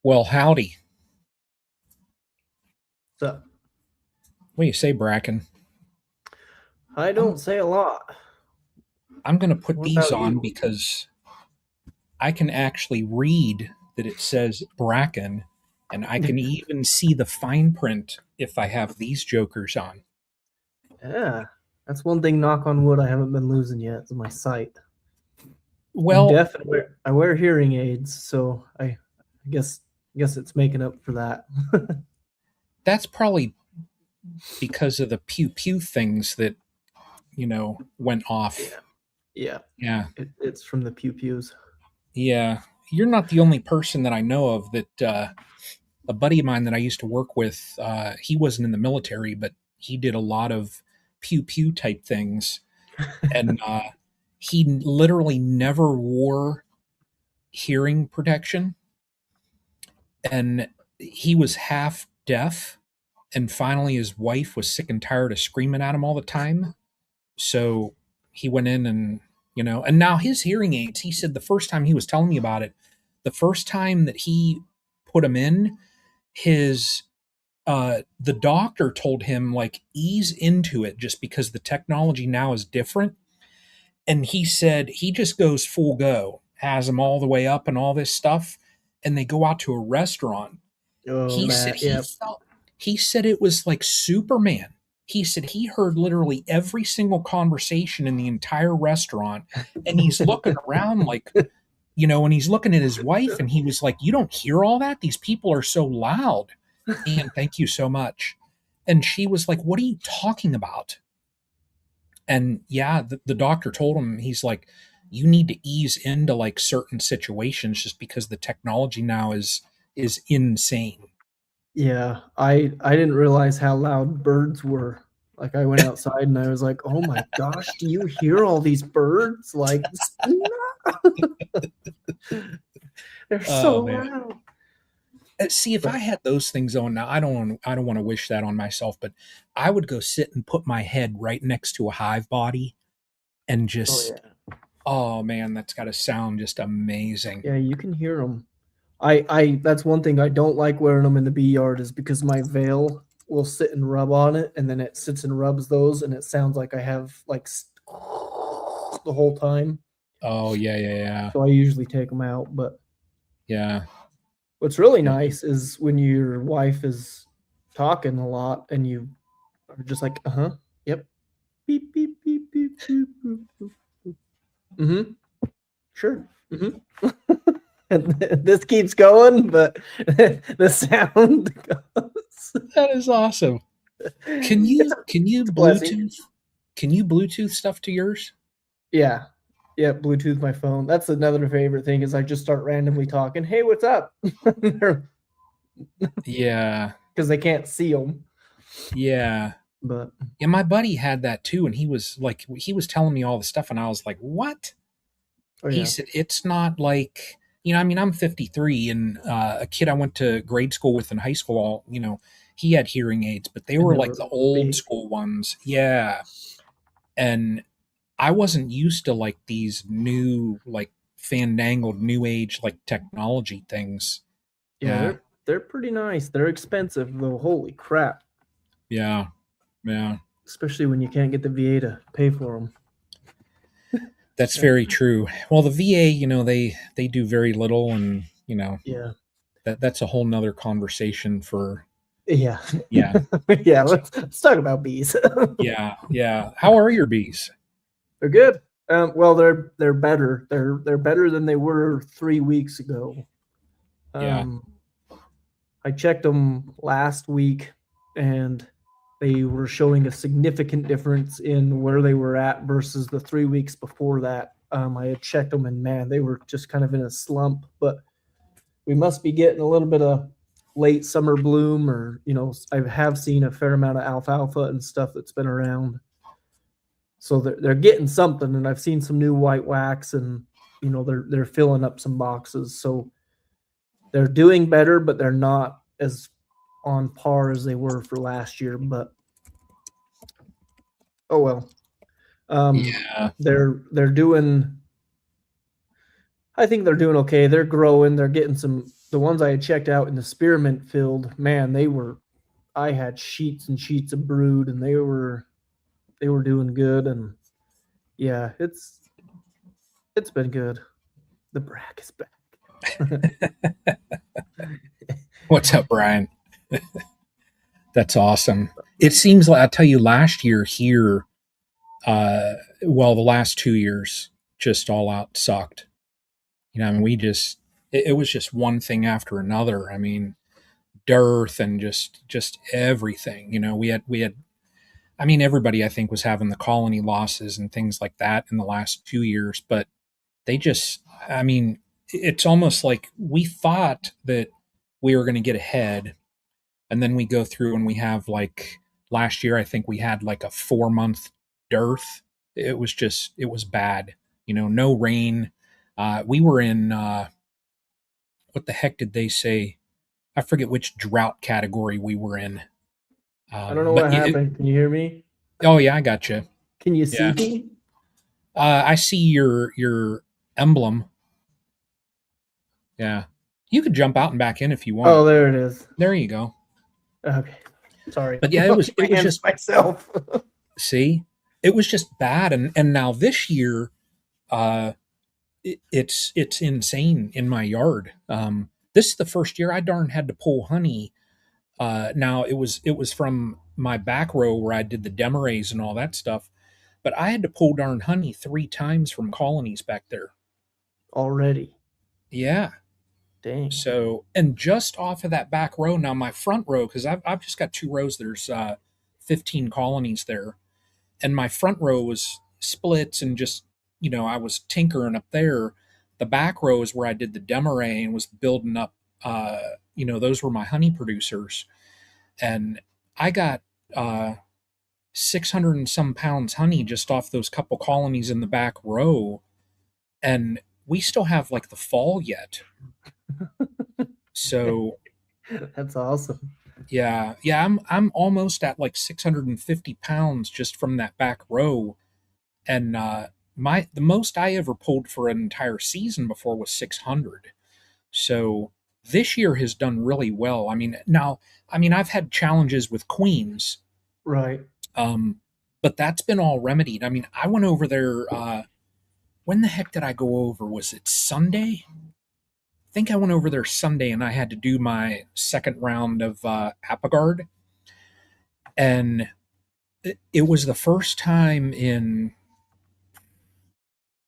Well, howdy. So What do you say, Bracken? I I'm don't say a lot. I'm gonna put What these about on you? because I can actually read that it says Bracken, and I can even see the fine print if I have these jokers on. Yeah, that's one thing. Knock on wood, I haven't been losing yet. Is my sight. I'm Well, deaf and I wear hearing aids, so I guess it's making up for that. that's probably because of the pew pew things that, went off. Yeah, yeah. Yeah. It's from the pew pews. Yeah. You're not the only person that I know of that a buddy of mine that I used to work with, he wasn't in the military, but he did a lot of pew pew type things. And he literally never wore hearing protection. And he was half deaf. And finally, his wife was sick and tired of screaming at him all the time. So he went in and now his hearing aids, he said the first time he was telling me about it, the first time that he put them in, his the doctor told him like ease into it just because the technology now is different. And he said he just goes full go, has them all the way up and all this stuff, and they go out to a restaurant. Oh, He said that. Yeah. he said it was like Superman. He said he heard literally every single conversation in the entire restaurant, and he's looking around like, and he's looking at his wife, and he was like, "You don't hear all that? These people are so loud." And thank you so much. And she was like, "What are you talking about?" And yeah, the doctor told him, he's like, "You need to ease into like certain situations just because the technology now is insane." Yeah, I didn't realize how loud birds were. Like I went outside and I was like, "Oh my gosh, do you hear all these birds? Like, they're so Oh man. loud." See, if I But had those things on now, I don't want to wish that on myself, but I would go sit and put my head right next to a hive body and oh just, yeah, oh man, that's got to sound just amazing. yeah, you can hear them. I that's one thing I don't like wearing them in the bee yard is because my veil will sit and rub on it, and then it sits and rubs those, and it sounds like I have like the whole time. Oh yeah, yeah, yeah, So I usually take them out. But yeah. what's really Yeah. nice is when your wife is talking a lot and you are just like, yep, beep beep beep beep beep boop, boop, boop. Sure, and this keeps going, but the sound goes. That is awesome. Can It's you a, can you it's a blessing. Bluetooth stuff to yours? Yeah, yeah. Bluetooth my phone. That's another favorite thing is I just start randomly talking. Hey, what's up? Because Yeah, they can't see them. yeah. But Yeah, my buddy had that too, and he was telling me all the stuff, and I was like, "What?" oh He yeah, said, "It's not like I mean, I'm 53, and a kid I went to grade school with in high school, he had hearing aids, but they and were they like were the old big. school ones, yeah." And I wasn't used to like these new, like fandangled new age like technology things. Yeah, Yeah, they're pretty nice. They're expensive though. Holy crap! yeah, yeah. Especially when you can't get the VA to pay for them. That's very true. Well, the VA, they do very little, and Yeah, that's a whole nother conversation for, yeah, yeah, yeah. Let's talk about bees. yeah, yeah. How are your bees? They're good. Well, they're better. They're better than they were 3 weeks ago. Yeah, Um, I checked them last week, and they were showing a significant difference in where they were at versus the 3 weeks before that. I had checked them, and man, they were just kind of in a slump. But we must be getting a little bit of late summer bloom, or I have seen a fair amount of alfalfa and stuff that's been around. So they're getting something, and I've seen some new white wax, and they're filling up some boxes. So they're doing better, but they're not as on par as they were for last year. But oh well. yeah, They're doing. I think they're doing okay. They're growing. They're getting some the ones I had checked out in the spearmint field, man, I had sheets and sheets of brood, and they were doing good. And yeah, it's been good. The brack is back. What's up, Brian? That's awesome. It seems like I tell you, last year here, well, the last 2 years just all out sucked. I mean, it was just one thing after another. I mean, dearth and just everything. We had. I mean, everybody I think was having the colony losses and things like that in the last 2 years, but they just. I mean, it's almost like we thought that we were going to get ahead, and then we go through and we have like last year. I think we had like a 4 month dearth. It was bad. No rain. We were in what the heck did they say? I forget which drought category we were in. I don't know But what happened. Can you hear me? oh yeah, I got you. Can you see Yeah, me? I see your emblem. Yeah, you could jump out and back in if you Oh, want. there it is. There you go. Okay. Sorry. But yeah, Look at it my was hands just myself. see, it was just bad, and now this year, uh, it's insane in my yard. This is the first year I darn had to pull honey. Now it was from my back row where I did the demarays and all that stuff, but I had to pull darn honey 3 times from colonies back there. Already. Yeah. Dang. So, and just off of that back row, now my front row, because I've just got 2 rows, there's 15 colonies there. And my front row was splits and just, I was tinkering up there. The back row is where I did the demaray and was building up, those were my honey producers. And I got 600 and some pounds honey just off those couple colonies in the back row. And we still have like the fall yet. So That's awesome. yeah, I'm almost at like 650 pounds just from that back row, and the most I ever pulled for an entire season before was 600. So this year has done really well. I mean I've had challenges with queens, Right. um, but that's been all remedied. I mean, I went over there. When the heck did I go over? Was it Sunday? I think I went over there Sunday, and I had to do my second round of Apogard, and it was the first time in,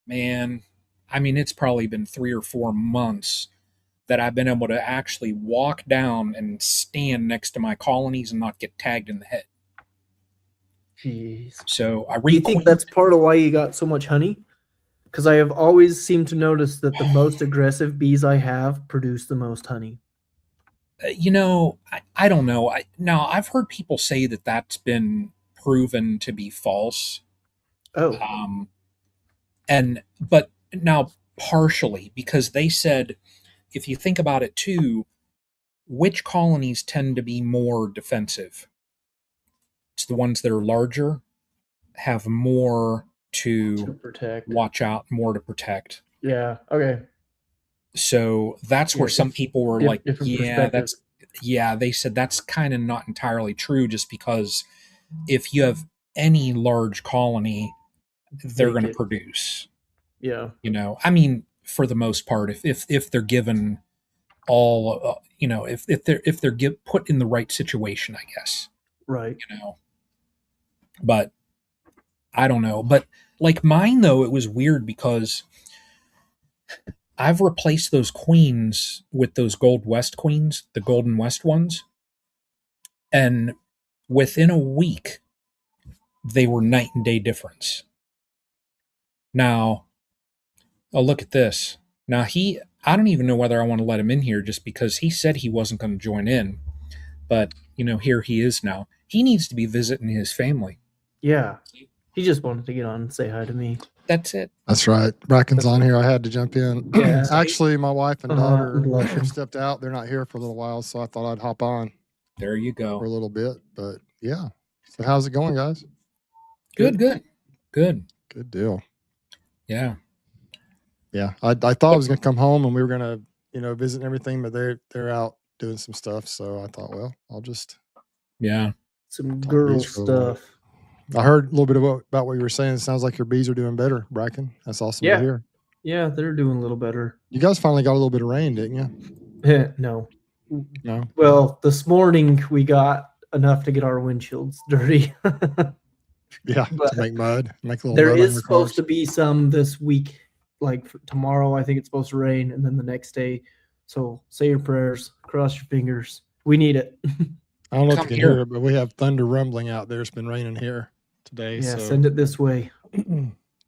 man, I mean, it's probably been 3 or 4 months that I've been able to actually walk down and stand next to my colonies and not get tagged in the head. Jeez. So I Do you think requeened. that's part of why you got so much honey? Because I have always seemed to notice that the most aggressive bees I have produce the most honey. I don't know. Now I've heard people say that that's been proven to be false. Oh, Um, and but now partially because they said if you think about it too, which colonies tend to be more defensive? It's the ones that are larger, have more to to protect. watch out, more to protect. Yeah. Okay. So that's Yeah. where some people were like, Different perspective. yeah, they said that's kind of not entirely true just because if you have any large colony, they're They going to get. produce. Yeah. I mean, for the most part, if they're given all, if they're put in the right situation, I guess, Right. you know. But I don't know. But like mine though, it was weird because I've replaced those queens with those Gold West queens, the Golden West ones, and within a week they were night and day difference. Now, oh look at this. Now I don't even know whether I want to let him in here just because he said he wasn't going to join in, but here he is now. He needs to be visiting his family. Yeah. He just wanted to get on and say hi to me. That's it. That's right. Bracken's on here. I had to jump in. Yeah. Actually, my wife and I'm daughter blushing. stepped out. They're not here for a little while, so I thought I'd hop on There you for a go. little bit. But yeah. So how's it going, guys? Good. Good deal. Yeah. Yeah. I thought I was going to come home and we were going to, visiting everything, but they're out doing some stuff. So I thought, well, I'll just Yeah. Some talk girl bees for a little bit. stuff. I heard a little bit about what you were saying. It sounds like your bees are doing better, Bracken. That's awesome to hear. Yeah, they're doing a little better. You guys finally got a little bit of rain, didn't you? No. No. Well, this morning we got enough to get our windshields dirty. Yeah, But to make mud, make a little there mud on is your supposed cars. to be some this week, like tomorrow. I think it's supposed to rain, and then the next day. So say your prayers, cross your fingers. We need it. I don't know if Come you can here. hear it, but we have thunder rumbling out there. It's been raining here today. Yeah, So send it this way.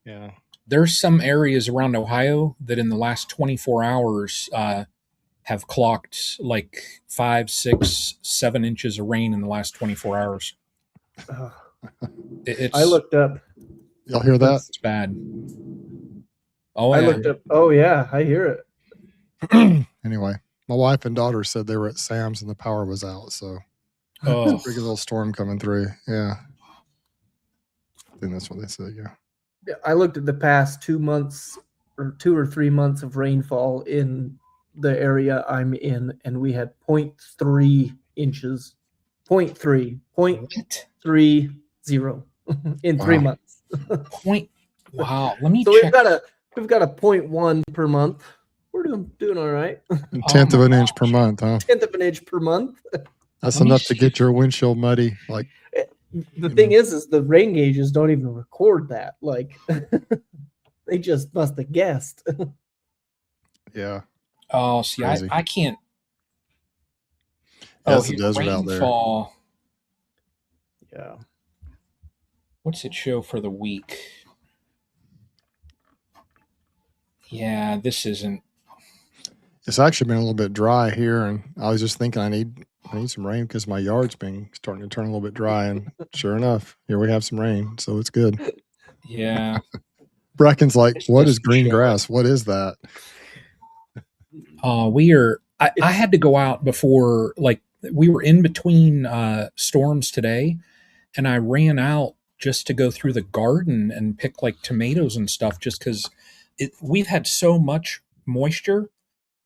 yeah. There's some areas around Ohio that in the last 24 hours have clocked like 5, 6, 7 inches of rain in the last 24 hours. I looked up. Y'all hear that? It's bad. Oh, I yeah. looked up. Oh yeah, I hear it. Anyway, my wife and daughter said they were at Sam's and the power was out. So Oh, big little storm coming through. Yeah. I think that's what they said. Yeah. I looked at the past 2 months or 2 or 3 months of rainfall in the area I'm in, and we had 0.3 inches. 0.3. what? 0.30 in 3 Wow. months. Point. Wow. Let me So check. we've got a 0.1 per month. We're doing all right. A tenth of my an inch per gosh. month, huh? Tenth of an inch per month. That's Let me enough to see. get your windshield muddy. Like, The thing is the rain gauges don't even record that. Like they just must have guessed. yeah. Oh, see, Crazy. I can't. That's the here, desert out there. rainfall. Yeah. What's it show for the week? Yeah, this isn't. It's actually been a little bit dry here, and I was just thinking I need some rain because my yard's been starting to turn a little bit dry, and sure enough, here we have some rain, so it's good. Yeah. Bracken's like, This what is doesn't green show grass? What is that? We are. I had to go out before, like, we were in between storms today, and I ran out just to go through the garden and pick like tomatoes and stuff, just because we've had so much moisture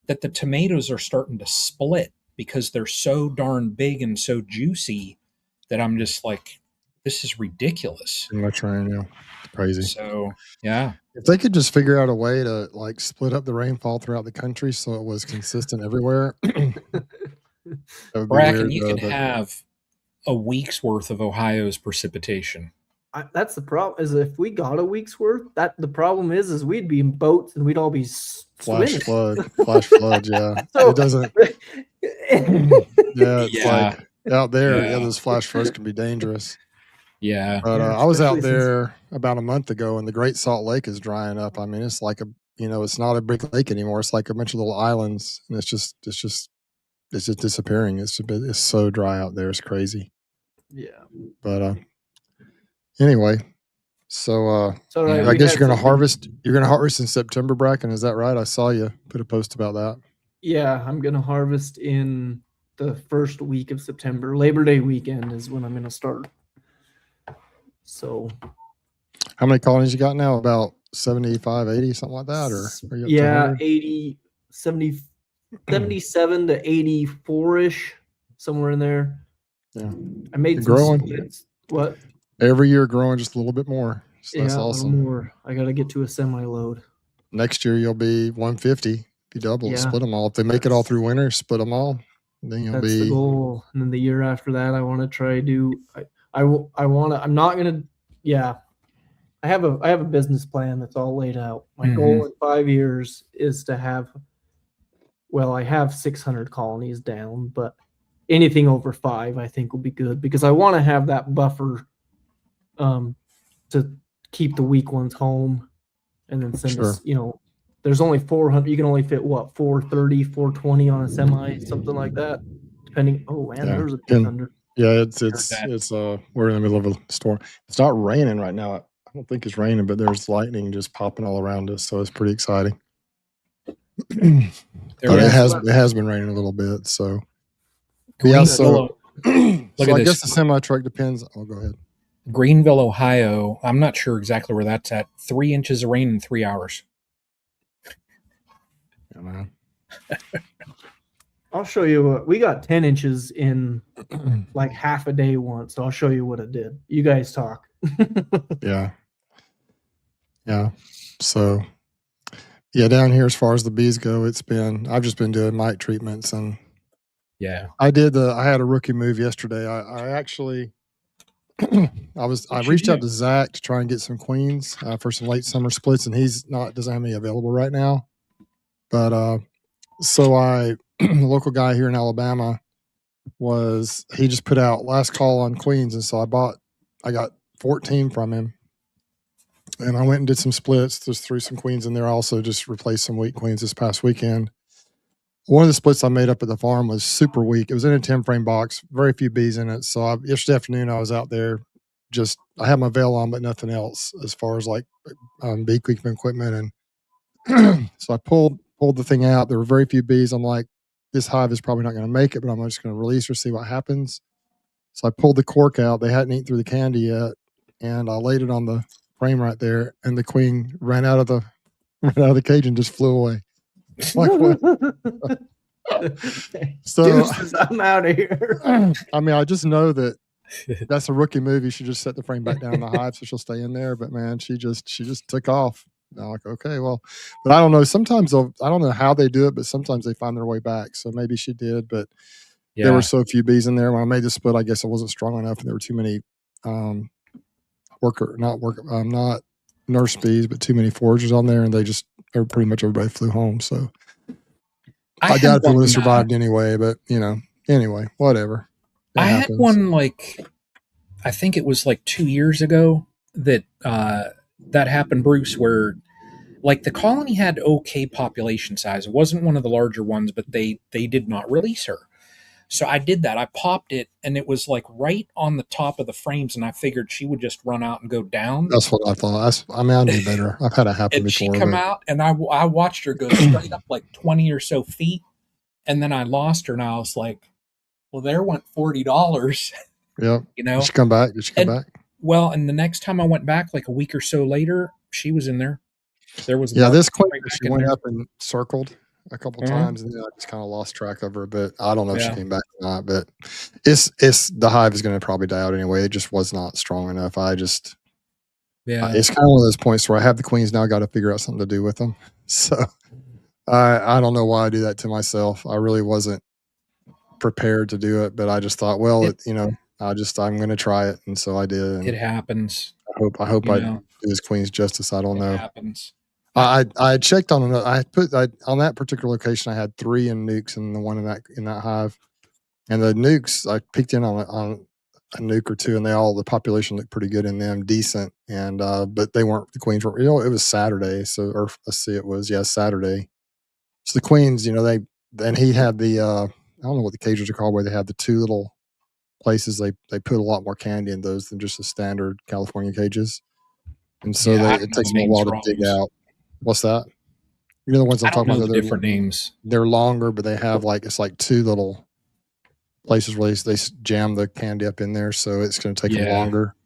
that the tomatoes are starting to split because they're so darn big and so juicy that I'm just like, this is ridiculous. Too much rain, yeah. It's crazy. So yeah, If they could just figure out a way to like split up the rainfall throughout the country so it was consistent everywhere, that would be Bracken, weird. you can have a week's worth of Ohio's precipitation. That's the problem. Is if we got a week's worth, the problem is we'd be in boats and we'd all be flash swimming. flash floods. Yeah, So- it doesn't. Yeah, it's Yeah. like out there. Yeah, Yeah. those flash floods can be dangerous. Yeah. But Yeah, I was out especially since- there about a month ago, and the Great Salt Lake is drying up. I mean, it's like it's not a big lake anymore. It's like a bunch of little islands, and it's just disappearing. It's so dry out there. It's crazy. Yeah. But anyway, so So Yeah. I guess you're gonna harvest. You're gonna harvest in September, Bracken. Is that right? I saw you put a post about that. Yeah, I'm gonna harvest in the first week of September. Labor Day weekend is when I'm gonna start. So How many colonies you got now? About 75, 80, something like that, or are you up to yeah, 100? 80, 70, 77 to 84-ish, somewhere in there. Yeah. I made You're some growing. splits. What? Every year growing just a little bit more. So that's Yeah, a little awesome. more. I gotta get to a semi-load. Next year you'll be 150. If you double, Yeah. split them all. If they make it all through winter, split them all. Then you'll That's be the goal. And then the year after that, I want to try do. I want to. I'm not gonna. Yeah, I have a business plan that's all laid out. My goal in 5 years is to have. Well, I have 600 colonies down, but anything over 5, I think, will be good because I want to have that buffer, to keep the weak ones home, and then send us. There's only 400. You can only fit what 430, 420 on a semi, something like that, depending. Oh man, Yeah. there's a big thunder. Yeah, it's that. we're in the middle of a storm. It's not raining right now. I don't think it's raining, but there's lightning just popping all around us, so it's pretty exciting. But it has been raining a little bit, so yeah. So Look I at guess this. the semi truck depends. Oh, go ahead. Greenville, Ohio. I'm not sure exactly where that's at. 3 inches of rain in 3 hours. Yeah, man. I'll show you what we got 10 inches in like half a day once. So I'll show you what it did. You guys talk. Yeah. Yeah. So yeah, down here as far as the bees go, I've just been doing mite treatments, and Yeah. I had a rookie move yesterday. I actually I reached out to Zach to try and get some queens for some late summer splits, and doesn't have any available right now. But so the local guy here in Alabama he just put out last call on queens, and so I got 14 from him, and I went and did some splits. Just threw some queens in there. I also just replaced some weak queens this past weekend. One of the splits I made up at the farm was super weak. It was in a 10 frame box, very few bees in it. So yesterday afternoon I was out there, I had my veil on, but nothing else as far as like beekeeping equipment. And so I pulled the thing out. There were very few bees. I'm like, this hive is probably not going to make it, but I'm just going to release her, see what happens. So I pulled the cork out. They hadn't eaten through the candy yet, and I laid it on the frame right there, and the queen ran out of the cage and just flew away. Like what? So Deuces, I'm out of here. I mean, I just know that's a rookie move. You should just set the frame back down in the hive so she'll stay in there. But man, she just took off. I'm like, okay, well, but I don't know. Sometimes I don't know how they do it, but sometimes they find their way back. So maybe she did, but there were so few bees in there when I made the split. I guess it wasn't strong enough, and there were too many not nurse bees, but too many foragers on there, and pretty much everybody flew home. So I doubt if it would have survived anyway. But anyway, whatever. I had one I think it was like 2 years ago that happened, Bruce, where like the colony had okay population size. It wasn't one of the larger ones, but they did not release her. So I did that. I popped it, and it was like right on the top of the frames, and I figured she would just run out and go down. That's what I thought. I knew better. I've had it happen and before. She come out, and I watched her go straight up like 20 or so feet, and then I lost her, and I was like, well, there went $40. Yeah. Did she come back? Back? Well, and the next time I went back, like a week or so later, she was in there. There was this queen, she went up and circled a couple times, and then I just kind of lost track of her. But I don't know if she came back or not. But the hive is going to probably die out anyway. It just was not strong enough. It's kind of one of those points where I have the queens now. I got to figure out something to do with them. So I don't know why I do that to myself. I really wasn't prepared to do it, but I just thought, well, I'm going to try it, and so I did. And it happens. I hope I do his queens justice. I don't know. It happens. I checked on another. On that particular location, I had 3 in nukes, and the one in that hive, and the nukes I peeked in on a nuke or 2, and the population looked pretty good in them, decent, and but they weren't, the queens were. It was Saturday, so it was Saturday. So the queens, and he had the I don't know what the cages are called, where they have the 2 little places. They put a lot more candy in those than just the standard California cages, and so it takes them a while to dig out. What's that? The ones I'm talking about. They're different names. They're longer, but they have it's like 2 little places where they jam the candy up in there, so it's going to take them longer.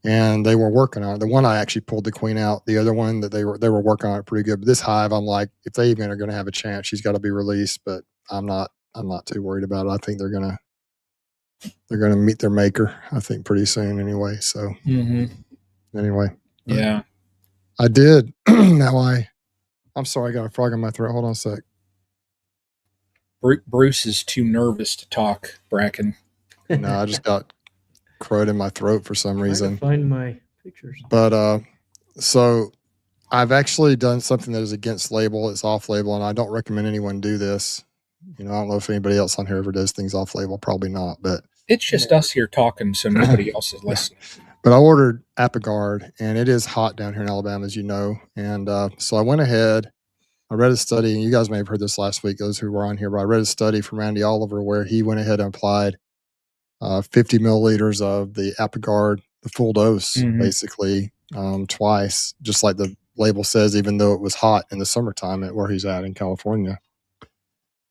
And they were working on it. The one I actually pulled the queen out. The other one that they were working on it pretty good. But this hive, I'm like, if they even are going to have a chance, she's got to be released. But I'm not too worried about it. I think they're going to meet their maker, I think, pretty soon anyway. So anyway. Yeah. I did. I'm sorry, I got a frog in my throat. Hold on a sec. Bruce is too nervous to talk, Bracken. No, I just got crud in my throat for some reason. Find my pictures. But so I've actually done something that is against label. It's off label, and I don't recommend anyone do this. I don't know if anybody else on here ever does things off label. Probably not, but it's just us here talking, so nobody else is listening. But I ordered Apigard, and it is hot down here in Alabama, as you know. And so I went ahead. I read a study, and you guys may have heard this last week, those who were on here, but I read a study from Randy Oliver where he went ahead and applied 50 milliliters of the Apigard, the full dose, basically, twice, just like the label says, even though it was hot in the summertime at where he's at in California.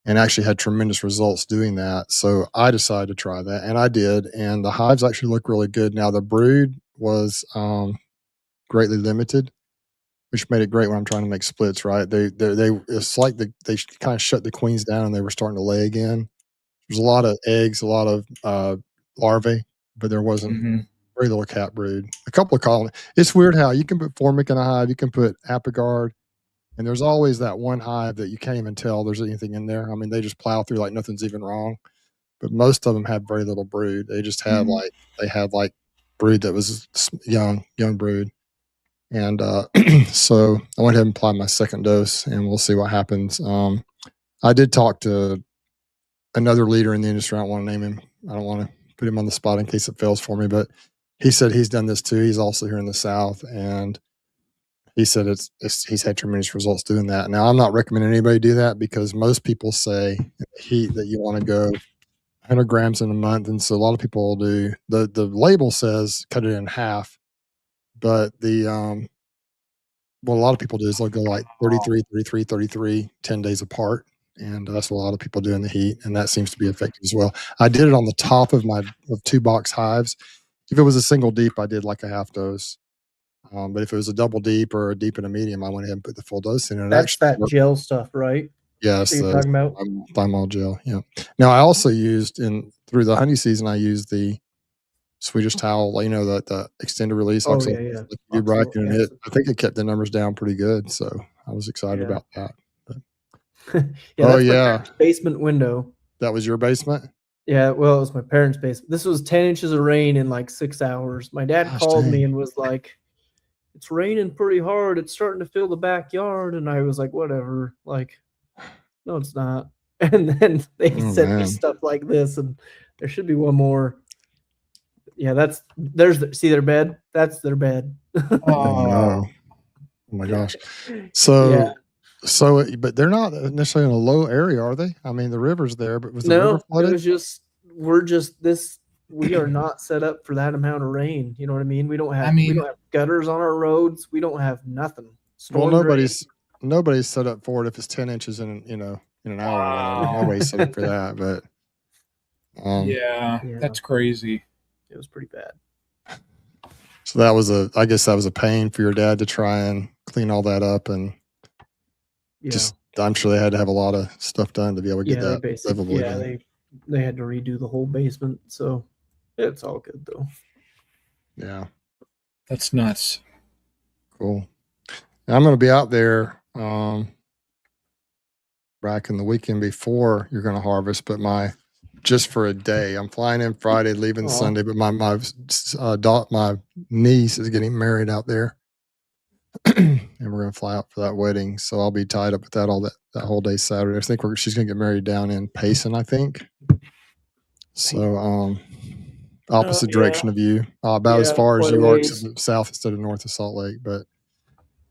And actually had tremendous results doing that. So I decided to try that, and I did. And the hives actually look really good. Now, the brood was greatly limited, which made it great when I'm trying to make splits. Right? It's like they kind of shut the queens down and they were starting to lay again. There's a lot of eggs, a lot of larvae, but there wasn't very little cat brood. A couple of colonies. It's weird how you can put formic in a hive, you can put Apigard, and there's always that one hive that you can't even tell there's anything in there. I mean, they just plow through like nothing's even wrong. But most of them have very little brood. They just had like brood that was young brood. And so I went ahead and applied my second dose, and we'll see what happens. I did talk to another leader in the industry. I don't want to name him. I don't want to put him on the spot in case it fails for me, but he said he's done this too. He's also here in the South, and he said he's had tremendous results doing that. Now, I'm not recommending anybody do that because most people say in the heat that you want to go 100 grams in a month, and so a lot of people will do the label says cut it in half, but what a lot of people do is they'll go like 33, 33, 33, 10 days apart. And that's what a lot of people do in the heat. And that seems to be effective as well. I did it on the top of my 2-box hives. If it was a single deep, I did like a half dose. But if it was a double deep or a deep and a medium, I went ahead and put the full dose in. And that's that gel stuff, right? Yes. That you're talking about? Thymol gel. Yeah. Now, I also used through the honey season, I used the Swedish towel, the extended release. Oh, yeah. And I think it kept the numbers down pretty good. So I was excited about that. That's my parents' basement window. That was your basement? Yeah, well, it was my parents' basement. This was 10 inches of rain in like 6 hours. My dad called me and was like, "It's raining pretty hard. It's starting to fill the backyard." And I was like, "Whatever." Like, no, it's not. And then they sent me stuff like this, and there should be one more. Yeah, see their bed? That's their bed. Oh my gosh. So, but they're not necessarily in a low area, are they? I mean, the river's there, but was the river flooded? It was we are not set up for that amount of rain. You know what I mean? We don't have gutters on our roads. We don't have nothing. Nobody's set up for it if it's 10 inches in an hour. Nobody's set up for that, but that's crazy. It was pretty bad. So I guess that was a pain for your dad to try and clean all that up, and I'm sure they had to have a lot of stuff done to be able to get that livable again. They had to redo the whole basement, so it's all good though. Yeah, that's nuts. Cool. Now, I'm going to be out there back in the weekend before you're going to harvest, but just for a day. I'm flying in Friday, leaving Sunday, but my niece is getting married out there. And we're going to fly out for that wedding. So I'll be tied up with that that whole day Saturday. I think she's going to get married down in Payson, I think. So opposite direction of you. About as far as you are, south instead of north of Salt Lake. But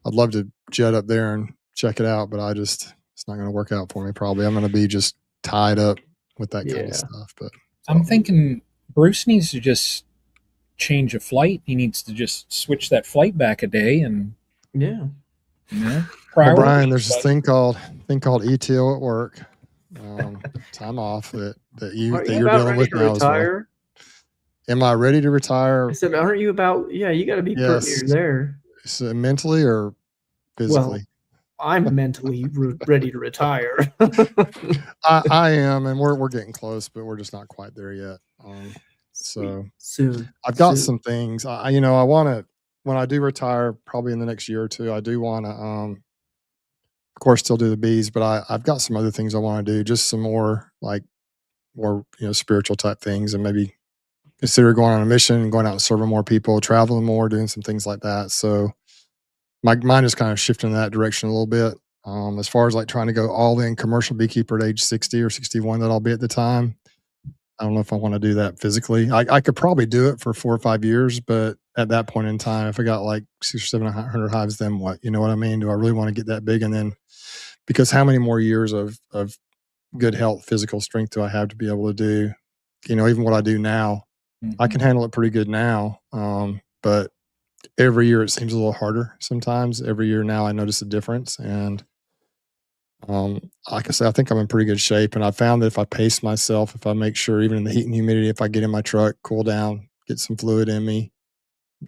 I'd love to jet up there and check it out, but it's not going to work out for me probably. I'm going to be just tied up with that kind of stuff. But I'm thinking Bruce needs to just change a flight. He needs to just switch that flight back a day and well, Brian, there's this thing called ETO at work, time off that you're dealing with now as well. Am I ready to retire? I said, aren't you about? Yeah, you got to be pretty there. So mentally or physically? Well, I'm mentally ready to retire. I am, and we're getting close, but we're just not quite there yet. So soon. I've got some things. I want to, when I do retire, probably in the next year or two, I do want to, of course, still do the bees, but I've got some other things I want to do, just some more spiritual type things, and maybe consider going on a mission, going out and serving more people, traveling more, doing some things like that. So my mind is kind of shifting in that direction a little bit. As far as trying to go all in commercial beekeeper at age 60 or 61 that I'll be at the time, I don't know if I want to do that physically. I could probably do it for 4 or 5 years, but at that point in time, if I got 600 or 700 hives, then what? You know what I mean? Do I really want to get that big? And then, because how many more years of good health, physical strength do I have to be able to do? Even what I do now, I can handle it pretty good now. But every year it seems a little harder sometimes. Every year now I notice a difference. And like I said, I think I'm in pretty good shape. And I found that if I pace myself, if I make sure, even in the heat and humidity, if I get in my truck, cool down, get some fluid in me,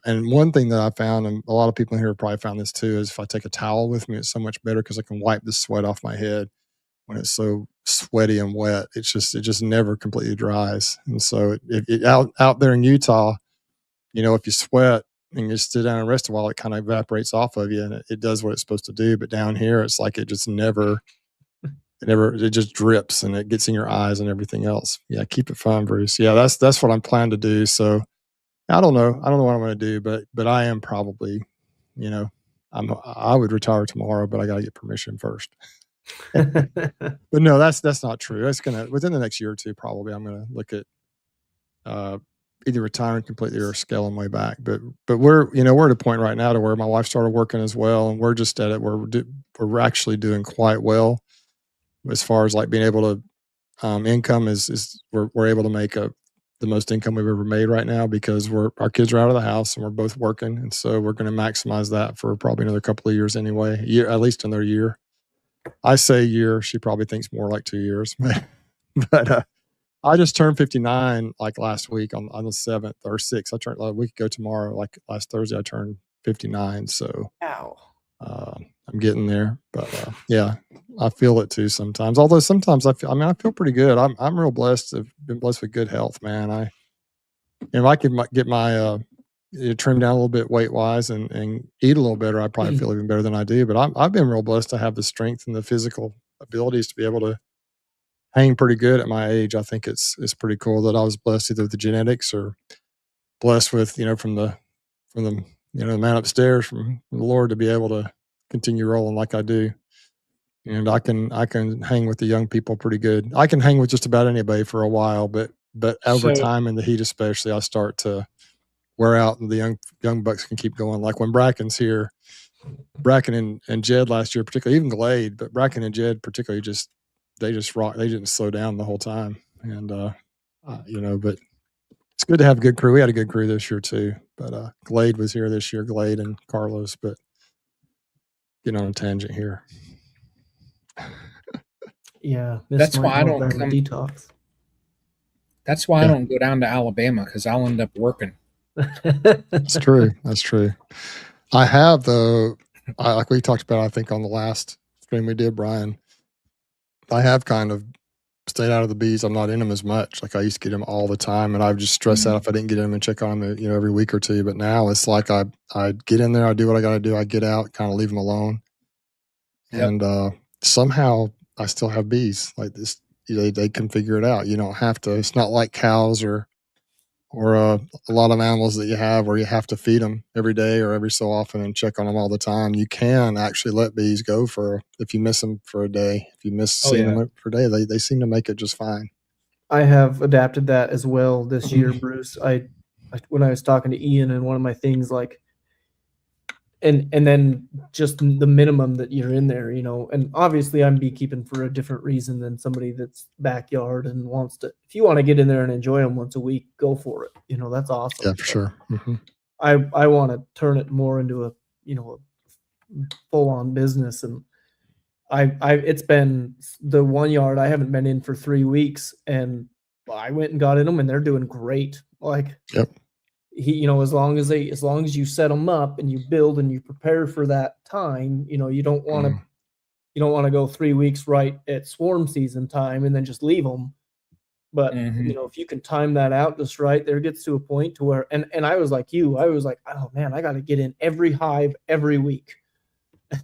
And one thing that I found, and a lot of people in here have probably found this too, is if I take a towel with me, it's so much better because I can wipe the sweat off my head when it's so sweaty and wet. It just never completely dries. And so out there in Utah, if you sweat and you sit down and rest a while, it kind of evaporates off of you and it does what it's supposed to do. But down here, it's like it just it just drips and it gets in your eyes and everything else. Yeah, keep it fun, Bruce. Yeah, that's what I'm planning to do. So I don't know what I'm going to do, but I am probably, I would retire tomorrow, but I got to get permission first. But no, that's not true. That's within the next year or two, probably I'm going to look at either retiring completely or scaling way back. But we're at a point right now to where my wife started working as well, and we're just at it where we're actually doing quite well as far as like being able to income is we're able to make the most income we've ever made right now because our kids are out of the house and we're both working, and so we're going to maximize that for probably another couple of years anyway. At least another year. I say a year. She probably thinks more like 2 years, but I just turned 59 like last week on the 7th or 6th. I turned a week ago tomorrow, like last Thursday. I turned 59, so Wow. I'm getting there. But yeah, I feel it too sometimes. Although sometimes I feel pretty good. I'm real blessed. I've been blessed with good health, man. If I could get my trim down a little bit weight wise and eat a little better, I probably feel even better than I do. But I've been real blessed to have the strength and the physical abilities to be able to hang pretty good at my age. I think it's pretty cool that I was blessed either with the genetics or blessed with from the man upstairs from the Lord to be able to continue rolling like I do. And I can hang with the young people pretty good. I can hang with just about anybody for a while, but over time in the heat especially, I start to wear out and the young bucks can keep going. Like when Bracken's here, Bracken and Jed last year, particularly, even Glade, but Bracken and Jed particularly they just rock. They didn't slow down the whole time. And, but it's good to have a good crew. We had a good crew this year too, but Glade was here this year, Glade and Carlos, but getting on a tangent here. Yeah. That's why I don't detox. That's why I don't go down to Alabama because I'll end up working. That's true. That's true. I have though, like we talked about, I think on the last stream we did, Brian, I have kind of stayed out of the bees. I'm not in them as much. Like I used to get them all the time, and I would just stress out if I didn't get in them and check on them, every week or two. But now it's like I get in there, I do what I got to do, I get out, kind of leave them alone, and somehow I still have bees. Like this, they can figure it out. You don't have to. It's not like cows or a lot of animals that you have where you have to feed them every day or every so often and check on them all the time. You can actually let bees go if you miss them for a day. If you miss seeing them for a day, they seem to make it just fine. I have adapted that as well this year, Bruce. When I was talking to Ian, and one of my things like, and then just the minimum that you're in there, and obviously I'm beekeeping for a different reason than somebody that's backyard and wants to. If you want to get in there and enjoy them once a week, go for it. That's awesome. Yeah, for sure. Mm-hmm. I want to turn it more into a full on business, and it's been the one yard I haven't been in for 3 weeks, and I went and got in them, and they're doing great. Like, yep. As long as you set them up and you build and you prepare for that time, you don't want to go 3 weeks right at swarm season time and then just leave them. But if you can time that out just right, there gets to a point to where, and I was like you, I was like, oh man, I got to get in every hive every week.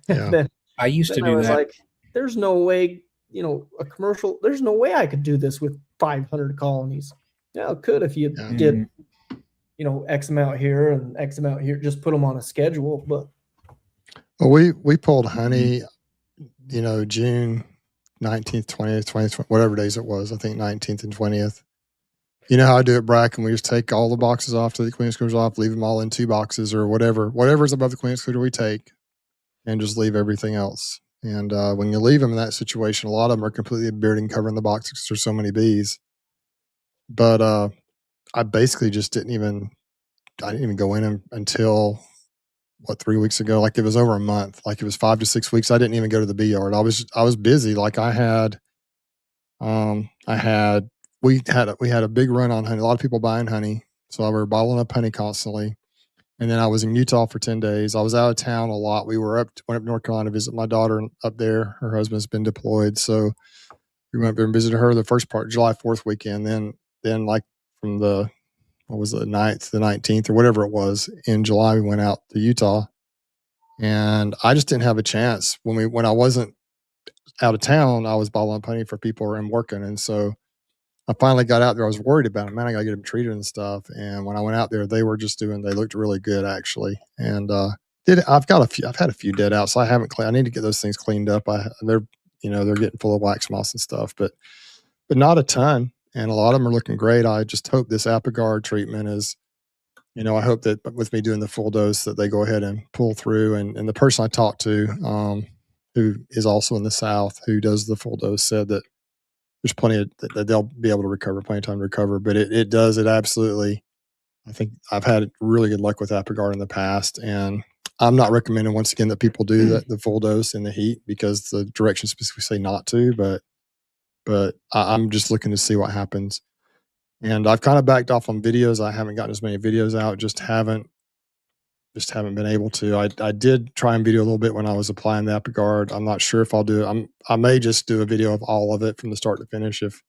Yeah. I used to do that. I was like, there's no way, there's no way I could do this with 500 colonies. Yeah, it could if you did, X amount here and X amount here, just put them on a schedule. But we pulled honey, June 19th, 20th, 20th, whatever days it was. I think 19th and 20th. You know how I do at Bracken? We just take all the boxes off, take the queen excluder off, leave them all in 2 boxes or whatever's above the queen excluder we take, and just leave everything else. And when you leave them in that situation, a lot of them are completely bearding, covering the boxes because there's so many bees. But I basically just didn't even go in them until 3 weeks ago. Like it was over a month. Like it was 5 to 6 weeks. I didn't even go to the bee yard. I was busy. Like we had a big run on honey. A lot of people buying honey, so we were bottling up honey constantly. And then I was in Utah for 10 days. I was out of town a lot. We went up to North Carolina to visit my daughter up there. Her husband's been deployed. So we went up there and visited her the first part, July 4th weekend. Then like from the 9th, the 19th or whatever it was in July, we went out to Utah. And I just didn't have a chance. When I wasn't out of town, I was bottling honey for people and working. And so I finally got out there. I was worried about it. Man, I got to get them treated and stuff. And when I went out there, they looked really good actually. And, I've had a few dead out, so I haven't I need to get those things cleaned up. They're getting full of wax moss and stuff, but not a ton. And a lot of them are looking great. I just hope this Apigard treatment is, I hope that with me doing the full dose that they go ahead and pull through. And the person I talked to, who is also in the South, who does the full dose, said that there's plenty that they'll be able to recover, plenty of time to recover. But it absolutely, I think I've had really good luck with Apigard in the past. And I'm not recommending once again that people do the full dose in the heat because the directions specifically say not to, but I'm just looking to see what happens. And I've kind of backed off on videos. I haven't gotten as many videos out, just haven't been able to. I did try and video a little bit when I was applying the Apigard. I'm not sure if I'll do it. I may just do a video of all of it from the start to finish if,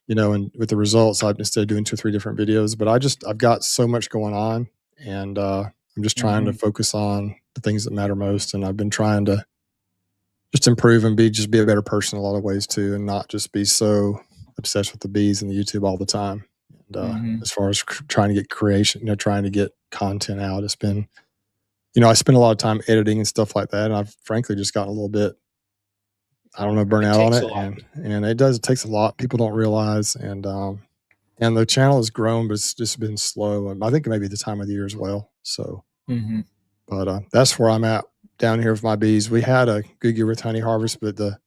and with the results, instead of doing 2 or 3 different videos, but I've got so much going on and, I'm just trying to focus on the things that matter most. And I've been trying to just improve and be a better person in a lot of ways too. And not just be so obsessed with the bees and the YouTube all the time. And, as far as trying to get creation, trying to get content out, it's been, I spend a lot of time editing and stuff like that. And I've frankly just gotten a little bit, I don't know, burnt out on it. And it takes a lot. People don't realize. And the channel has grown, but it's just been slow. And I think maybe the time of the year as well. So, but that's where I'm at down here with my bees. We had a good year with honey harvest, but the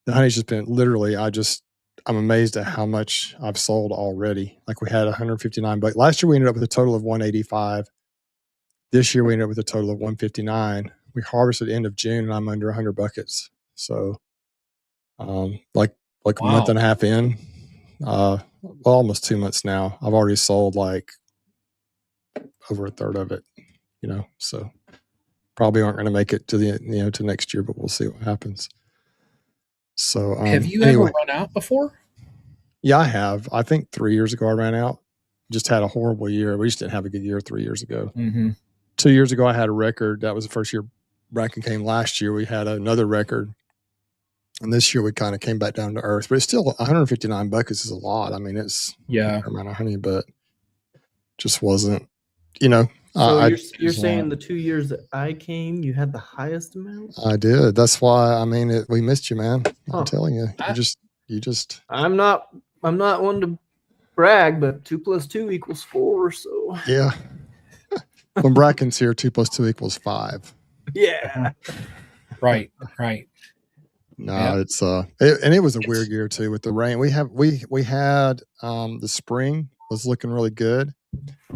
honey's just been literally, I'm amazed at how much I've sold already. Like we had 159 bucks. Last year we ended up with a total of 185. This year we ended up with a total of 159. We harvested end of June and I'm under 100 buckets. So, like a month and a half in, almost 2 months now, I've already sold like over a third of it, so probably aren't going to make it to the, to next year, but we'll see what happens. So, have you ever run out before? Yeah, I have. I think 3 years ago I ran out. Just had a horrible year. We just didn't have a good year 3 years ago. 2 years ago I had a record. That was the first year Bracken came. Last year we had another record. And this year we kind of came back down to earth. But it's still 159 buckets is a lot. I mean, it's a fair amount of honey, but just wasn't, So you're saying the 2 years that I came, you had the highest amount? I did. That's why, we missed you, man. I'm telling you. You just I'm not one to brag, but 2 + 2 = 4. So yeah. When Bracken's here, 2 + 2 = 5. Yeah. Right. No, it's it was a weird year too with the rain. We had the spring was looking really good,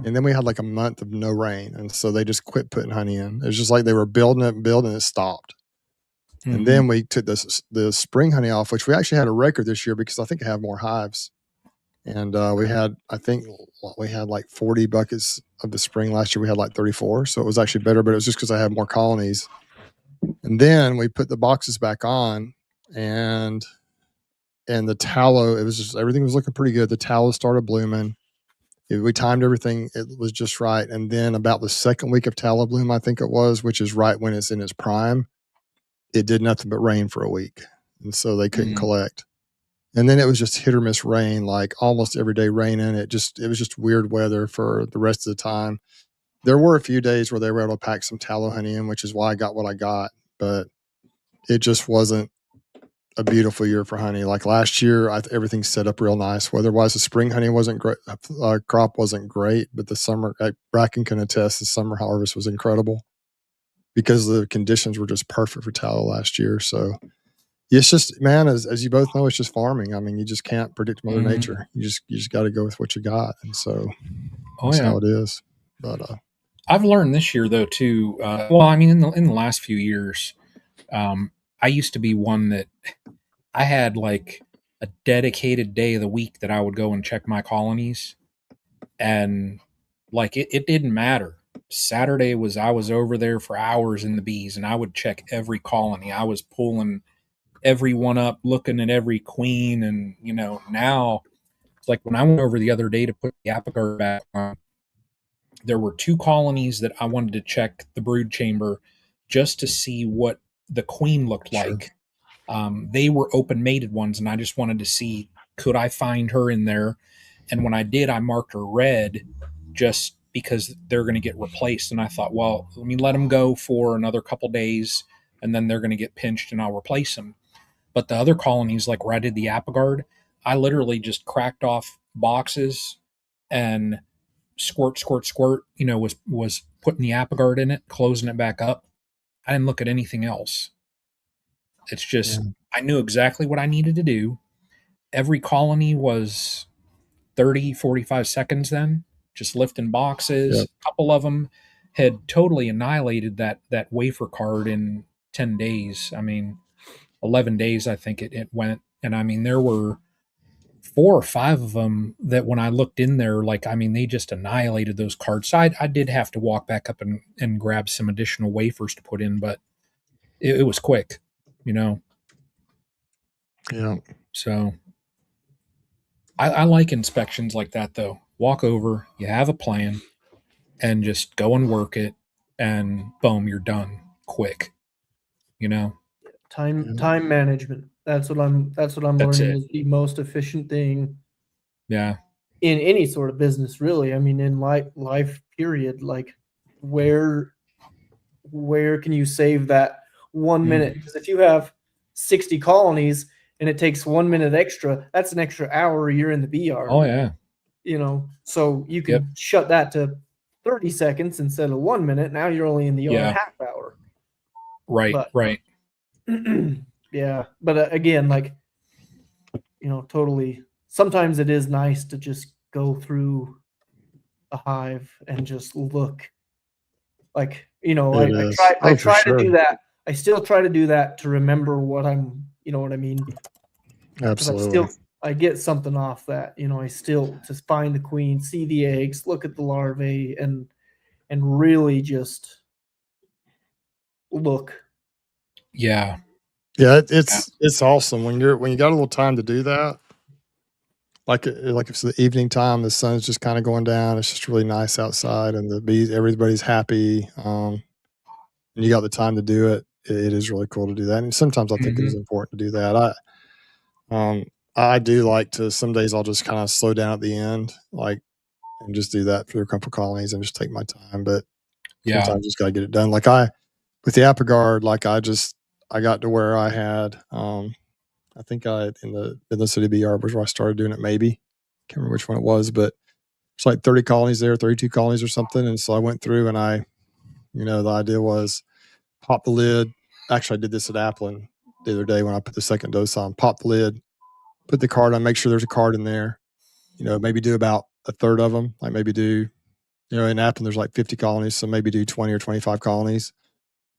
and then we had like a month of no rain, and so they just quit putting honey in. It was just like they were building it stopped. And then we took the spring honey off, which we actually had a record this year because I think I have more hives. And we had like 40 buckets of the spring. Last year we had like 34. So it was actually better, but it was just because I had more colonies. And then we put the boxes back on and the tallow, everything was looking pretty good. The tallow started blooming. We timed everything. It was just right. And then about the second week of tallow bloom, I think it was, which is right when it's in its prime, it did nothing but rain for a week. And so they couldn't collect. And then it was just hit or miss rain, like almost every day raining. It was just weird weather for the rest of the time. There were a few days where they were able to pack some tallow honey in, which is why I got what I got. But it just wasn't a beautiful year for honey. Like last year, everything's set up real nice. Weather-wise, the spring honey wasn't great. Crop wasn't great, but the summer, Bracken can attest, the summer harvest was incredible because the conditions were just perfect for tallow last year. So it's just, man, as you both know, it's just farming. I mean, you just can't predict Mother Nature. You just got to go with what you got. And so that's how it is. But I've learned this year though too. In the last few years, I used to be one that I had like a dedicated day of the week that I would go and check my colonies, and like it didn't matter Saturday I was over there for hours in the bees, and I would check every colony. I was pulling every one up, looking at every queen, and now it's like when I went over the other day to put the Apogard back on, there were 2 colonies that I wanted to check the brood chamber just to see what the queen looked Sure. like. They were open mated ones, and I just wanted to see, could I find her in there. And when I did, I marked her red just because they're going to get replaced. And I thought, well, let me let them go for another couple days, and then they're going to get pinched and I'll replace them. But the other colonies, like where I did the Apogard, I literally just cracked off boxes and squirt, squirt, squirt, was putting the Apogard in it, closing it back up. I didn't look at anything else. It's just, I knew exactly what I needed to do. Every colony was 30, 45 seconds then, just lifting boxes. Yep. A couple of them had totally annihilated that wafer card in 10 days. I mean, 11 days, I think it went. And I mean, there were 4 or 5 of them that when I looked in there, like, I mean, they just annihilated those cards. So I did have to walk back up and grab some additional wafers to put in, but it was quick, Yeah. So I like inspections like that, though. Walk over, you have a plan, and just go and work it, and boom, you're done quick. Time management. That's what I'm learning is the most efficient thing. Yeah. In any sort of business, really. I mean, in life period, like where can you save that 1 minute? Because if you have 60 colonies and it takes 1 minute extra, that's an extra hour you're in the bee yard. Oh yeah. So you can shut that to 30 seconds instead of 1 minute. Now you're only in the yard a half hour. Right. Right. Yeah. But again, like, totally. Sometimes it is nice to just go through a hive and just look. Like, I try to do that. I still try to do that to remember what I'm, you know what I mean? Absolutely. I get something off that, I still just find the queen, see the eggs, look at the larvae, and really just look. Yeah. Yeah, it's awesome when you got a little time to do that. Like if it's the evening time, the sun's just kind of going down. It's just really nice outside, and the bees, everybody's happy. And you got the time to do it. It is really cool to do that. And sometimes I think it is important to do that. I do like to. Some days I'll just kind of slow down at the end, and just do that for a couple colonies and just take my time. But sometimes you just got to get it done. Like with the Apogard, I got to where I had. I think in the Midland City Bee Yard was where I started doing it. Maybe can't remember which one it was, but it's like 30 colonies there, 32 colonies or something. And so I went through and the idea was pop the lid. Actually, I did this at Applin the other day when I put the second dose on. Pop the lid, put the card on, make sure there's a card in there. Maybe do about a third of them. Like maybe do, in Applin there's like 50 colonies, so maybe do 20 or 25 colonies.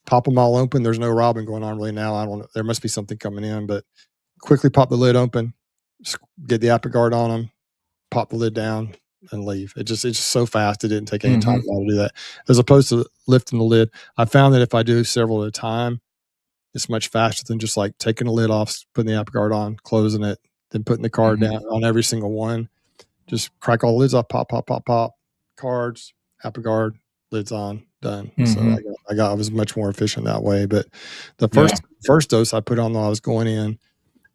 Pop them all open. There's no robbing going on really now. I don't know. There must be something coming in, but quickly pop the lid open, get the Apogard on them, pop the lid down, and leave. It's just so fast. It didn't take any time to do that. As opposed to lifting the lid, I found that if I do several at a time, it's much faster than just like taking the lid off, putting the Apogard on, closing it, then putting the card down on every single one. Just crack all the lids off, pop, pop, pop, pop, cards, Apogard, lids on, done. So I was much more efficient that way. But the first dose I put on while I was going in,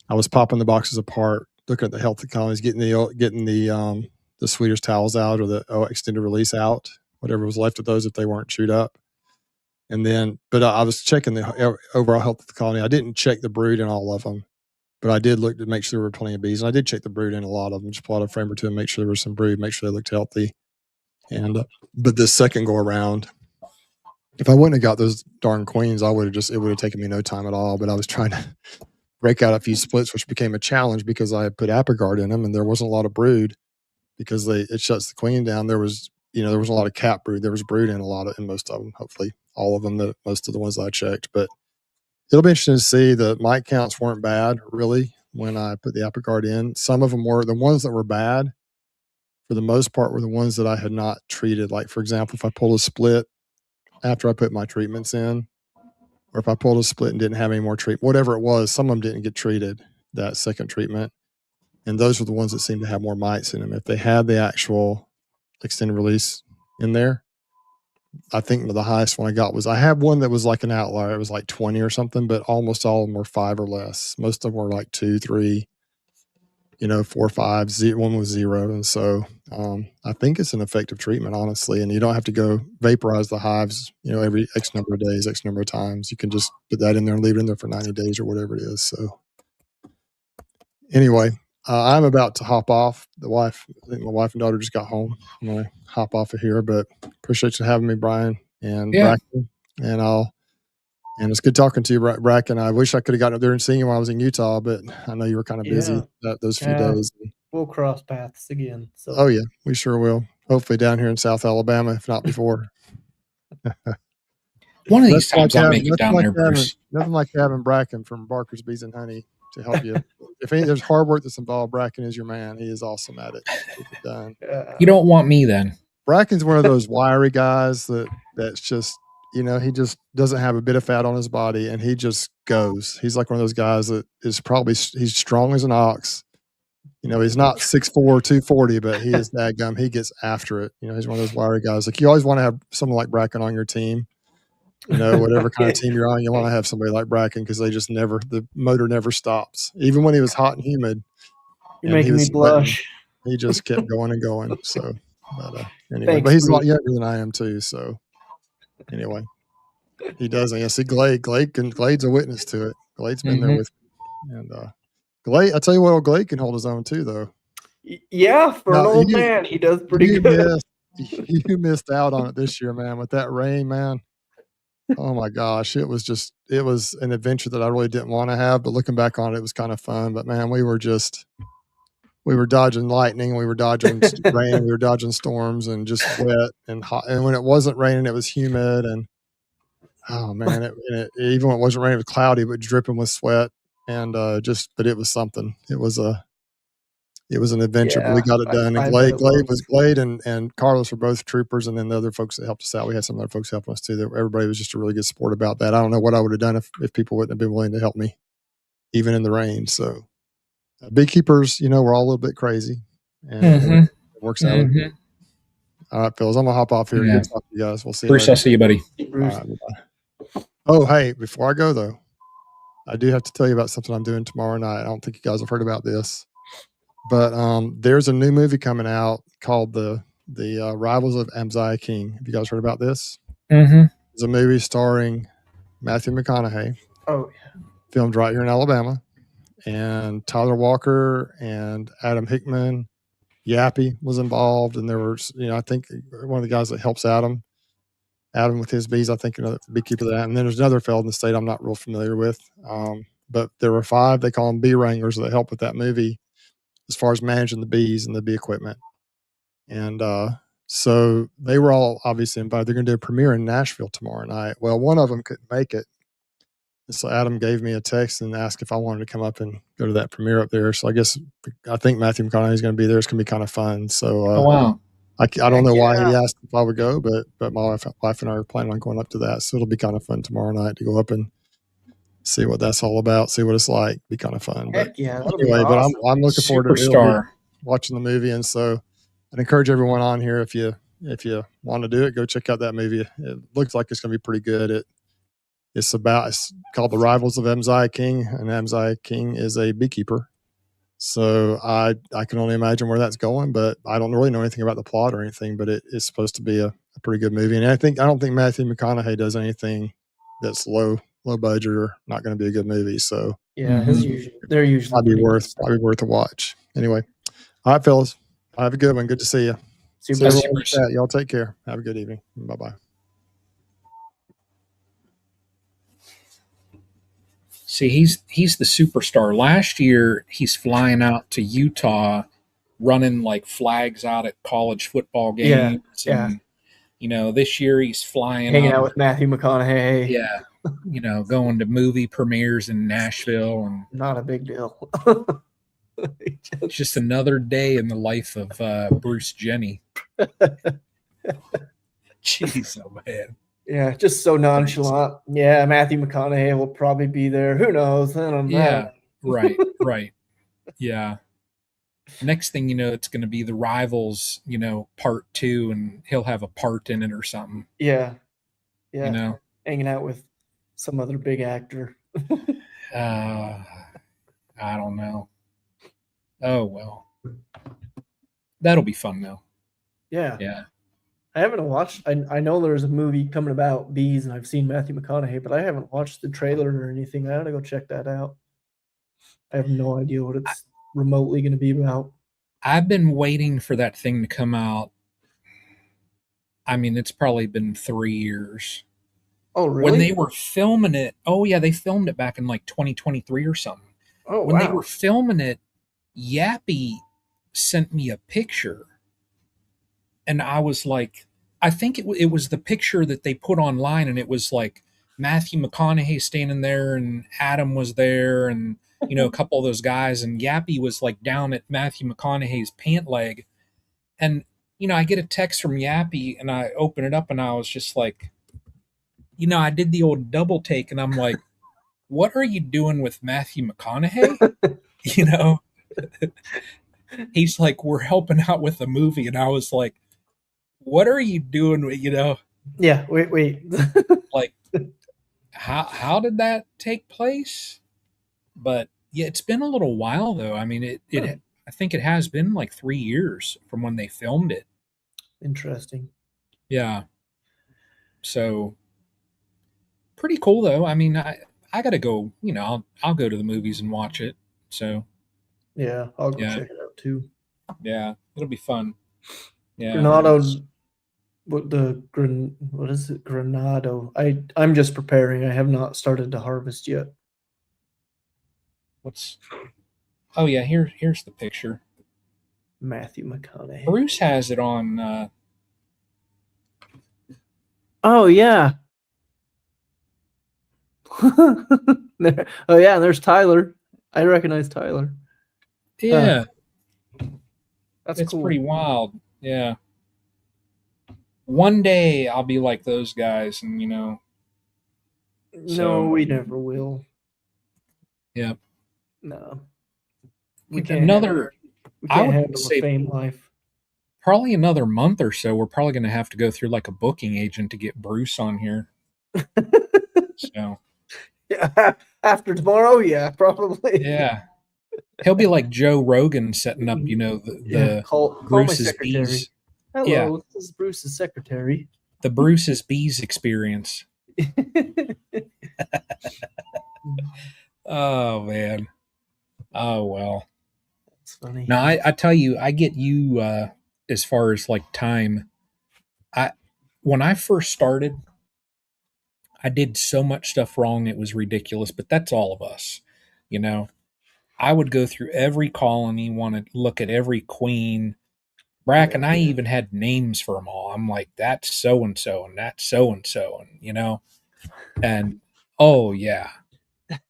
I was popping the boxes apart, looking at the health of the colonies, getting the Swedish towels out or the extended release out, whatever was left of those if they weren't chewed up. And then, but I was checking the overall health of the colony. I didn't check the brood in all of them, but I did look to make sure there were plenty of bees. And I did check the brood in a lot of them, just plot a frame or two and make sure there was some brood, make sure they looked healthy. And but this second go around, if I wouldn't have got those darn queens, it would have taken me no time at all. But I was trying to break out a few splits, which became a challenge because I had put Apogard in them and there wasn't a lot of brood because it shuts the queen down. There was a lot of cap brood. There was brood in most of them, hopefully all of them, most of the ones that I checked. But it'll be interesting to see. The mite counts weren't bad really when I put the Apogard in. Some of them were. The ones that were bad for the most part, were the ones that I had not treated. Like, for example, if I pulled a split after I put my treatments in, or if I pulled a split and didn't have any more treatment, whatever it was, some of them didn't get treated that second treatment. And those were the ones that seemed to have more mites in them. If they had the actual extended release in there, I think the highest one I got was, I had one that was like an outlier. It was like 20 or something, but almost all of them were 5 or less. Most of them were like 2, 3, 4, 5, 0, one was 0. And so I think it's an effective treatment, honestly. And you don't have to go vaporize the hives, every X number of days, X number of times. You can just put that in there and leave it in there for 90 days or whatever it is. So anyway, I'm about to hop off. I think my wife and daughter just got home. I'm going to hop off of here, but appreciate you having me, Brian and Bracken. And it's good talking to you, Bracken. I wish I could have gotten up there and seen you while I was in Utah, but I know you were kind of busy those few days. We'll cross paths again. So. Oh yeah, we sure will. Hopefully down here in South Alabama, if not before. One of these times I'll make it down there, Bruce. Nothing like having Bracken from Barker's Bees and Honey to help you. If there's hard work that's involved, Bracken is your man. He is awesome at it. Done. You don't want me then. Bracken's one of those wiry guys that's just, he just doesn't have a bit of fat on his body, and he just goes. He's like one of those guys that is he's strong as an ox. He's not 6'4", 240, but he is dadgum. He gets after it. He's one of those wiry guys. Like, you always want to have someone like Bracken on your team. Whatever kind of team you're on, you want to have somebody like Bracken, because the motor never stops. Even when he was hot and humid. You're making me blush. He just kept going and going. So, anyway, Thanks, but he's Bruce. a lot younger than I am too. So, anyway, he doesn't. Yeah, see, Glade's a witness to it. Glade's been there with me. And Glade, I tell you what, Glade can hold his own too, though. Yeah, for an old man, he does pretty good. You missed out on it this year, man, with that rain, man. Oh my gosh, it was an adventure that I really didn't want to have, but looking back on it, it was kind of fun. But man, we were dodging lightning, we were dodging rain, we were dodging storms, and just wet and hot. And when it wasn't raining, it was humid, and oh man, even when it wasn't raining, it was cloudy but dripping with sweat. And but it was something. It was an adventure, but we got it done. And Glade and Carlos were both troopers, and then the other folks that helped us out, we had some other folks helping us too. Everybody was just a really good support about that. I don't know what I would have done if people wouldn't have been willing to help me, even in the rain. So beekeepers, we're all a little bit crazy, and it works out. All right, fellas, I'm gonna hop off here. Good talking to you guys. We'll see you Bruce, later. I'll see you, buddy. All right, bye-bye. Oh, hey, before I go though, I do have to tell you about something I'm doing tomorrow night. I don't think you guys have heard about this, but there's a new movie coming out called the Rivals of Amziah King. Have you guys heard about this? It's a movie starring Matthew McConaughey. Oh, yeah. Filmed right here in Alabama, and Tyler Walker and Adam Hickman. Yappy was involved, and there was, I think one of the guys that helps Adam with his bees, I think another beekeeper that, and then there's another fellow in the state I'm not real familiar with. But there were 5, they call them bee wranglers, that help with that movie as far as managing the bees and the bee equipment. And so they were all obviously invited. They're going to do a premiere in Nashville tomorrow night. Well, one of them couldn't make it. And so Adam gave me a text and asked if I wanted to come up and go to that premiere up there. So I think Matthew McConaughey is going to be there. It's going to be kind of fun. So, oh, wow. I don't know why he asked if I would go, but my wife and I are planning on going up to that. So it'll be kind of fun tomorrow night to go up and see what that's all about, see what it's like. Be kind of fun. But anyway, awesome. But I'm looking forward to watching the movie. And so I'd encourage everyone on here, if you want to do it, go check out that movie. It looks like it's going to be pretty good. It's called The Rivals of Amziah King, and Amziah King is a beekeeper. So I can only imagine where that's going, but I don't really know anything about the plot or anything, but it is supposed to be a pretty good movie. And I don't think Matthew McConaughey does anything that's low budget or not going to be a good movie. So yeah, they're usually probably worth a watch. Anyway. All right, fellas. Have a good one. Good to see you. See you. Y'all take care. Have a good evening. Bye-bye. See, he's the superstar. Last year, he's flying out to Utah, running like flags out at college football games. Yeah. And, this year he's hanging out with Matthew McConaughey. Yeah. Going to movie premieres in Nashville. And not a big deal. It's just another day in the life of Bruce Jenny. Jeez, oh man. Yeah, just so nonchalant. Yeah, Matthew McConaughey will probably be there. Who knows? I don't know. Yeah, right. Yeah. Next thing you know, it's going to be The Rivals, part 2, and he'll have a part in it or something. Yeah. Hanging out with some other big actor. I don't know. Oh well, that'll be fun though. Yeah. I haven't watched. I know there's a movie coming about bees, and I've seen Matthew McConaughey, but I haven't watched the trailer or anything. I gotta go check that out. I have no idea what it's remotely going to be about. I've been waiting for that thing to come out. I mean, it's probably been 3 years. Oh, really? When they were filming it, they filmed it back in like 2023 or something. Oh, when they were filming it, Yappy sent me a picture, and I was like, I think it was the picture that they put online, and it was like Matthew McConaughey standing there, and Adam was there, and a couple of those guys, and Yappy was like down at Matthew McConaughey's pant leg, and I get a text from Yappy, and I open it up, and I was just like, I did the old double take, and I'm like, what are you doing with Matthew McConaughey? He's like, we're helping out with the movie, and I was like, what are you doing with, Yeah, wait. Like, how did that take place? But yeah, it's been a little while though. I mean, I think it has been like 3 years from when they filmed it. Interesting. Yeah. So pretty cool though. I mean, I gotta go, I'll go to the movies and watch it. So yeah, I'll go check it out too. Yeah, it'll be fun. Yeah. Granado, what is it? Granado. I'm just preparing. I have not started to harvest yet. Oh yeah, here's the picture. Matthew McConaughey. Bruce has it on. Oh yeah. There's Tyler. I recognize Tyler. Yeah. That's it's cool. Pretty wild. Yeah. One day I'll be like those guys, and No, we never will. Yep. No. We can't I would handle say the fame life. Probably another month or so, we're probably going to have to go through like a booking agent to get Bruce on here. So. Yeah, after tomorrow, yeah, probably. Yeah. He'll be like Joe Rogan setting up, the call Bruce's Bees. Hello, this is Bruce's secretary. The Bruce's Bees experience. Oh man. Oh well. That's funny. Now I tell you, I get you as far as like time. When I first started, I did so much stuff wrong, it was ridiculous, but that's all of us. I would go through every colony, want to look at every queen. Brack and I even had names for them all. I'm like, that's so and so, and that's so and so, and oh yeah,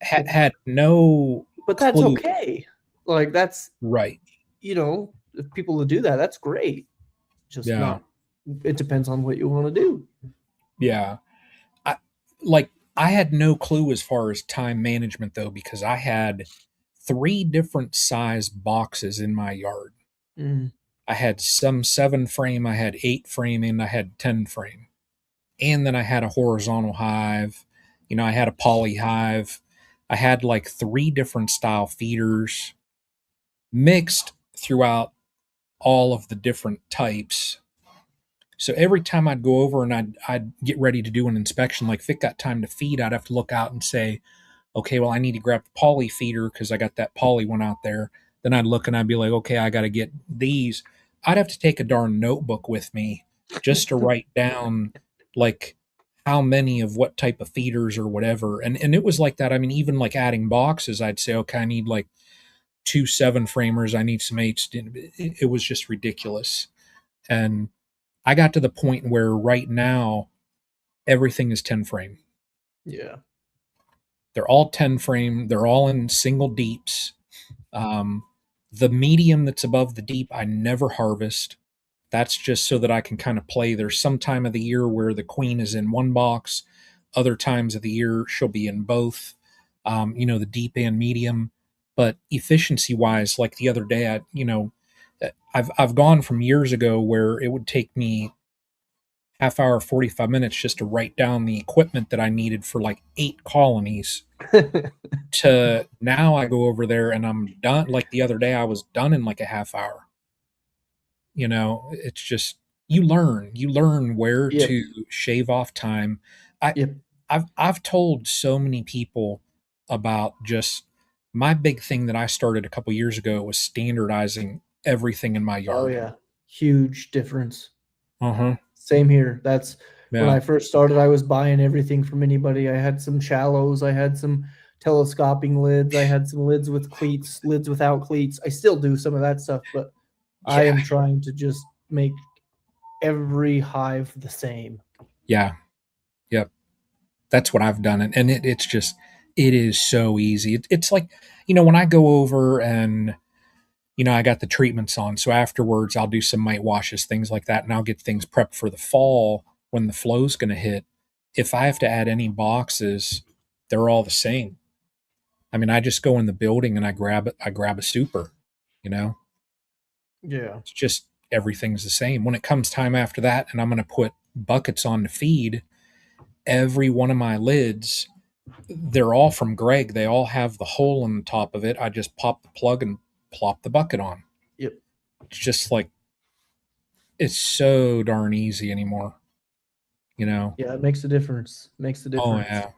had no. But that's clue. Okay. Like that's right. If people will do that, that's great. Just not. It depends on what you want to do. Yeah, I had no clue as far as time management though, because I had 3 different size boxes in my yard. I had some 7 frame, I had 8 frame, and I had 10 frame. And then I had a horizontal hive. I had a poly hive. I had like 3 different style feeders mixed throughout all of the different types. So every time I'd go over and I'd get ready to do an inspection, like if it got time to feed, I'd have to look out and say, okay, well, I need to grab the poly feeder because I got that poly one out there. Then I'd look and I'd be like, okay, I got to get these. I'd have to take a darn notebook with me just to write down like how many of what type of feeders or whatever. And it was like that. I mean, even like adding boxes, I'd say, okay, I need like 2 7 framers. I need some 8s. It was just ridiculous. And I got to the point where right now everything is 10 frame. Yeah. They're all 10 frame. They're all in single deeps. The medium that's above the deep, I never harvest. That's just so that I can kind of play. There's some time of the year where the queen is in one box, other times of the year she'll be in both, the deep and medium. But efficiency wise, like the other day, I've gone from years ago where it would take me half hour, 45 minutes just to write down the equipment that I needed for like 8 colonies to now I go over there and I'm done. Like the other day, I was done in like a half hour. It's just you learn where Yep. to shave off time. I Yep. I've told so many people about just my big thing that I started a couple years ago was standardizing everything in my Oh yard. yeah. Huge difference. Uh-huh. Same here. That's when Yeah. I first started, I was buying everything from anybody. I had some shallows, I had some telescoping lids, I had some lids with cleats, lids without cleats. I still do some of that stuff, but I Yeah. am trying to just make every hive the same. Yeah. Yep. That's what I've done. And it is so easy. It's like, when I go over and I got the treatments on. So afterwards, I'll do some mite washes, things like that, and I'll get things prepped for the fall when the flow's going to hit. If I have to add any boxes, they're all the same. I mean, I just go in the building and I grab it. I grab a super. You know, Yeah. it's just everything's the same. When it comes time after that, and I'm going to put buckets on to feed, every one of my lids, they're all from Greg. They all have the hole in the top of it. I just pop the plug and plop the bucket on. Yep. It's just like it's so darn easy anymore, you know? Yeah, it makes a difference. Makes a Oh, difference. yeah.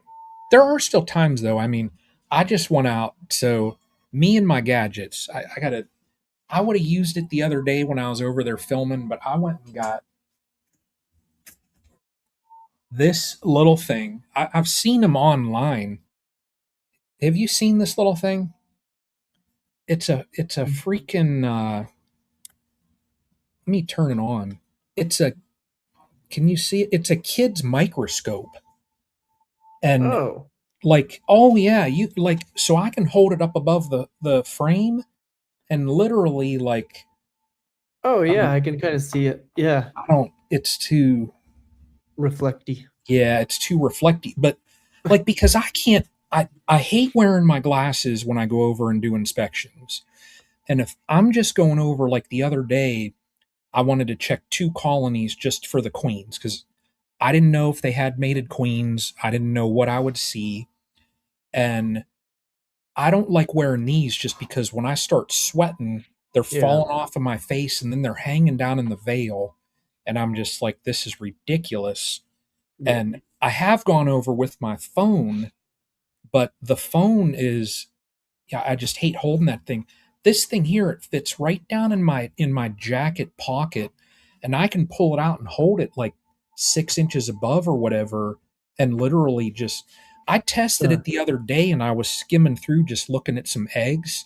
There are still times, though. I mean, I just went out. So, me and my gadgets, I would have used it the other day when I was over there filming, but I went and got this little thing. I've seen them online. Have you seen this little thing? It's a freaking, let me turn it on. It's a, can you see it? It's a kid's microscope. And Oh. like, oh yeah, you like so I can hold it up above the frame and literally like Oh um, yeah, I can kind of see it. Yeah. I don't it's too Reflecty. yeah, it's too reflective. But like because I can't I hate wearing my glasses when I go over and do inspections. And if I'm just going over like the other day, I wanted to check 2 colonies just for the queens because I didn't know if they had mated queens. I didn't know what I would see. And I don't like wearing these just because when I start sweating, they're Yeah. falling off of my face and then they're hanging down in the veil. And I'm just like, this is ridiculous. Yep. And I have gone over with my phone, but the phone is, yeah, I just hate holding that thing. This thing here, it fits right down in my jacket pocket, and I can pull it out and hold it like 6 inches above or whatever, and literally just. I tested it Done. the other day, and I was skimming through just looking at some eggs,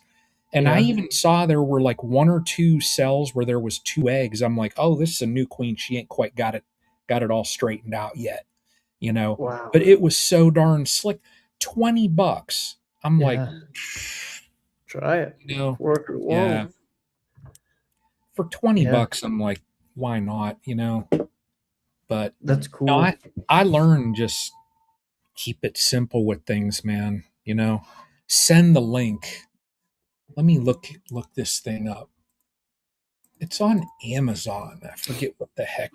and I Yeah. even saw there were like 1 or 2 cells where there was 2 eggs. I'm like, oh, this is a new queen. She ain't quite got it all straightened out yet. Wow. But it was so darn slick. $20. I'm like, Yeah. Try it. you know, Work or it yeah. won't. For 20 Yeah. bucks, I'm like, why not? But That's no, cool. I learned just keep it simple with things, man. Send the link. Let me look this thing up. It's on Amazon. I forget what the heck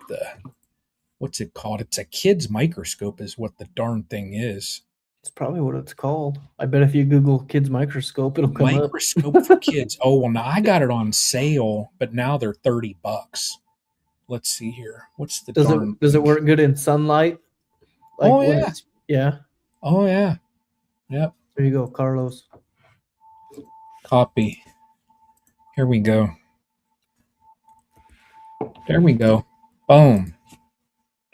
what's it called? It's a kid's microscope is what the darn thing is. It's probably what it's called. I bet if you Google kids microscope, it'll come up. Microscope for kids. Oh, well, now I got it on sale, but now they're 30 bucks. Let's see here. What's the Does darn it does it link? work good in sunlight? Like Oh when yeah. it's yeah. Oh yeah. Yep. There you go, Carlos. Copy. Here we go. There we go. Boom.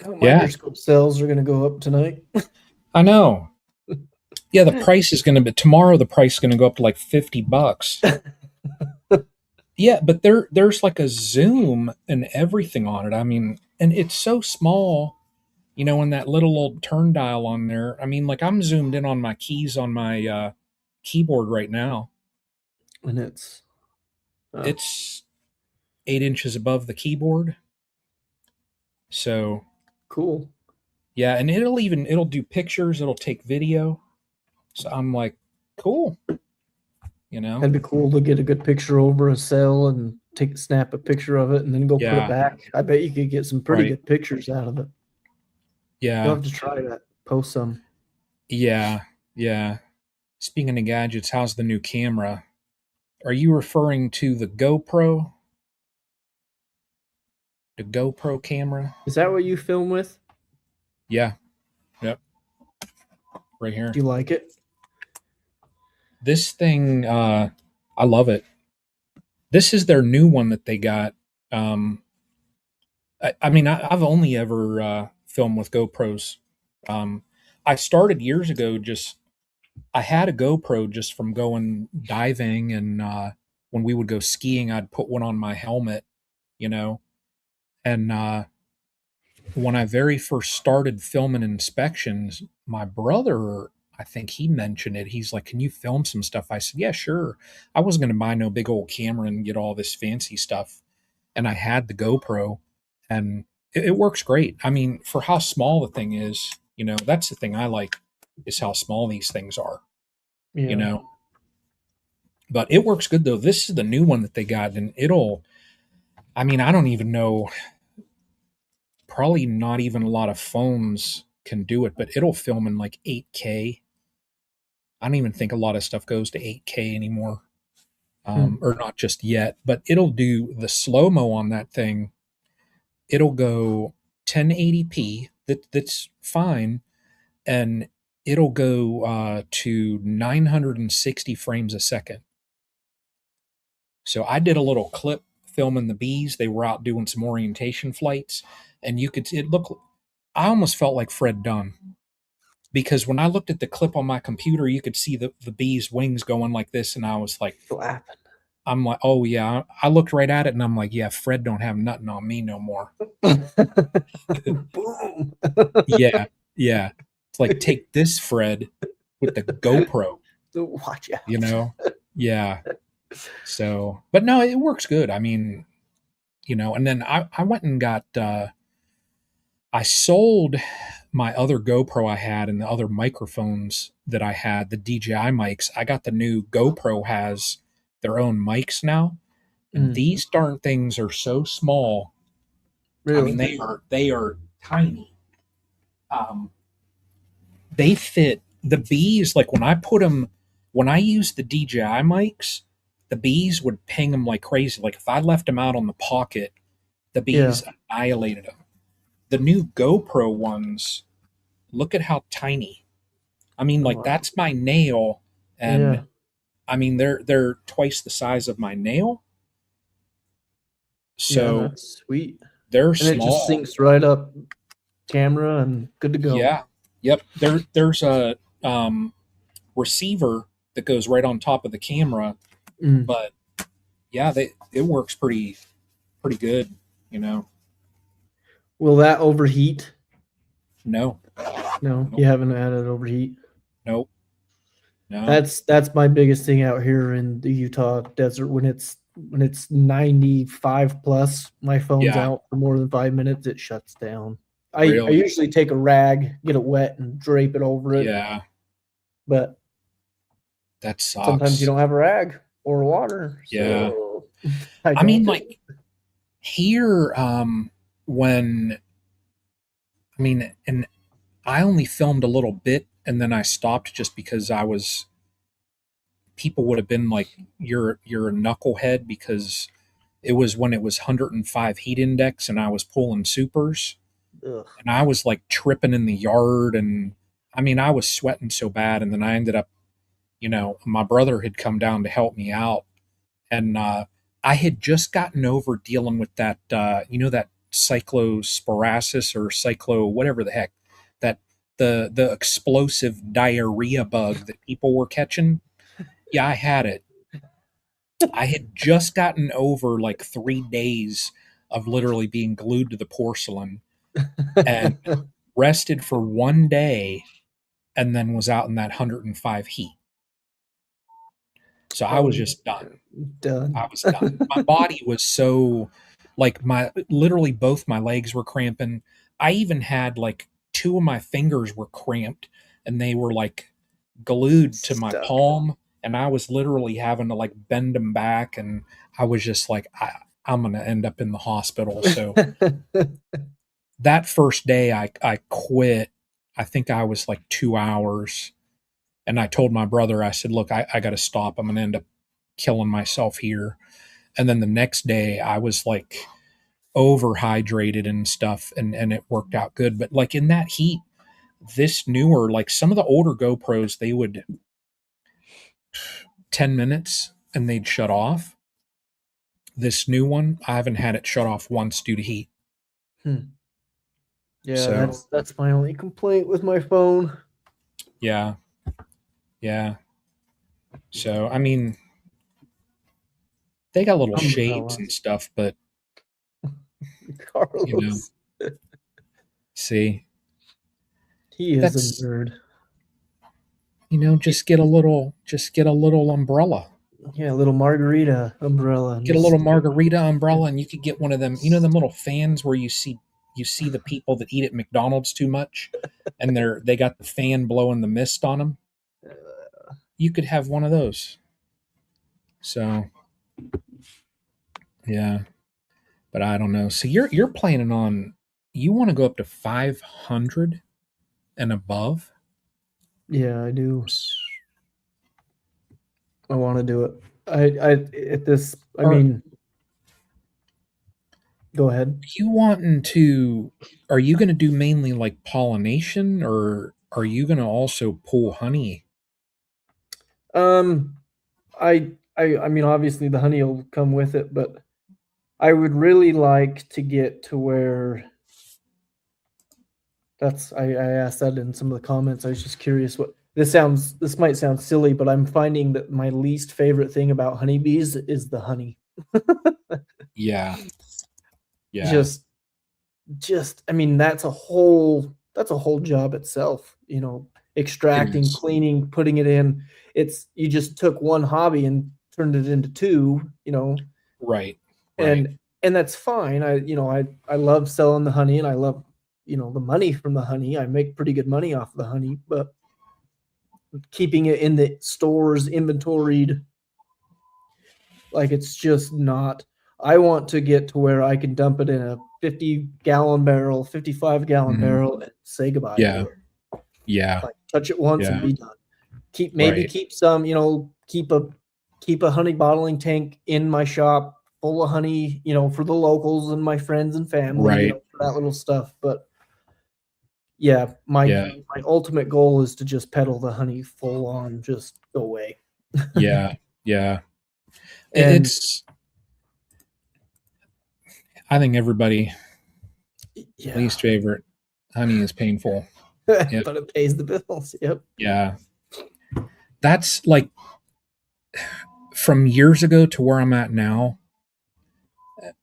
Oh, Yeah. microscope sales are gonna go up tonight. I know. Yeah, the price is gonna be tomorrow the price is gonna go up to like 50 bucks. Yeah, but there's like a zoom and everything on it. I mean, and it's so small, in that little old turn dial on there. I mean, like I'm zoomed in on my keys on my keyboard right now. And it's It's 8 inches above the keyboard. So Cool. yeah, and it'll do pictures, it'll take video. So I'm like, cool. That'd be cool to get a good picture over a cell and snap a picture of it and then go put Yeah. it back. I bet you could get some pretty Right. good pictures out of it. Yeah. You'll have to try that. Post some. Yeah. Yeah. Speaking of gadgets, how's the new camera? Are you referring to the GoPro? The GoPro camera? Is that what you film with? Yeah. Yep. Right here. Do you like it? This thing, I love it. This is their new one that they got. I mean, I've only ever filmed with GoPros. I started years ago. I had a GoPro just from going diving, and when we would go skiing, I'd put one on my helmet, And when I very first started filming inspections, my brother, I think he mentioned it. He's like, "Can you film some stuff?" I said, "Yeah, sure." I wasn't going to buy no big old camera and get all this fancy stuff, and I had the GoPro, and it works great. I mean, for how small the thing is, that's the thing I like, is how small these things are. Yeah. But it works good though. This is the new one that they got, and I mean, I don't even know, probably not even a lot of phones can do it, but it'll film in like 8K. I don't even think a lot of stuff goes to 8K anymore. Or not just yet, but it'll do the slow-mo on that thing. It'll go 1080p. That's fine. And it'll go to 960 frames a second. So I did a little clip filming the bees. They were out doing some orientation flights, and I almost felt like Fred Dunn, because when I looked at the clip on my computer, you could see the bees' wings going like this, and I was like, flapping. I'm like, oh yeah. I looked right at it, and I'm like, yeah, Fred don't have nothing on me no more. Boom. Yeah. It's like, take this, Fred, with the GoPro. Watch out. Yeah. So, but no, it works good. I mean, and then I went and got, I sold my other GoPro I had and the other microphones that I had, the DJI mics. I got the new GoPro has their own mics now, and these darn things are so small. Really? I mean, they are tiny. They fit the bees. Like when I used the DJI mics, the bees would ping them like crazy. Like if I left them out on the pocket, the bees annihilated them. The new GoPro ones, look at how tiny. I mean, like that's my nail, and I mean they're twice the size of my nail. So that's sweet. They're and small. It just syncs right up camera and good to go. Yeah. Yep. There's a receiver that goes right on top of the camera, but yeah, it works pretty good. Will that overheat? No, you haven't had it overheat. Nope. No. That's my biggest thing out here in the Utah desert. When it's 95 plus, my phone's out for more than 5 minutes, it shuts down. I usually take a rag, get it wet, and drape it over it. Yeah. But that sucks. Sometimes you don't have a rag or water. Yeah. So I mean, like here, and I only filmed a little bit, and then I stopped just because people would have been like, you're a knucklehead, because it was when it was 105 heat index and I was pulling supers. Ugh. And I was like tripping in the yard, and I mean, I was sweating so bad. And then I ended up, my brother had come down to help me out, and I had just gotten over dealing with that, that cyclosporasis or whatever the heck, that the explosive diarrhea bug that people were catching. Yeah, I had it. I had just gotten over like 3 days of literally being glued to the porcelain, and rested for 1 day, and then was out in that 105 heat. So I was just done. Done. I was done. My body was so, like, literally both my legs were cramping. I even had like two of my fingers were cramped and they were like glued to my Stuck. palm, and I was literally having to like bend them back, and I was just like, I'm gonna end up in the hospital. So that first day I quit. I think I was like 2 hours, and I told my brother, I said, look, I got to stop. I'm gonna end up killing myself here. And then the next day I was like overhydrated and stuff, and it worked out good. But like in that heat, this newer, like some of the older GoPros, they would 10 minutes and they'd shut off. This new one, I haven't had it shut off once due to heat. Yeah, So that's my only complaint with my phone. yeah. So I mean, they got little shades and stuff, but Carlos, you know, see, he is a nerd. You know, just get a little umbrella. Yeah, a little margarita umbrella. Get a little margarita umbrella, and you could get one of them. You know, them little fans where you see the people that eat at McDonald's too much, and they got the fan blowing the mist on them. You could have one of those. So, yeah, but I don't know. So you're planning on, you want to go up to 500 and above? Yeah, I do. I want to do it. I mean, go ahead. Are you going to do mainly like pollination, or are you going to also pull honey? I mean, obviously the honey will come with it, but I would really like to get to where I asked that in some of the comments. I was just curious what this might sound silly, but I'm finding that my least favorite thing about honeybees is the honey. Yeah. Just I mean, that's a whole job itself, you know, extracting, cleaning, putting it in. You just took one hobby and turned it into two, you know. Right. And that's fine. I love selling the honey, and I love, you know, the money from the honey. I make pretty good money off of the honey, but keeping it in the stores inventoried, like, it's just not. I want to get to where I can dump it in a 50-gallon barrel, 55-gallon barrel, and say goodbye. Yeah. Yeah. Like, touch it once and be done. Keep some, you know, keep a honey bottling tank in my shop full of honey, you know, for the locals and my friends and family, you know, for that little stuff. But yeah, my ultimate goal is to just peddle the honey full on, just go away. Yeah. It's, I think everybody least favorite, honey is painful. But it pays the bills. Yep. Yeah. That's like, from years ago to where I'm at now,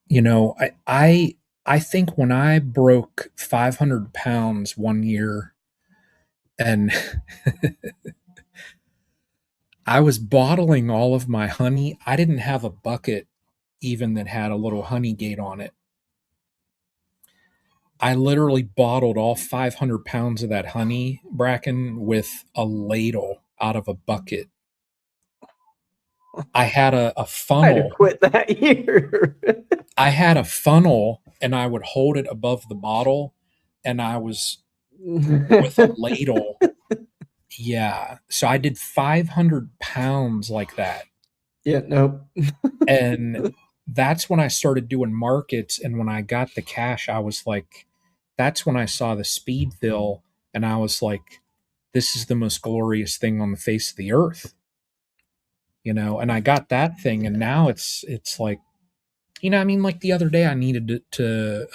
you know, I think when I broke 500 pounds one year, and I was bottling all of my honey, I didn't have a bucket even that had a little honey gate on it. I literally bottled all 500 pounds of that honey, Bracken, with a ladle out of a bucket. I had a funnel. I had to quit that year. I had a funnel, and I would hold it above the bottle, and I was with a ladle. Yeah. So I did 500 pounds like that. Yeah, nope. And that's when I started doing markets. And when I got the cash, I was like, that's when I saw the speed fill, and I was like, this is the most glorious thing on the face of the earth. You know, and I got that thing, and now it's like, you know, I mean, like the other day I needed to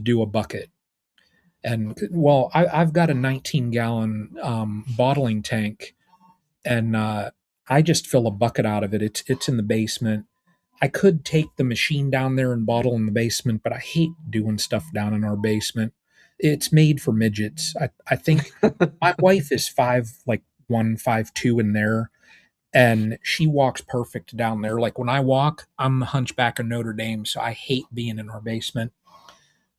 do a bucket. And well, I've got a 19-gallon bottling tank, and I just fill a bucket out of it. It's in the basement. I could take the machine down there and bottle in the basement, but I hate doing stuff down in our basement. It's made for midgets. I think my wife is 5'1", 5'2" in there, and she walks perfect down there. Like when I walk, I'm the hunchback of Notre Dame, so I hate being in our basement.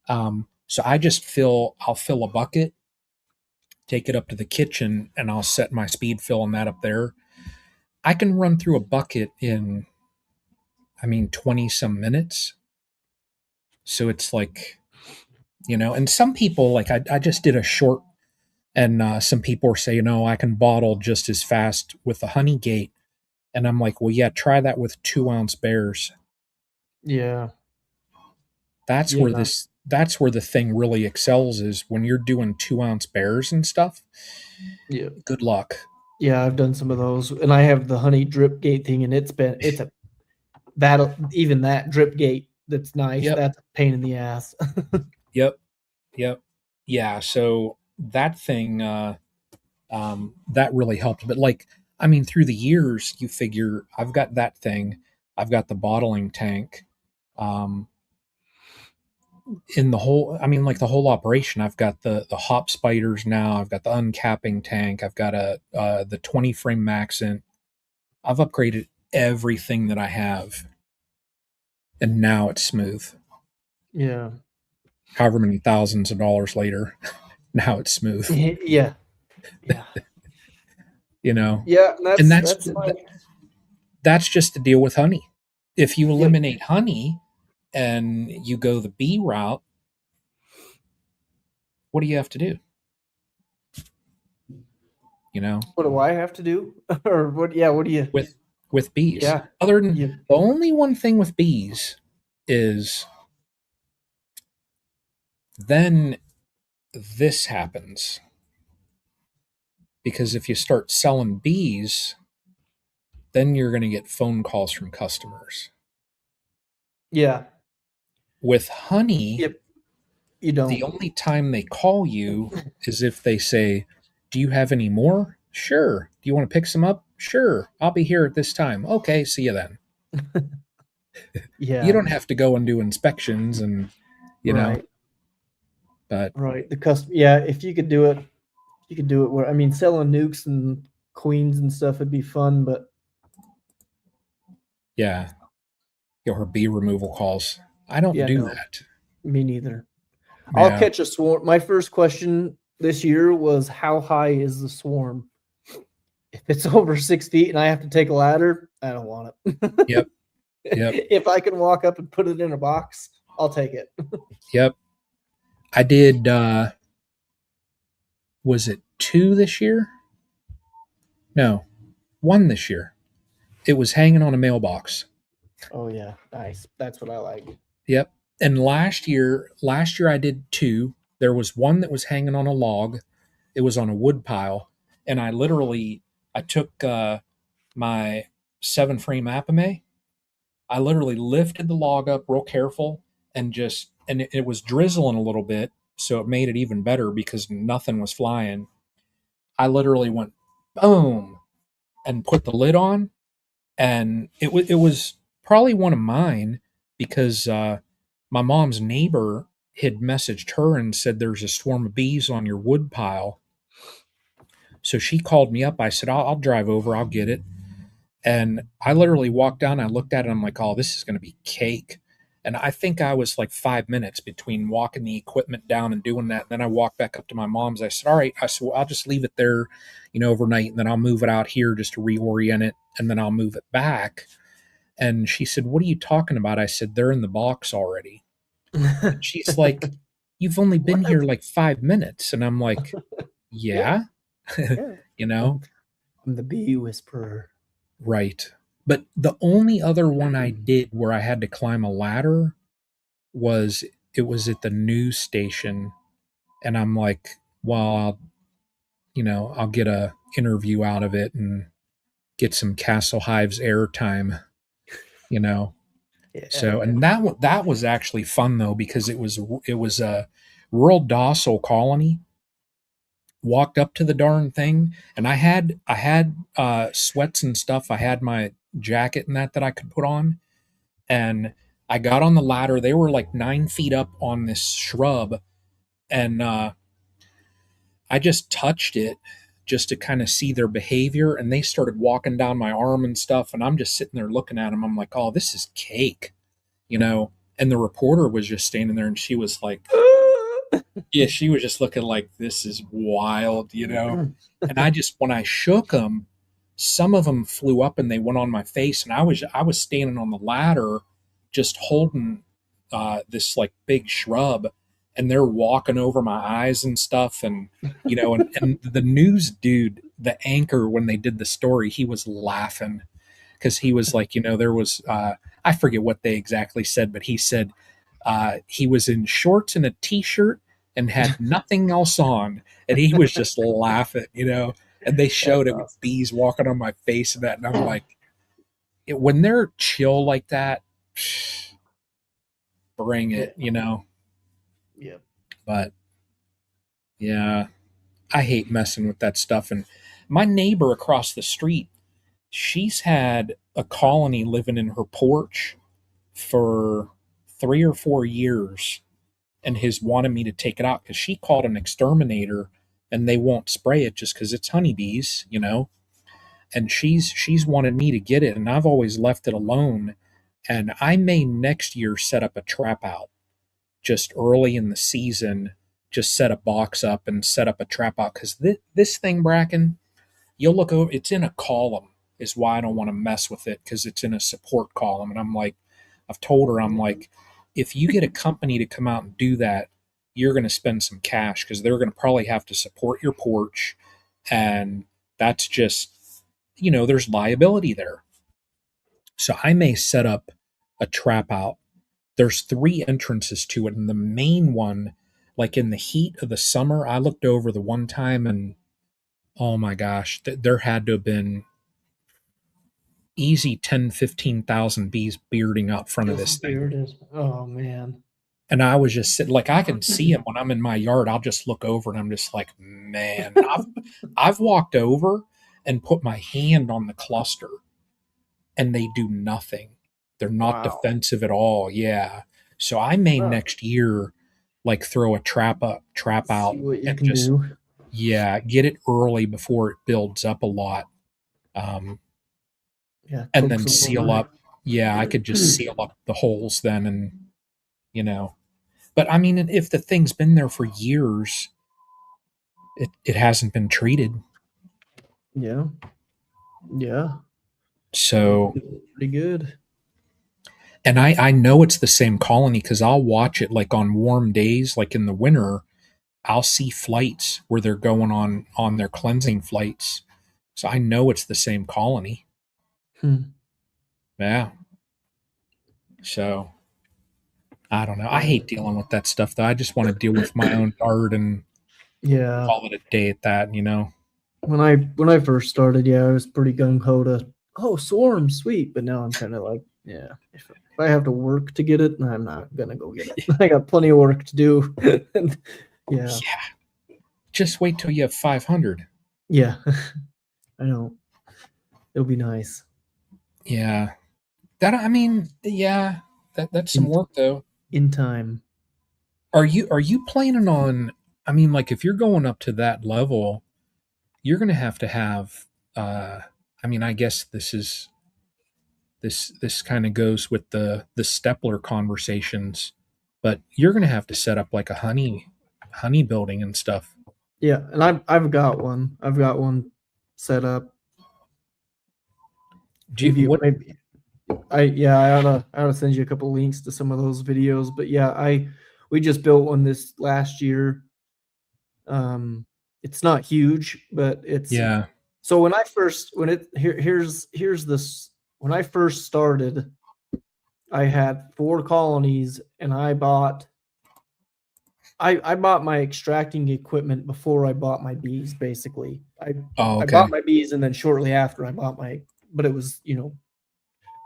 So I'll fill a bucket, take it up to the kitchen, and I'll set my speed filling that up there. I can run through a bucket in, 20 some minutes. So it's like, and some people, like I just did a short, and some people are saying, no, I can bottle just as fast with the honey gate. And I'm like, well, yeah, try that with 2 ounce bears. Yeah. That's where Yeah. that's where the thing really excels, is when you're doing 2 ounce bears and stuff. Yeah. Good luck. Yeah, I've done some of those, and I have the honey drip gate thing, and it's a that drip gate that's nice. Yep. That's a pain in the ass. Yep. Yeah. So that thing, that really helped. But like, through the years, you figure I've got that thing, I've got the bottling tank. In the whole, like the whole operation, I've got the hop spiders now. I've got the uncapping tank. I've got the 20 frame Maxent. I've upgraded everything that I have, and now it's smooth. Yeah. However many thousands of dollars later, now it's smooth. Yeah. Yeah. Yeah, and that's just the deal with honey. If you eliminate honey and you go the bee route, what do you have to do? What do I have to do? Or what? Yeah. What do you with bees? Yeah. Other than the only one thing with bees is then this happens. Because if you start selling bees, then you're going to get phone calls from customers. Yeah. With honey, you don't. The only time they call you is if they say, do you have any more? Sure. Do you want to pick some up? Sure. I'll be here at this time. Okay, see you then. Yeah. You don't have to go and do inspections and, know. But right. If you could do it, where, selling nukes and queens and stuff would be fun, but yeah. Her bee removal calls. I don't do that. Me neither. Yeah. I'll catch a swarm. My first question this year was, how high is the swarm? If it's over 6 feet and I have to take a ladder, I don't want it. Yep. If I can walk up and put it in a box, I'll take it. Yep. I did, was it 2 this year? No, 1 this year. It was hanging on a mailbox. Oh yeah, nice. That's what I like. Yep. And last year I did 2. There was 1 that was hanging on a log. It was on a wood pile, and I took my 7 frame Apame. I literally lifted the log up real careful and it was drizzling a little bit, so it made it even better because nothing was flying. I literally went boom and put the lid on, and it was probably one of mine because my mom's neighbor had messaged her and said there's a swarm of bees on your wood pile. So she called me up. I said, I'll drive over. I'll get it. And I literally walked down. I looked at it. And I'm like, oh, this is going to be cake. And I think I was like 5 minutes between walking the equipment down and doing that. And then I walked back up to my mom's. I said, all right. I said, well, I'll just leave it there, overnight. And then I'll move it out here just to reorient it. And then I'll move it back. And she said, what are you talking about? I said, they're in the box already. And she's like, you've only been here like 5 minutes. And I'm like, yeah. I'm the bee whisperer. Right. But the only other one I did where I had to climb a ladder was at the news station. And I'm like, well, I'll get a interview out of it and get some Castle Hive's airtime, Yeah. So, and that was actually fun though, because it was a real docile colony. Walked up to the darn thing, and I had sweats and stuff. I had my jacket and that I could put on, and I got on the ladder. They were like 9 feet up on this shrub, and I just touched it just to kind of see their behavior. And they started walking down my arm and stuff. And I'm just sitting there looking at them. I'm like, oh, this is cake, you know? And the reporter was just standing there and she was like, yeah, she was just looking like, this is wild, you know? And when I shook them, some of them flew up and they went on my face. And I was standing on the ladder just holding this like big shrub, and they're walking over my eyes and stuff. And, you know, and the news dude, the anchor, when they did the story, he was laughing because he was like, you know, there was, I forget what they exactly said, but he said he was in shorts and a t-shirt and had nothing else on. And he was just laughing, you know, and they showed it with bees walking on my face and that. And I'm like, when they're chill like that, bring it, you know? Yep. But yeah, I hate messing with that stuff. And my neighbor across the street, she's had a colony living in her porch for 3 or 4 years and has wanted me to take it out because she called an exterminator and they won't spray it just because it's honeybees, you know? And she's wanted me to get it, and I've always left it alone. And I may next year set up a trap out just early in the season, just set a box up and set up a trap out. Because this thing, Bracken, you'll look over, it's in a column, is why I don't want to mess with it, because it's in a support column. And I'm like, I've told her, I'm like, if you get a company to come out and do that, you're going to spend some cash because they're going to probably have to support your porch. And that's just, you know, there's liability there. So I may set up a trap out. There's 3 entrances to it, and the main one, like in the heat of the summer, I looked over the one time and oh my gosh, there had to have been easy 10, 15,000 bees bearding out front of this thing. There it is. Oh man. And I was just sitting, like, I can see them when I'm in my yard. I'll just look over and I'm just like, man, I've walked over and put my hand on the cluster and they do nothing. They're not defensive at all. Yeah. So I may next year, like, throw a trap out See what you and can just, do. yeah, get it early before it builds up a lot. Yeah. And then seal up. Yeah, I could just seal up the holes then, and, you know. But I mean, if the thing's been there for years, it hasn't been treated. Yeah. Yeah. So pretty good. And I know it's the same colony because I'll watch it like on warm days, like in the winter. I'll see flights where they're going on their cleansing flights. So I know it's the same colony. Yeah. So I don't know. I hate dealing with that stuff though. I just want to deal with my own yard and call it a day at that, you know. When I first started, yeah, I was pretty gung ho to swarm, sweet. But now I'm kind of like, yeah, if I have to work to get it, I'm not gonna go get it. I got plenty of work to do. Yeah. Just wait till you have 500. Yeah. I know. It'll be nice. Yeah. That's some work though. In time. Are you planning on, I mean, like, if you're going up to that level, you're going to have I mean, I guess this kind of goes with the Stepler conversations, but you're going to have to set up like a honey building and stuff. Yeah, and I've got one. I've got one set up. I oughta send you a couple links to some of those videos. But yeah, we just built one this last year. It's not huge, but it's So when I first started, I had 4 colonies, and I bought my extracting equipment before I bought my bees. Basically, I bought my bees, and then shortly after I bought but it was,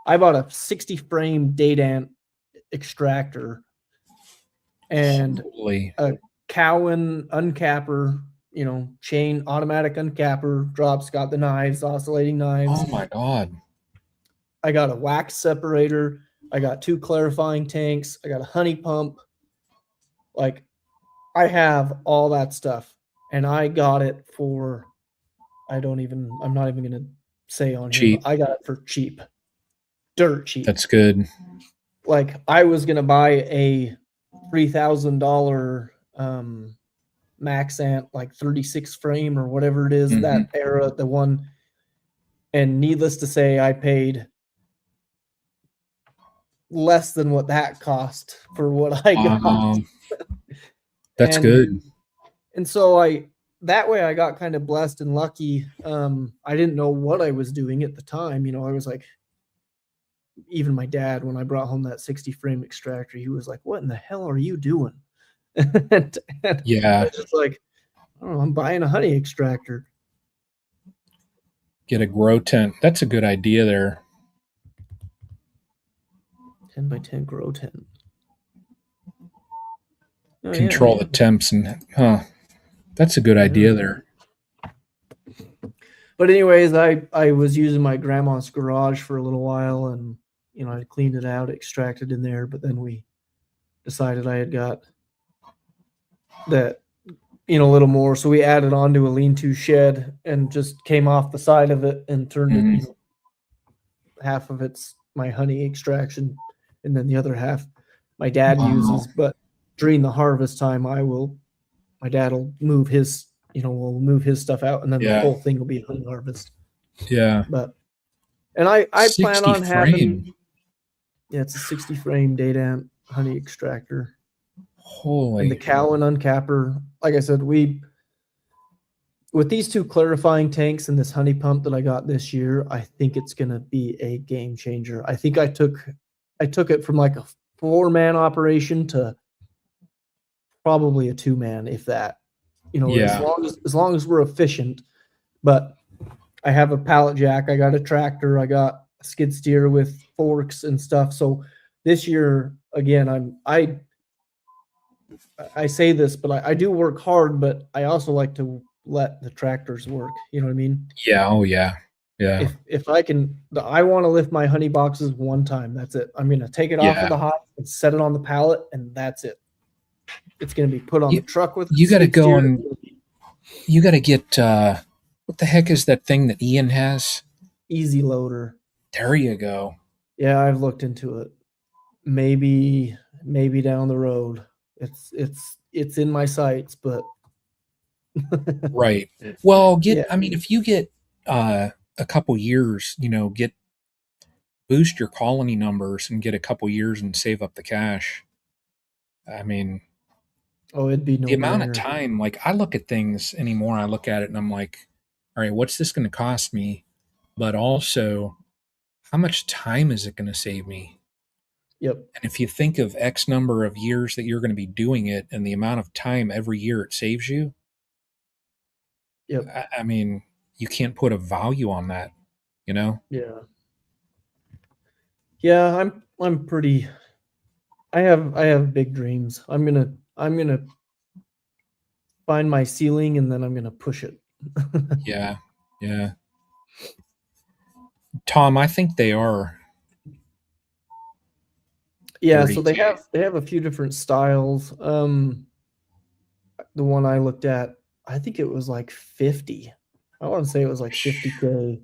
I bought a 60 frame Dadant extractor and a Cowan uncapper, chain automatic uncapper, drops, got the knives, oscillating knives. Oh my God. I got a wax separator. I got 2 clarifying tanks. I got a honey pump. Like, I have all that stuff, and I got it for I'm not even gonna say on here, Cheap. but I got it for cheap. Dirt cheap. That's good. Like I was gonna buy a $3,000 Maxant, like 36 frame or whatever it is, that era, the one. And needless to say, I paid less than what that cost for what I got. That's good. And so that way I got kind of blessed and lucky. I didn't know what I was doing at the time. I was like, even my dad, when I brought home that 60 frame extractor, he was like, "What in the hell are you doing?" and Yeah. I was just like, "I don't know, I'm buying a honey extractor." Get a grow tent. That's a good idea there. 10 by 10 grow tent. Oh, control the temps and that's a good idea there. But anyways, I was using my grandma's garage for a little while, and I cleaned it out, extracted in there, but then we decided I had got that a little more, so we added onto a lean-to shed and just came off the side of it and turned it, half of it's my honey extraction, and then the other half my dad uses. But during the harvest time, my dad will move his, we'll move his stuff out, and then the whole thing will be honey harvest. Yeah. And I plan on having, it's a 60 frame date amp honey extractor. Holy. And the cow and uncapper, like I said, with these two clarifying tanks and this honey pump that I got this year, I think it's going to be a game changer. I think I took it from like a 4-man operation to probably a 2-man, if that. As long as we're efficient. But I have a pallet jack, I got a tractor, I got a skid steer with forks and stuff. So this year, again, I say this, but I do work hard, but I also like to let the tractors work. You know what I mean? Yeah. Oh yeah. Yeah. If I can, I want to lift my honey boxes one time. That's it. I'm going to take it off of the hive and set it on the pallet, and that's it. It's going to be put on the truck with. You got to go and you got to get what the heck is that thing that Ian has? Easy loader. There you go. Yeah, I've looked into it. Maybe down the road. It's in my sights, but right. Well, I mean, if you get a couple years, boost your colony numbers and get a couple years and save up the cash. I mean, it'd be no the amount of time. Like I look at things anymore, I look at it and I'm like, all right, what's this going to cost me? But also, how much time is it going to save me? Yep. And if you think of X number of years that you're going to be doing it and the amount of time every year it saves you, yep. I mean, you can't put a value on that, Yeah. Yeah, I'm pretty. I have big dreams. I'm gonna find my ceiling and then I'm gonna push it. Yeah. Yeah. Tom, I think they are. Yeah, so they have a few different styles. The one I looked at, I think it was like 50. I want to say it was like 50K.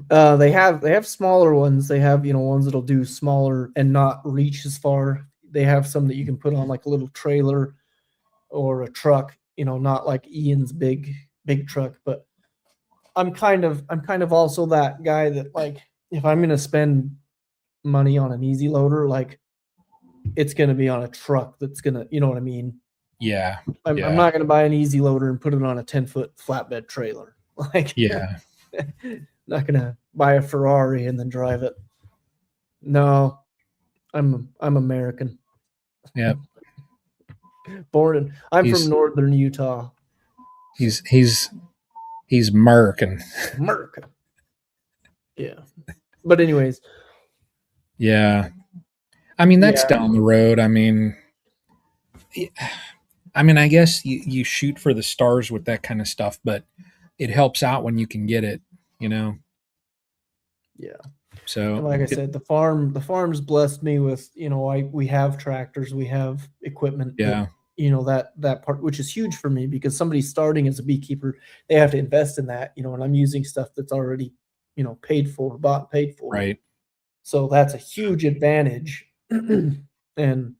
They have smaller ones. They have, ones that'll do smaller and not reach as far. They have some that you can put on like a little trailer or a truck, not like Ian's big truck. But I'm kind of also that guy that, like, if I'm gonna spend money on an easy loader, like, it's gonna be on a truck that's gonna, you know what I mean? Yeah. I'm not gonna buy an easy loader and put it on a 10-foot flatbed trailer. Like, yeah. Not gonna buy a Ferrari and then drive it. No, I'm American. Yeah. I'm from northern Utah. He's American. American. Yeah. But anyways. Yeah. I mean, that's down the road. I mean, I guess you shoot for the stars with that kind of stuff, but it helps out when you can get it, Yeah. So, and like I said, the farm's blessed me with, we have tractors, we have equipment. Yeah. that part, which is huge for me, because somebody starting as a beekeeper, they have to invest in that, and I'm using stuff that's already, paid for, bought and paid for. Right. So that's a huge advantage. And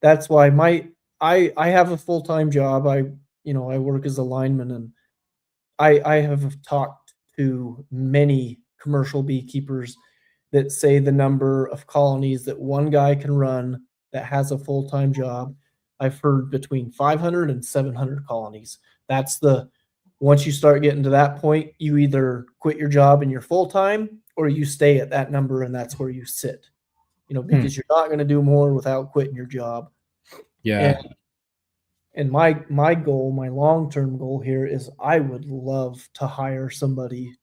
that's why I have a full-time job. I work as a lineman, and I have talked to many commercial beekeepers that say the number of colonies that one guy can run that has a full-time job, I've heard between 500 and 700 colonies. Once you start getting to that point, you either quit your job and you're full-time, or you stay at that number and that's where you sit, because you're not going to do more without quitting your job. Yeah. And my goal, my long-term goal here is I would love to hire somebody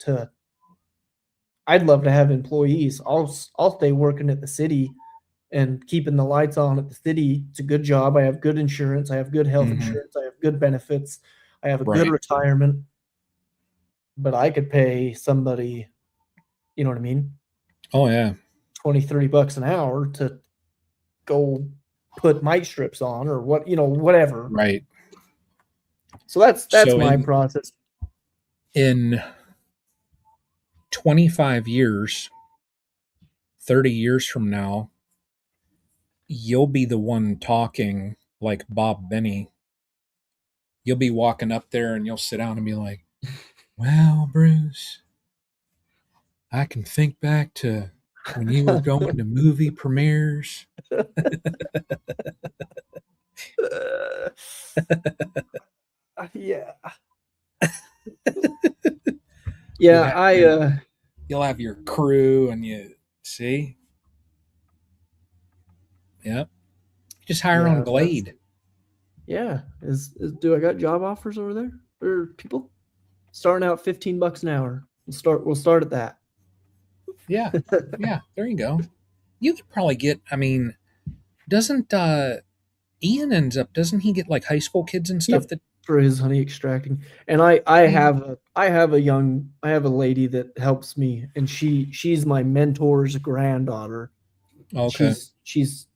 I'd love to have employees. I'll stay working at the city and keeping the lights on at the city. It's a good job. I have good insurance. I have good health insurance. I have good benefits. I have a good retirement. But I could pay somebody, you know what I mean? Oh yeah. $20-$30 an hour to go put mite strips on, or whatever. Right. So that's my process. In 25 years, 30 years from now, you'll be the one talking like Bob Benny. You'll be walking up there and you'll sit down and be like, well, Bruce, I can think back to when you were going to movie premieres. Yeah. Yeah, you'll have your crew and you see. Yep. Just hire on Glade. Yeah. Do I got job offers over there? Or people starting out $15 an hour? We'll start at that. Yeah. Yeah. There you go. You could probably get, doesn't Ian doesn't he get like high school kids and stuff that for his honey extracting? And I have a lady that helps me, and she's my mentor's granddaughter. Okay. She's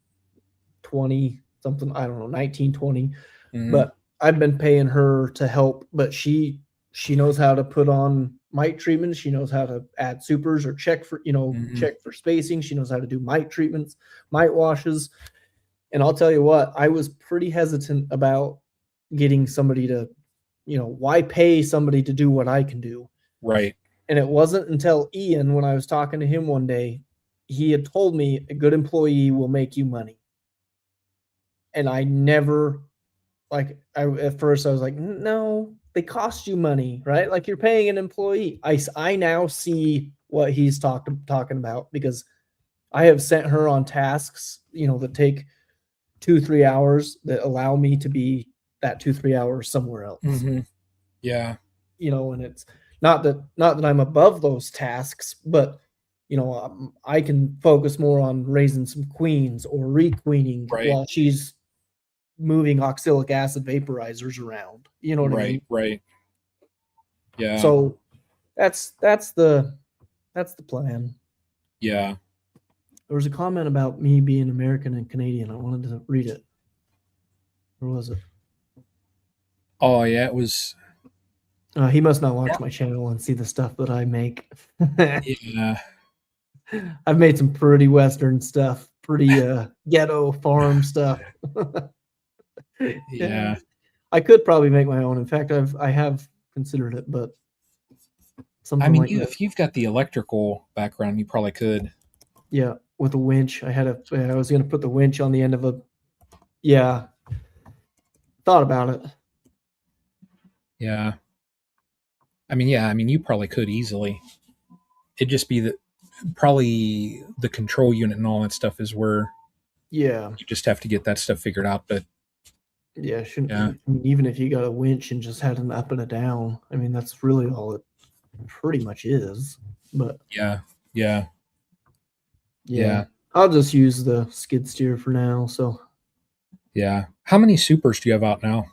20 something, I don't know, 19, 20. Mm-hmm. But I've been paying her to help, but she knows how to put on mite treatments. She knows how to add supers or check for spacing. She knows how to do mite treatments, mite washes. And I'll tell you what, I was pretty hesitant about getting somebody to, why pay somebody to do what I can do? Right. And it wasn't until Ian, when I was talking to him one day, he had told me a good employee will make you money. And I never, at first I was like, no, they cost you money, right? Like, you're paying an employee. I now see what he's talking about, because I have sent her on tasks, that take 2-3 hours, that allow me to be that 2-3 hours somewhere else. Mm-hmm. Yeah. And it's not that I'm above those tasks, but I can focus more on raising some queens or requeening while she's moving oxalic acid vaporizers around. You know what I mean? Right. Yeah. So that's the plan. Yeah. There was a comment about me being American and Canadian. I wanted to read it. Where was it? Oh yeah, it was. He must not watch my channel and see the stuff that I make. Yeah. I've made some pretty Western stuff, pretty ghetto farm stuff. Yeah. I could probably make my own. In fact, I have considered it, but something like that. If you've got the electrical background, you probably could. Yeah, with a winch. I was going to put the winch on the end of a. Yeah. Thought about it. Yeah. You probably could easily. It'd just be probably the control unit and all that stuff is where. Yeah. You just have to get that stuff figured out, but. Yeah, even if you got a winch and just had an up and a down, that's really all it pretty much is. But yeah. I'll just use the skid steer for now. So yeah, how many supers do you have out now?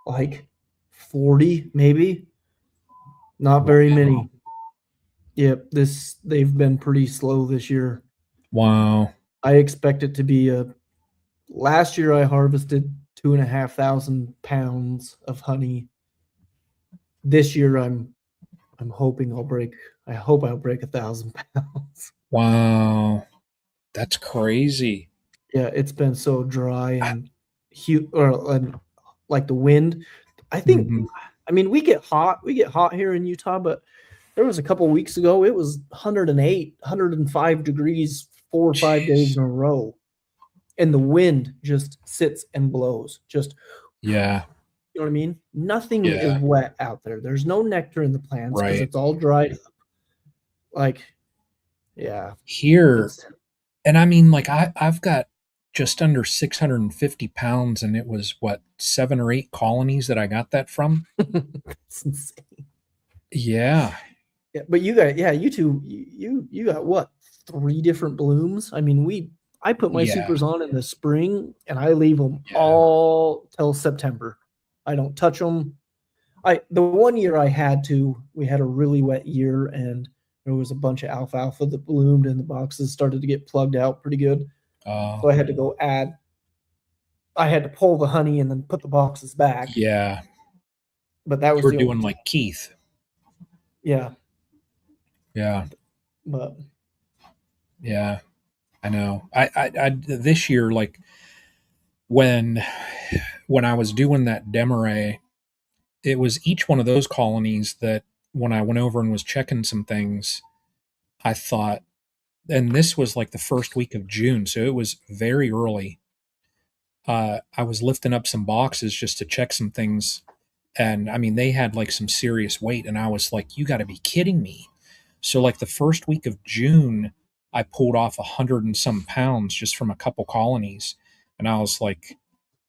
Like 40, maybe. Not very many. Yep, they've been pretty slow this year. Wow. I expect it to be a last year I harvested 2,500 pounds of honey. This year I'm hoping I'll break. I hope I'll break 1,000 pounds. Wow, that's crazy. Yeah, it's been so dry and and like the wind. I think. Mhm. I mean, we get hot. We get hot here in Utah, but there was a couple weeks ago. It was 108, 105 degrees 4 or 5 days Jeez. in a row, and the wind just sits and blows. Just Yeah, you know what I mean? Nothing is yeah, wet out there. There's no nectar in the plants because right. it's all dried up. Like, yeah, Here, it's and I mean, like I've got just under 650 pounds, and it was what 7 or 8 colonies that I got that from. it's insane. Yeah, Yeah, but you got you two you got what 3 different blooms? I mean, I put my yeah, supers on in the spring and I leave them yeah. all till September. I don't touch them. The one year we had a really wet year and there was a bunch of alfalfa that bloomed and the boxes started to get plugged out pretty good. So Oh, I had to go add. I had to pull the honey and then put the boxes back. yeah. But that You was were the only doing time. like Keith. Yeah, Yeah, but yeah. I know. I this year, like when when I was doing that Demaray, it was each one of those colonies that when I went over and was checking some things, I thought, and this was like the first week of June, so it was very early. I was lifting up some boxes just to check some things, and I mean they had like some serious weight, and I was like, "You got to be kidding me!" So like the first week of June, I pulled off 100 and some pounds just from a couple colonies, and I was like,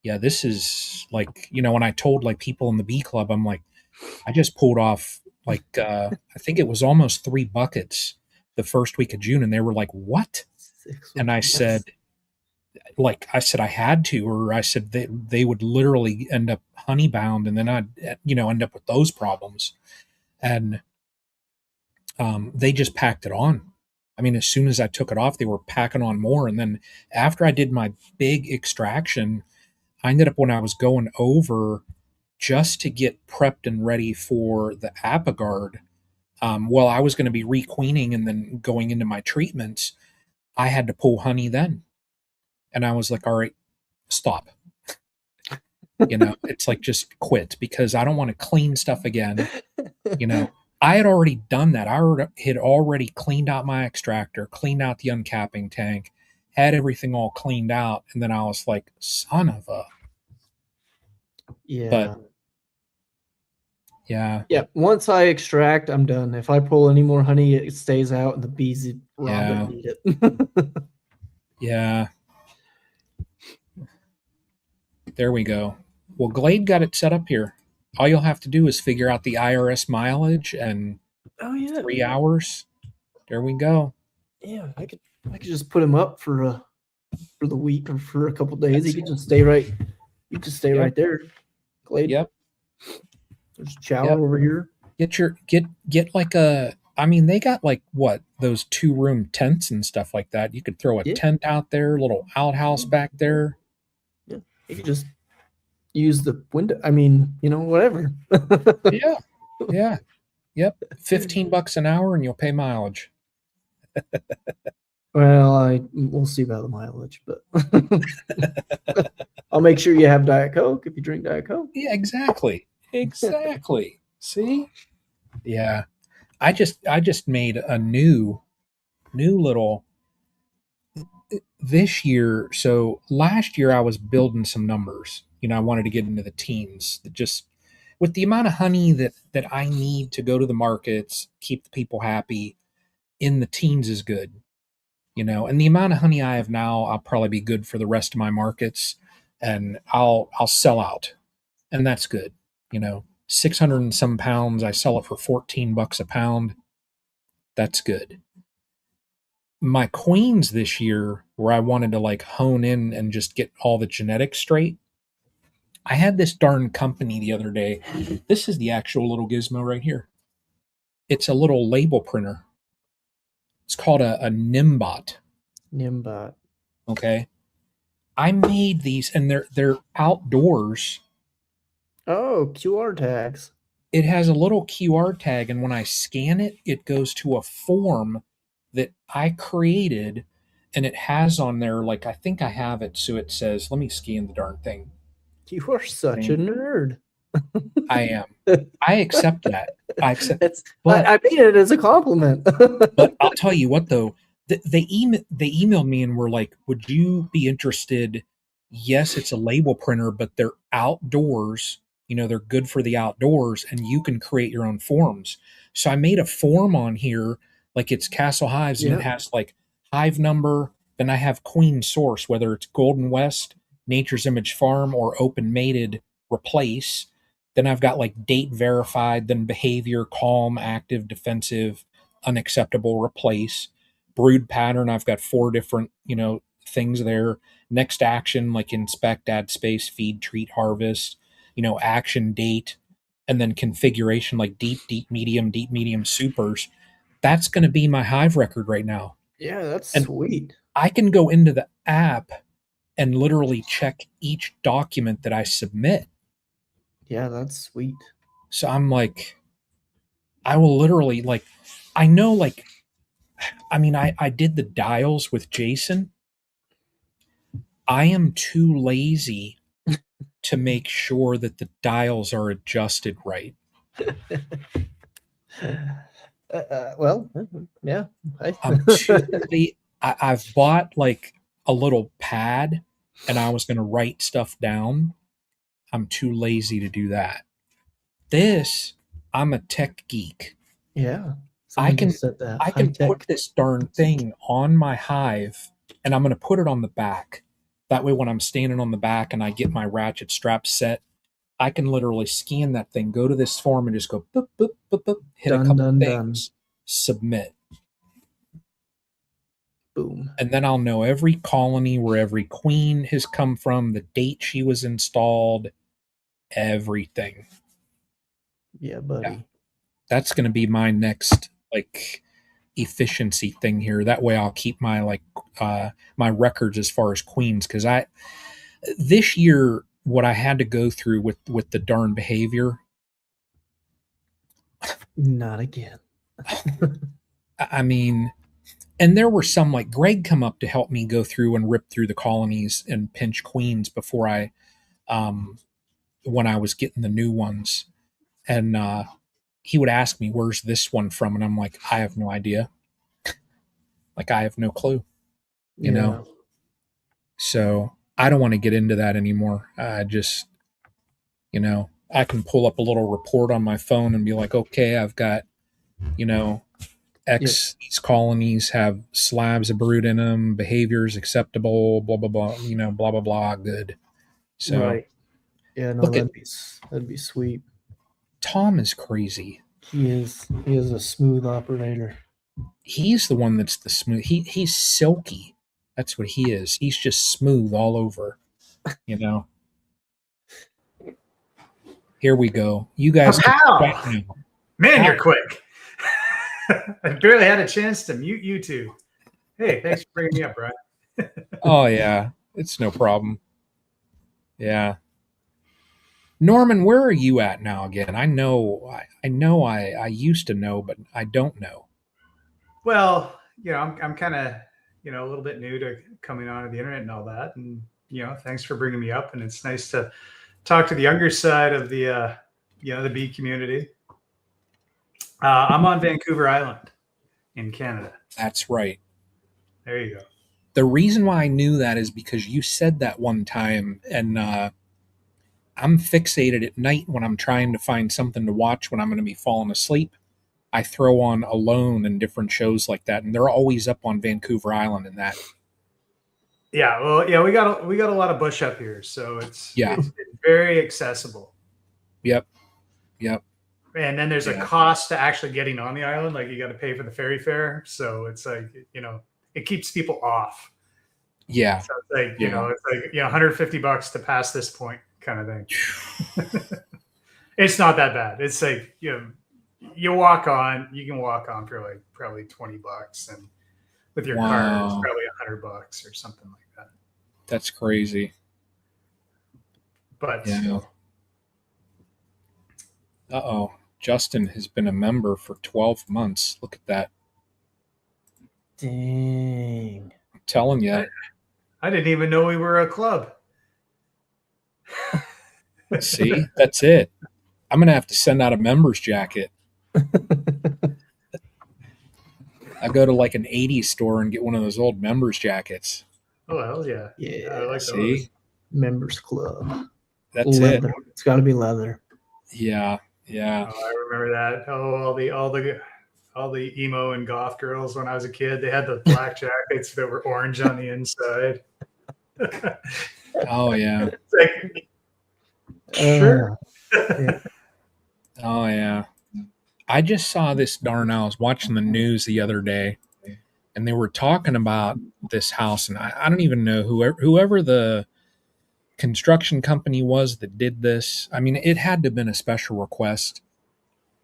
"Yeah, this is like when I told like people in the bee club, I'm like, I just pulled off like I think it was almost 3 buckets the first week of June, and they were like, "What?" 6 And I that's said, I had to, or I said they would literally end up honey bound, and then I'd end up with those problems. And they just packed it on. I mean, as soon as I took it off, they were packing on more. And then after I did my big extraction, I ended up when I was going over just to get prepped and ready for the Apigard. Well, I was going to be requeening and then going into my treatments. I had to pull honey then, and I was like, "All right, stop." It's like just quit because I don't want to clean stuff again. You know, I had already done that. Had already cleaned out my extractor, cleaned out the uncapping tank, had everything all cleaned out, and then I was like, "Son of a." But yeah. yeah, Yeah, once I extract, I'm done. If I pull any more honey, it stays out and the bees rob it yeah, and eat it. yeah. There we go. Well, Glade got it set up here. All you'll have to do is figure out the IRS mileage and Oh yeah. 3 hours. There we go. Yeah, I could just put him up for the week or for a couple days. He That's could it. just stay right. You just stay Yep. right there. Glade. Yep. There's a shower Yep. over here. Get like a. I mean, they got like what those 2 room tents and stuff like that. You could throw a Yeah. tent out there, little outhouse back there. Yeah. You could just use the window. I mean, whatever. Yeah, yeah, yep. $15 an hour, and you'll pay mileage. Well, we'll see about the mileage, but I'll make sure you have Diet Coke if you drink Diet Coke. Yeah, exactly, exactly. See, yeah. I just made a new little this year. So last year I was building some numbers. I wanted to get into the teens. Just with the amount of honey that I need to go to the markets, keep the people happy, in the teens is good. And the amount of honey I have now, I'll probably be good for the rest of my markets, and I'll sell out, and that's good. 600 and some pounds, I sell it for $14 a pound. That's good. My queens this year, where I wanted to like hone in and just get all the genetics straight, I had this darn company the other day. This is the actual little gizmo right here. It's a little label printer. It's called a Nimbot. Nimbot. Okay. I made these, and they're outdoors. Oh, QR tags. It has a little QR tag, and when I scan it, it goes to a form that I created, and it has on there, like, I think I have it, so it says, let me scan the darn thing. You are such a nerd. I am. I accept that. I accept It's, but I mean it as a compliment. but I'll tell you what though, they emailed me and were like, "Would you be interested?" Yes, it's a label printer, but they're outdoors. They're good for the outdoors, and you can create your own forms. So I made a form on here, like it's Castle Hives, and it has like hive number. Then I have queen source, whether it's Golden West, Nature's Image Farm, or Open Mated replace. Then I've got like date verified, then behavior, calm, active, defensive, unacceptable, replace. Brood pattern, I've got 4 different, things there. Next action, like inspect, add space, feed, treat, harvest, action, date, and then configuration, like deep, medium, supers. That's going to be my Hive record right now. Yeah, that's And sweet. I can go into the app and literally check each document that I submit. Yeah, that's sweet. So I'm like, I will literally, like, I know, like, I mean, I did the dials with Jason. I am too lazy to make sure that the dials are adjusted right. Well, yeah. I'm too I've bought like a little pad and I was going to write stuff down. I'm too lazy to do that. I'm a tech geek. Yeah. I can said that. I can put this darn thing on my Hive, and I'm going to put it on the back. That way, when I'm standing on the back and I get my ratchet strap set, I can literally scan that thing, go to this form, and just go boop, boop, boop, boop, hit a couple things, submit. Boom. And then I'll know every colony, where every queen has come from, the date she was installed, everything. Yeah, buddy. Yeah. That's going to be my next, like, efficiency thing here. That way I'll keep my, like, my records as far as queens. Because this year, what I had to go through with the darn behavior. Not again. I mean, and there were some, like, Greg come up to help me go through and rip through the colonies and pinch queens before when I was getting the new ones. And he would ask me, "Where's this one from?" And I'm like, "I have no idea. Like, I have no clue, you know?" So I don't want to get into that anymore. I just, I can pull up a little report on my phone and be like, okay, I've got, X, these colonies have slabs of brood in them, behaviors acceptable, blah, blah, blah, blah, blah, blah, good. So, right. Yeah, no, that'd be sweet. Tom is crazy. He is a smooth operator. He's the one that's the smooth. He's silky. That's what he is. He's just smooth all over, Here we go. You guys. Man, you're quick. I barely had a chance to mute you two. Hey, thanks for bringing me up, Brian. Oh, yeah. It's no problem. Yeah. Norman, where are you at now again? I used to know, but I don't know. Well, I'm kind of, a little bit new to coming onto the internet and all that. And, thanks for bringing me up. And it's nice to talk to the younger side of the, the bee community. I'm on Vancouver Island in Canada. That's right. There you go. The reason why I knew that is because you said that one time, and I'm fixated at night when I'm trying to find something to watch when I'm going to be falling asleep. I throw on Alone and different shows like that, and they're always up on Vancouver Island and that. Yeah, well, yeah, we got a lot of bush up here, so it's very accessible. Yep. And then there's a cost to actually getting on the island. Like, you got to pay for the ferry fare. So it's like, it keeps people off. Yeah. So it's like, it's like, $150 to pass this point kind of thing. It's not that bad. It's like, you can walk on for like probably $20, and with your car, it's probably $100 or something like that. That's crazy. But Yeah. Uh-oh. Justin has been a member for 12 months. Look at that. Dang. I'm telling you. I didn't even know we were a club. See? That's it. I'm going to have to send out a member's jacket. I go to like an 80s store and get one of those old members jackets. Oh, hell yeah. Yeah. I like See? those. Members club. That's leather. it. It's got to be leather. Yeah. Yeah. Oh, I remember that. Oh, all the emo and goth girls when I was a kid, they had the black jackets that were orange on the inside. Oh, yeah. It's like, sure. Yeah. Oh, yeah. I just saw this darn. I was watching the news the other day, and they were talking about this house, and I don't even know whoever the construction company was that did this. I mean, it had to have been a special request.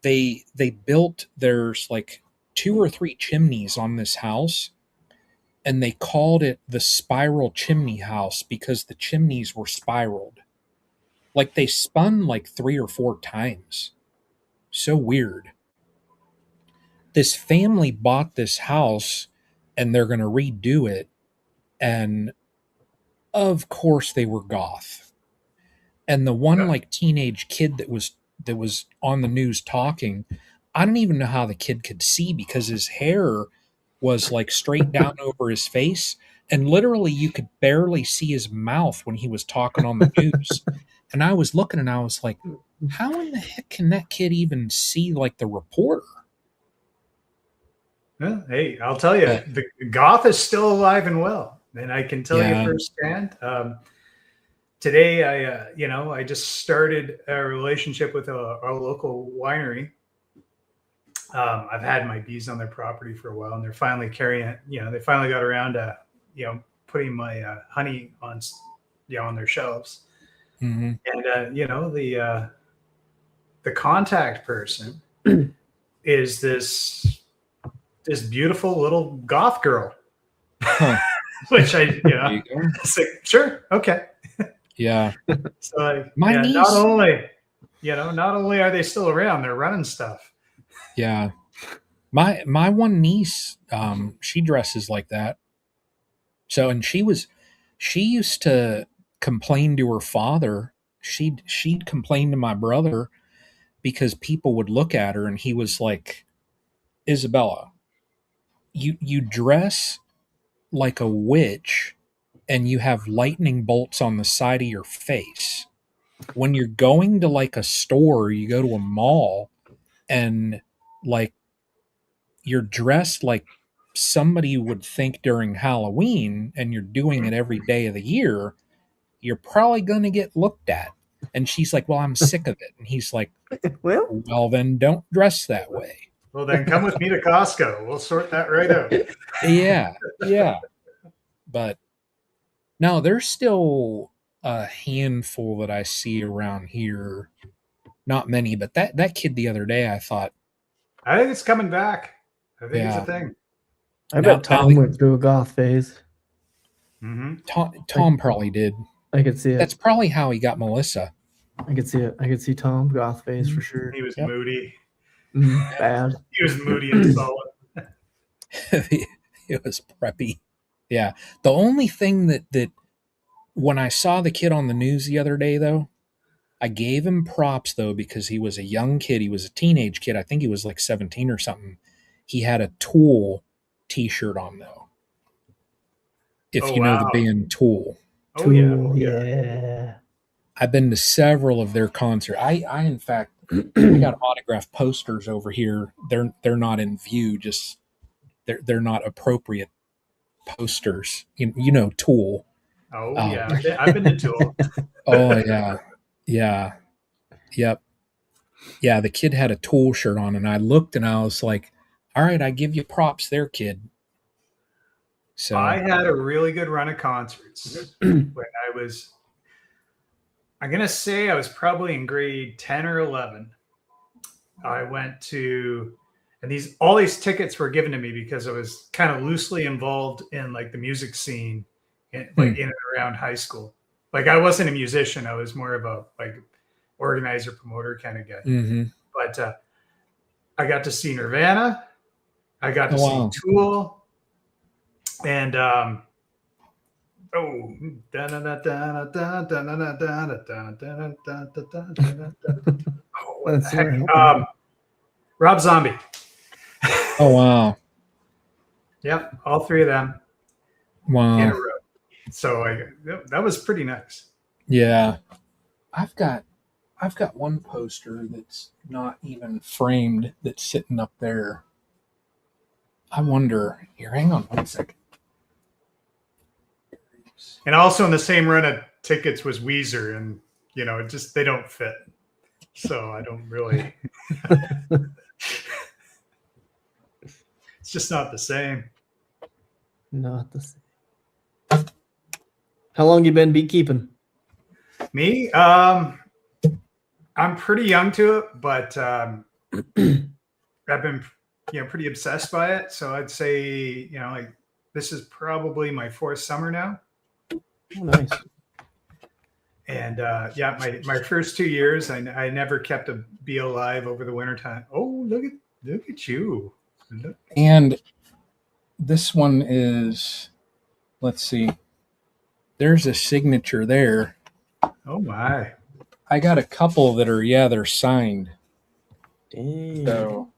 They built, there's like 2 or 3 chimneys on this house, and they called it the spiral chimney house because the chimneys were spiraled. Like they spun like 3 or 4 times. So weird. This family bought this house and they're going to redo it. And of course they were goth. And the one like teenage kid that was on the news talking, I don't even know how the kid could see because his hair was like straight down over his face. And literally you could barely see his mouth when he was talking on the news. And I was looking and I was like, how in the heck can that kid even see like the reporter? Well, hey, I'll tell you, the goth is still alive and well, and I can tell you firsthand. Today, I just started a relationship with our local winery. I've had my bees on their property for a while, and they're finally carrying it. They finally got around to, putting my honey on, on their shelves. Mm-hmm. And the contact person is this beautiful little goth girl, which I it's like, sure, okay. Yeah. So my niece, not only are they still around, they're running stuff. Yeah. My one niece, she dresses like that. So, and she used to complain to her father. She'd complain to my brother because people would look at her and he was like, Isabella, you dress like a witch and you have lightning bolts on the side of your face. When you're going to like a store, you go to a mall and like you're dressed like somebody would think during Halloween and you're doing it every day of the year, you're probably going to get looked at. And she's like, well, I'm sick of it. And he's like, well, then don't dress that way. Well, then come with me to Costco. We'll sort that right out. Yeah. Yeah. But no, there's still a handful that I see around here. Not many, but that kid the other day, I thought, I think it's coming back. I think it's a thing. I bet Tom went through a goth phase. Mm-hmm. Tom probably did. I could see it. That's probably how he got Melissa. I could see it. I could see Tom goth phase for sure. He was moody. Bad. He was moody and solid. It was preppy. Yeah. The only thing that when I saw the kid on the news the other day, though, I gave him props, though, because he was a young kid. He was a teenage kid. I think he was like 17 or something. He had a Tool t-shirt on, though. If you know the band Tool. Oh, yeah. I've been to several of their concerts. I in fact, we got autographed posters over here. They're not in view, just they're not appropriate posters. You know Tool. Oh, yeah. I've been to Tool. Oh, yeah. Yeah. Yep. Yeah, the kid had a Tool shirt on, and I looked and I was like, all right, I give you props there, kid. So I had a really good run of concerts when I'm going to say I was probably in grade 10 or 11. I went to, and all these tickets were given to me because I was kind of loosely involved in like the music scene like in and around high school. Like I wasn't a musician. I was more of a like organizer, promoter kind of guy. Mm-hmm. But I got to see Nirvana. I got to wow. see Tool. And That's right. Rob Zombie. Oh wow. Yep, all three of them in a Wow. row. So that was pretty nice. Yeah. I've got one poster that's not even framed that's sitting up there. I wonder. Here, hang on one second. And also in the same run of tickets was Weezer, and you know, it just they don't fit. So I don't really. It's just not the same. Not the same. How long you been beekeeping? Me, I'm pretty young to it, but I've been, pretty obsessed by it. So I'd say, like this is probably my fourth summer now. Oh, nice. And my first 2 years, I never kept a bee alive over the wintertime. Oh, look at you. And this one is, let's see. There's a signature there. Oh my. I got a couple that are they're signed. Dang. So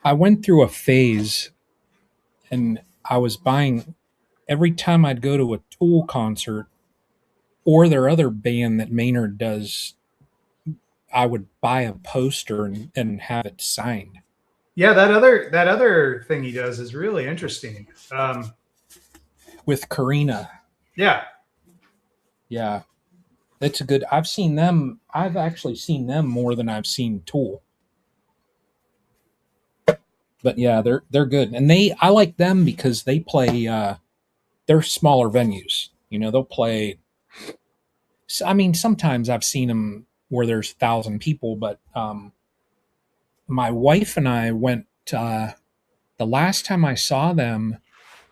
I went through a phase and I was buying every time I'd go to a Tool concert or their other band that Maynard does, I would buy a poster and have it signed. Yeah, that other thing he does is really interesting. With Karina. Yeah. Yeah. That's a good. I've seen them. I've actually seen them more than I've seen Tool. But yeah, they're good. And I like them because they play they're smaller venues. They'll play, I mean, sometimes I've seen them where there's 1,000 people, but my wife and I went the last time I saw them,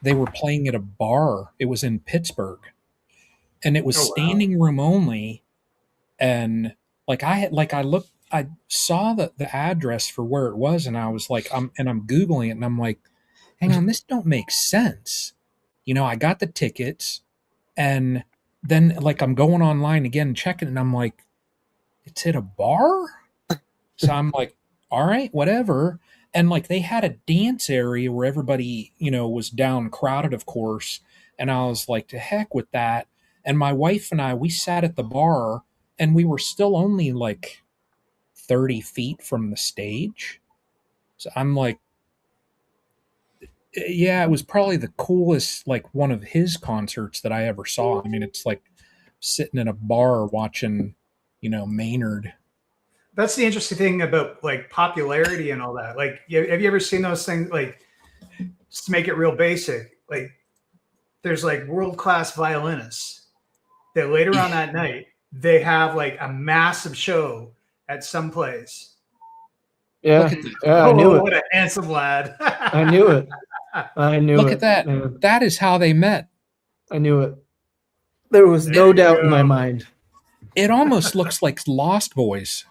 they were playing at a bar. It was in Pittsburgh. And it was standing room only. And I saw the address for where it was, and I was like, I'm Googling it, and I'm like, hang on, this don't make sense. I got the tickets, and then I'm going online again, checking, and I'm like, it's at a bar? So I'm like, all right, whatever. And they had a dance area where everybody, was down crowded, of course. And I was like, to heck with that. And my wife and I, we sat at the bar, and we were still only 30 feet from the stage. So I'm like, yeah, it was probably the coolest, one of his concerts that I ever saw. I mean, it's like sitting in a bar watching, Maynard. That's the interesting thing about popularity and all that. Have you ever seen those things? Just to make it real basic, there's world-class violinists that later on that night, they have a massive show at some place. Yeah, I knew it. What a handsome lad. I knew it. Look at that. Man. That is how they met. I knew it. There was no doubt in my mind. It almost looks like Lost Boys.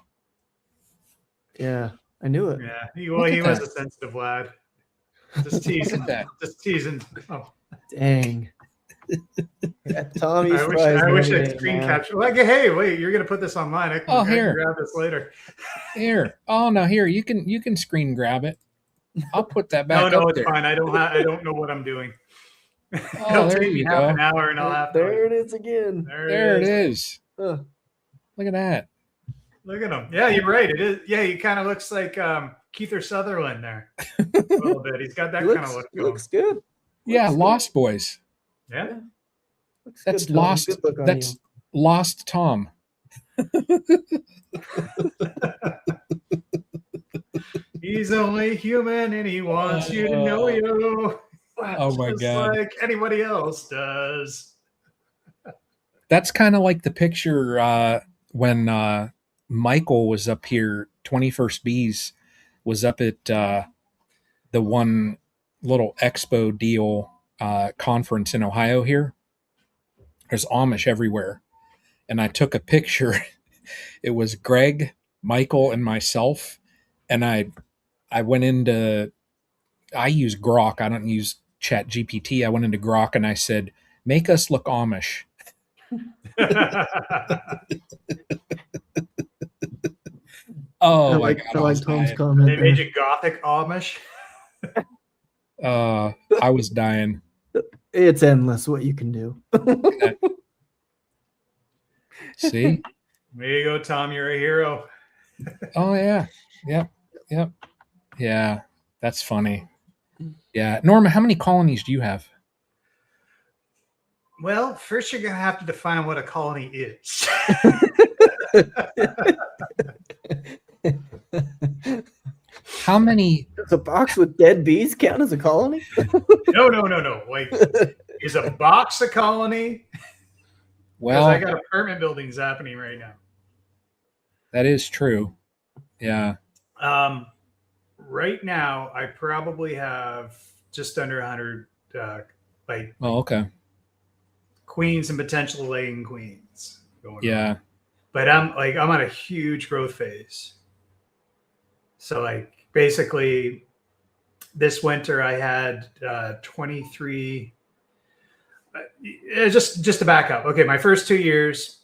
Yeah, I knew it. Yeah, he was a sensitive lad. Just teasing. Just teasing. Oh. Dang. Yeah, Tommy, I wish I could screen capture. Hey, wait, you're gonna put this online? I can grab this later. Here. Oh no, here you can screen grab it. I'll put that back. No, up it's there. fine. I don't know what I'm doing. Oh, It'll take me half an hour, and I'll have to. There it is again. There it is. Look at that. Look at him. Yeah, you're right. It is. Yeah, he kind of looks like Keith Sutherland there. A little bit. He's got that kind of look. Looks good. Yeah, Lost Boys. Yeah. That's good, Lost. That's Lost Tom. He's only human, and he wants you to know you. Oh my God! Like anybody else does. That's kind of like the picture when Michael was up here. 21st Bees was up at the one little expo deal conference in Ohio here. There's Amish everywhere. And I took a picture. It was Greg, Michael, and myself. And I went into, I use Grok. I don't use Chat GPT. I went into Grok and I said, make us look Amish. Oh my God. I like Tom's They comment. made you Gothic Amish. I was dying. It's endless what you can do. See? There you go, Tom. You're a hero. Oh yeah. Yep. Yeah. That's funny. Yeah. Norma, how many colonies do you have? Well, first you're going to have to define what a colony is. How many? Does a box with dead bees count as a colony? No. Like, is a box a colony? Well, I got apartment buildings happening right now. that is true. Yeah. Right now, I probably have just under 100 like Oh, okay. queens and potential laying queens going Yeah. on. But I'm on a huge growth phase. So like basically this winter I had 23 just to back up. Okay, my first 2 years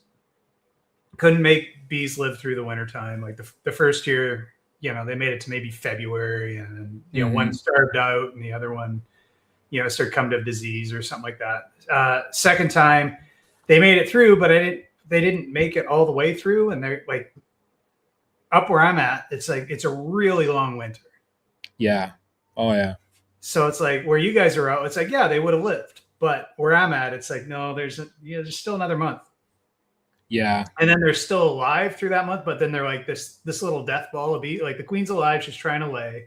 couldn't make bees live through the winter time. Like the first year, you know, they made it to maybe February, and you know, one starved out and the other one, you know, started coming to disease or something like that. Second time they made it through, but they didn't make it all the way through. And they're like up where I'm at, it's like, it's a really long winter. Yeah. Oh yeah. So it's like where you guys are out, it's like, yeah, they would have lived, but where I'm at, it's like, no, there's still another month. Yeah. And then they're still alive through that month, but then they're like this little death ball of bee. Like the queen's alive, she's trying to lay,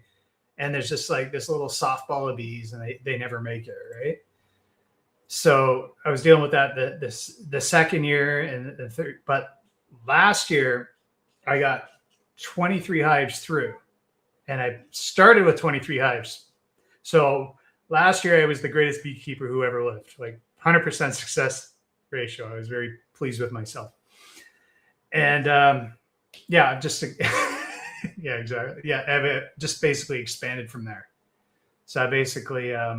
and there's just like this little soft ball of bees, and they never make it, right? So I was dealing with that the second year and the third, but last year I got 23 hives through, and I started with 23 hives. So last year I was the greatest beekeeper who ever lived, like 100% success ratio. I was very pleased with myself. And yeah, just yeah, exactly. Yeah, I've just basically expanded from there. So I basically I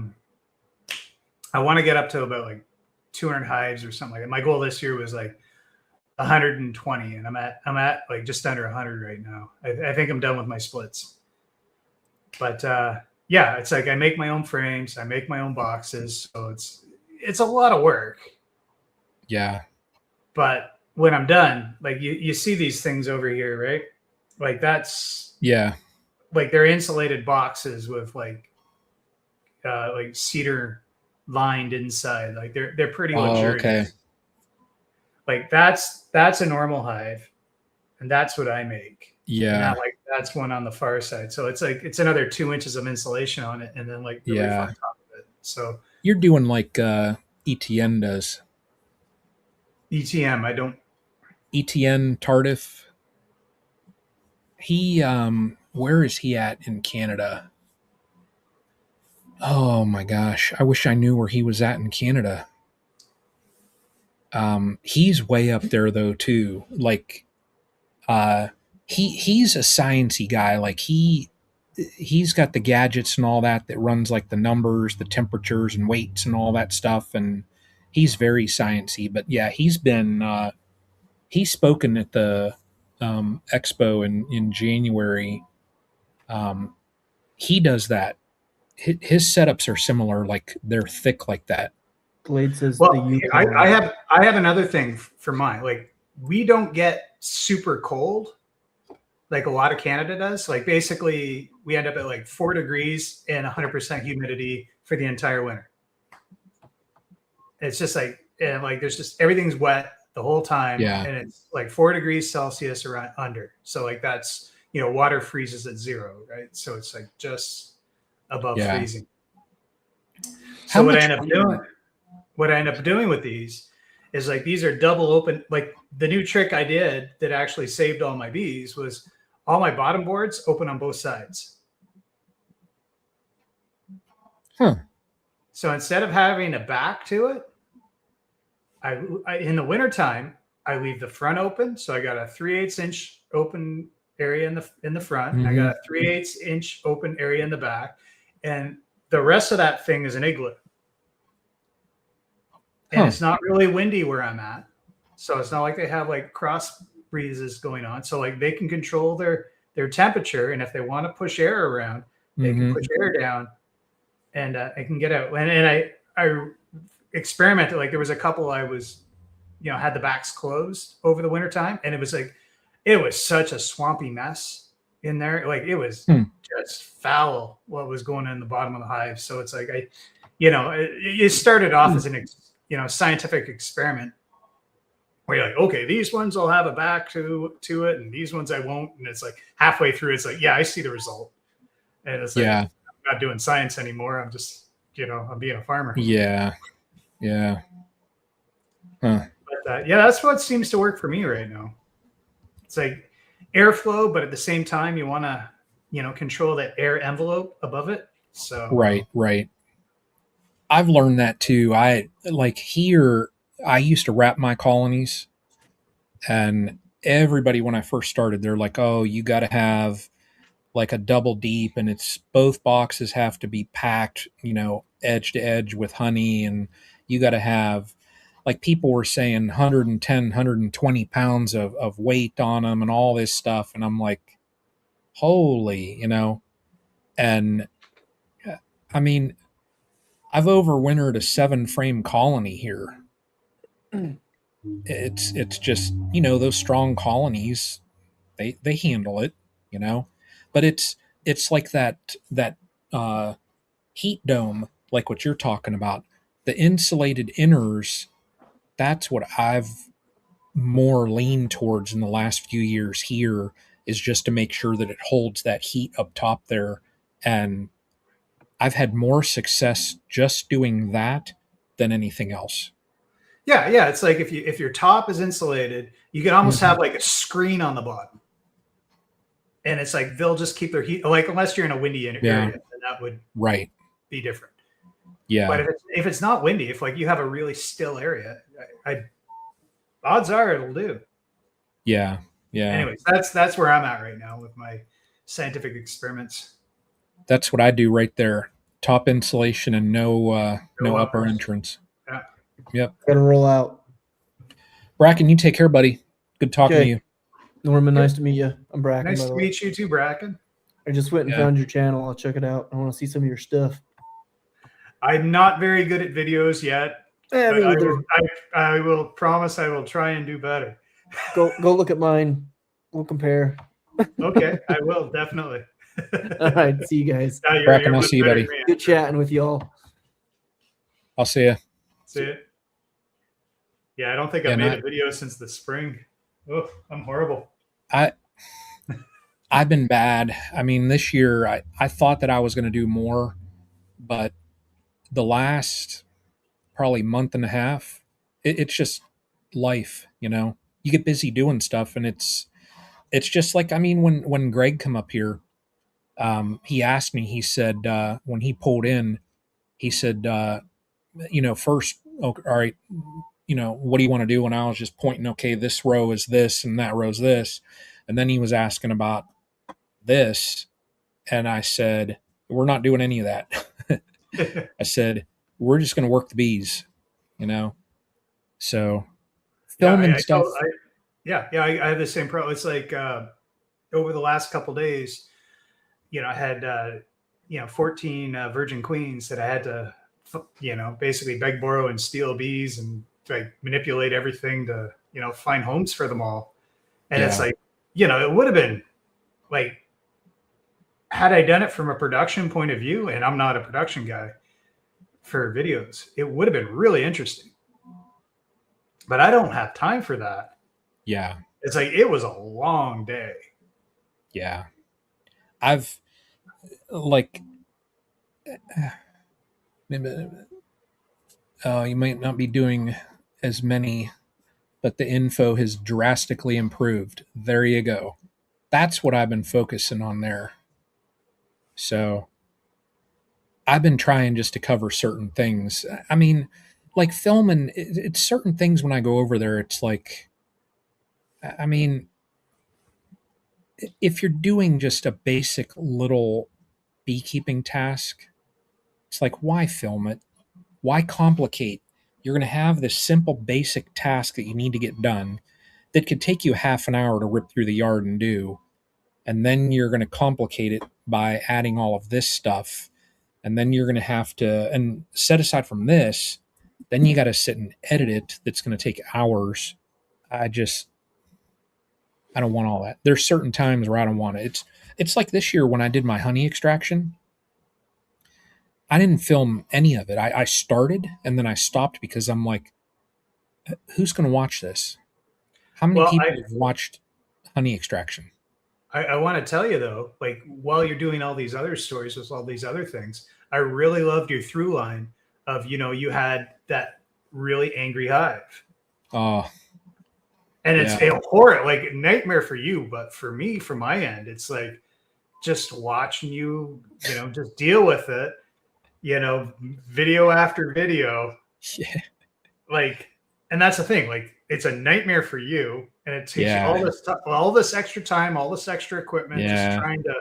want to get up to about like 200 hives or something like that. My goal this year was like 120, and I'm at like just under 100 right now. I think I'm done with my splits. But yeah, it's like I make my own frames, I make my own boxes, so it's a lot of work. Yeah. But when I'm done, like you see these things over here, right? Like that's like they're insulated boxes with like cedar lined inside. Like they're pretty luxurious. Okay. Like that's a normal hive, and that's what I make. Yeah. Like that's one on the far side. So it's like it's another 2 inches of insulation on it, and then like the roof on top of it. So you're doing like ETN does. ETM, I don't. ETN Tardif. He where is he at in Canada? Oh my gosh, I wish I knew where he was at in Canada. He's way up there though too. Like he's a sciencey guy. Like he's got the gadgets and all that runs like the numbers, the temperatures and weights and all that stuff, and he's very sciencey. But yeah, he's been he's spoken at the expo in January. He does that. His setups are similar, like they're thick like that. Glade says well, the I have another thing for mine. Like we don't get super cold like a lot of Canada does. Like basically we end up at like 4 degrees and 100% humidity for the entire winter. It's just like, and like there's just everything's wet the whole time. Yeah. And it's like 4 degrees Celsius or under. So like that's, you know, water freezes at 0, right? So it's like just above freezing. So what I end up doing with these is like these are double open. Like the new trick I did that actually saved all my bees was all my bottom boards open on both sides. Huh. So instead of having a back to it, I in the wintertime, I leave the front open. So I got a 3/8 inch open area in the front. And I got a 3/8 inch open area in the back. And the rest of that thing is an igloo. And it's not really windy where I'm at. So it's not like they have like cross breezes going on. So like they can control their temperature. And if they want to push air around, they can push air down and I can get out. And I experimented. Like there was a couple I was, had the backs closed over the wintertime. And it was such a swampy mess in there. Like it was just foul what was going on in the bottom of the hive. So it's like, it started off as an scientific experiment where you're like, okay, these ones will have a back to it and these ones I won't. And it's like halfway through, it's like, yeah, I see the result. And it's like, I'm not doing science anymore. I'm just, I'm being a farmer. Yeah. Yeah. Huh. But that's what seems to work for me right now. It's like airflow, but at the same time, you want to, control that air envelope above it. So right. I've learned that too. I used to wrap my colonies, and everybody when I first started, they're like, "Oh, you got to have like a double deep, and it's both boxes have to be packed, edge to edge with honey, and you got to have." Like people were saying 110, 120 pounds of weight on them and all this stuff. And I'm like, holy, and I mean, I've overwintered a 7-frame colony here. It's just, those strong colonies, they handle it, but it's like that heat dome, like what you're talking about, the insulated inners. That's what I've more leaned towards in the last few years here, is just to make sure that it holds that heat up top there. And I've had more success just doing that than anything else. Yeah. It's like if your top is insulated, you can almost have like a screen on the bottom. And it's like they'll just keep their heat, like unless you're in a windy area, then that would be different. Yeah. But if it's not windy, if like you have a really still area, odds are it'll do. Yeah. Anyways, that's where I'm at right now with my scientific experiments. That's what I do right there. Top insulation and no upper entrance. Yeah. Yep. Gotta roll out. Bracken, you take care, buddy. Good talking to you. Norman, nice to meet you. I'm Bracken. Nice to meet you too, Bracken. I just went and found your channel. I'll check it out. I want to see some of your stuff. I'm not very good at videos yet. I will promise I will try and do better. Go look at mine. We'll compare. Okay, I will definitely. All right, see you guys. Bracken, I'll see you, buddy. Good chatting with y'all. I'll see you. See you. Yeah, I don't think I've made a video since the spring. Oh, I'm horrible. I've been bad. I mean, this year I thought that I was going to do more, but the last probably month and a half, it's just life, You get busy doing stuff, and it's just like, I mean, when Greg come up here, he asked me, he said, when he pulled in, he said, first, okay, all right, what do you want to do? And I was just pointing, okay, this row is this and that row is this. And then he was asking about this. And I said, we're not doing any of that. I said, we're just going to work the bees, So filming stuff. I have the same problem. It's like over the last couple of days, I had 14 virgin queens that I had to basically beg, borrow, and steal bees and like manipulate everything to find homes for them all. And it's like, it would have been like, had I done it from a production point of view, and I'm not a production guy for videos, it would have been really interesting. But I don't have time for that. Yeah. It's like, it was a long day. Yeah. I've like, you might not be doing as many, but the info has drastically improved. There you go. That's what I've been focusing on there. So I've been trying just to cover certain things. I mean, like filming, it's certain things when I go over there, it's like, I mean, if you're doing just a basic little beekeeping task, it's like, why film it? Why complicate? You're going to have this simple basic task that you need to get done that could take you half an hour to rip through the yard and do. And then you're going to complicate it by adding all of this stuff. And then you're going to have to, and set aside from this, then you got to sit and edit it. That's going to take hours. I don't want all that. There's certain times where I don't want it. It's like this year when I did my honey extraction. I didn't film any of it. I started and then I stopped because I'm like, who's going to watch this? How many Well, people have watched honey extraction? I want to tell you though, like while you're doing all these other stories with all these other things, I really loved your through line of, you had that really angry hive. Oh, and it's yeah. a horror, like nightmare for you. But for me, from my end, it's like just watching you, just deal with it, video after video. Yeah. Like, and that's the thing, like it's a nightmare for you. And it takes Yeah. you all this extra time, all this extra equipment, just trying to,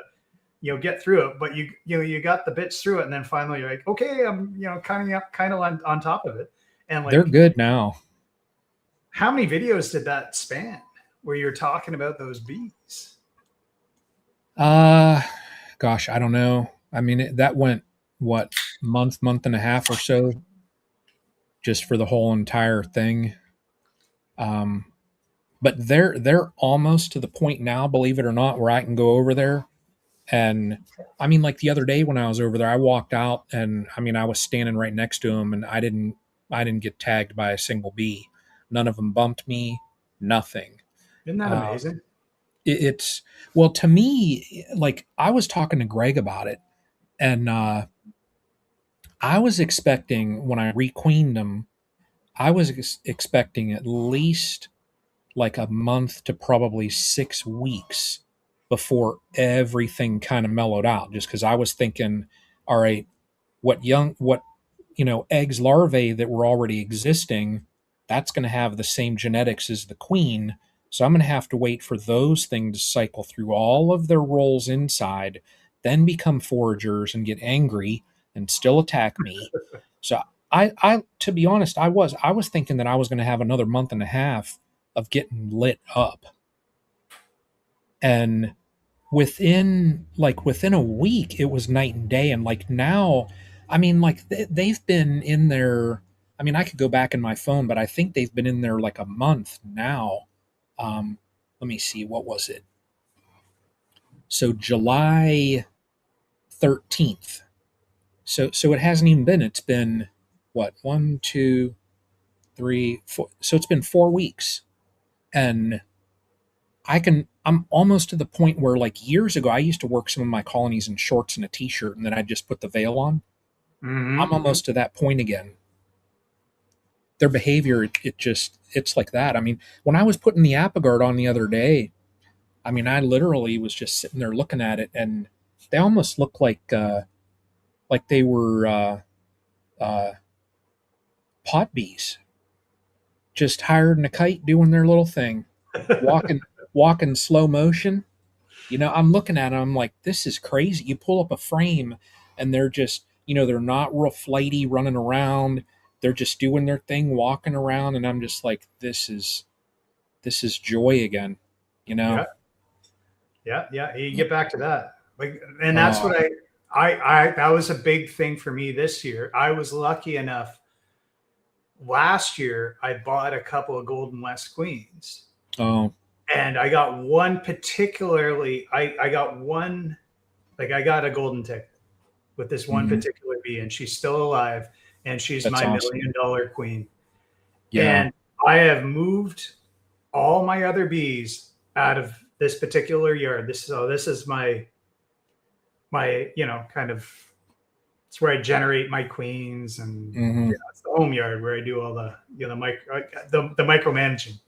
get through it. But you got the bits through it. And then finally you're like, okay, I'm, kind of on top of it. And like, they're good now. How many videos did that span where you're talking about those bees? Gosh, I don't know. I mean, that went what, month and a half or so, just for the whole entire thing. But they're almost to the point now, believe it or not, where I can go over there. And I mean, like the other day when I was over there, I walked out and I mean, I was standing right next to him and I didn't get tagged by a single bee. None of them bumped me, nothing. Isn't that amazing? It's, well, to me, like I was talking to Greg about it and, I was expecting when I requeened them, I was expecting at least like a month to probably 6 weeks before everything kind of mellowed out. Just because I was thinking, all right, what eggs, larvae that were already existing, that's going to have the same genetics as the queen. So I'm going to have to wait for those things to cycle through all of their roles inside, then become foragers and get angry and still attack me. So I to be honest, I was thinking that I was going to have another month and a half of getting lit up. And within a week, it was night and day. And like now, I mean, like they've been in there. I mean, I could go back in my phone, but I think they've been in there like a month now. Let me see, what was it? So July 13th. So it hasn't even been. It's been what, 1, 2, 3, 4. So it's been 4 weeks, and I'm almost to the point where like years ago I used to work some of my colonies in shorts and a t-shirt and then I'd just put the veil on. Mm-hmm. I'm almost to that point again. Their behavior, it's like that. I mean, when I was putting the Apogard on the other day, I mean, I literally was just sitting there looking at it and they almost look like they were pot bees, just hired in a kite doing their little thing, walking slow motion. I'm looking at them, I'm like, this is crazy. You pull up a frame and they're just, they're not real flighty running around. They're just doing their thing, walking around. And I'm just like, this is joy again, Yeah. You get back to that. Like, and that's what I that was a big thing for me this year. I was lucky enough. Last year, I bought a couple of Golden West Queens. Oh. And I got one particularly, I got one, like I got a golden ticket with this one particular bee, and she's still alive, and she's my awesome. $1 million queen. Yeah. And I have moved all my other bees out of this particular yard. This is my kind of, it's where I generate my queens, and it's the home yard where I do all the the micromanaging.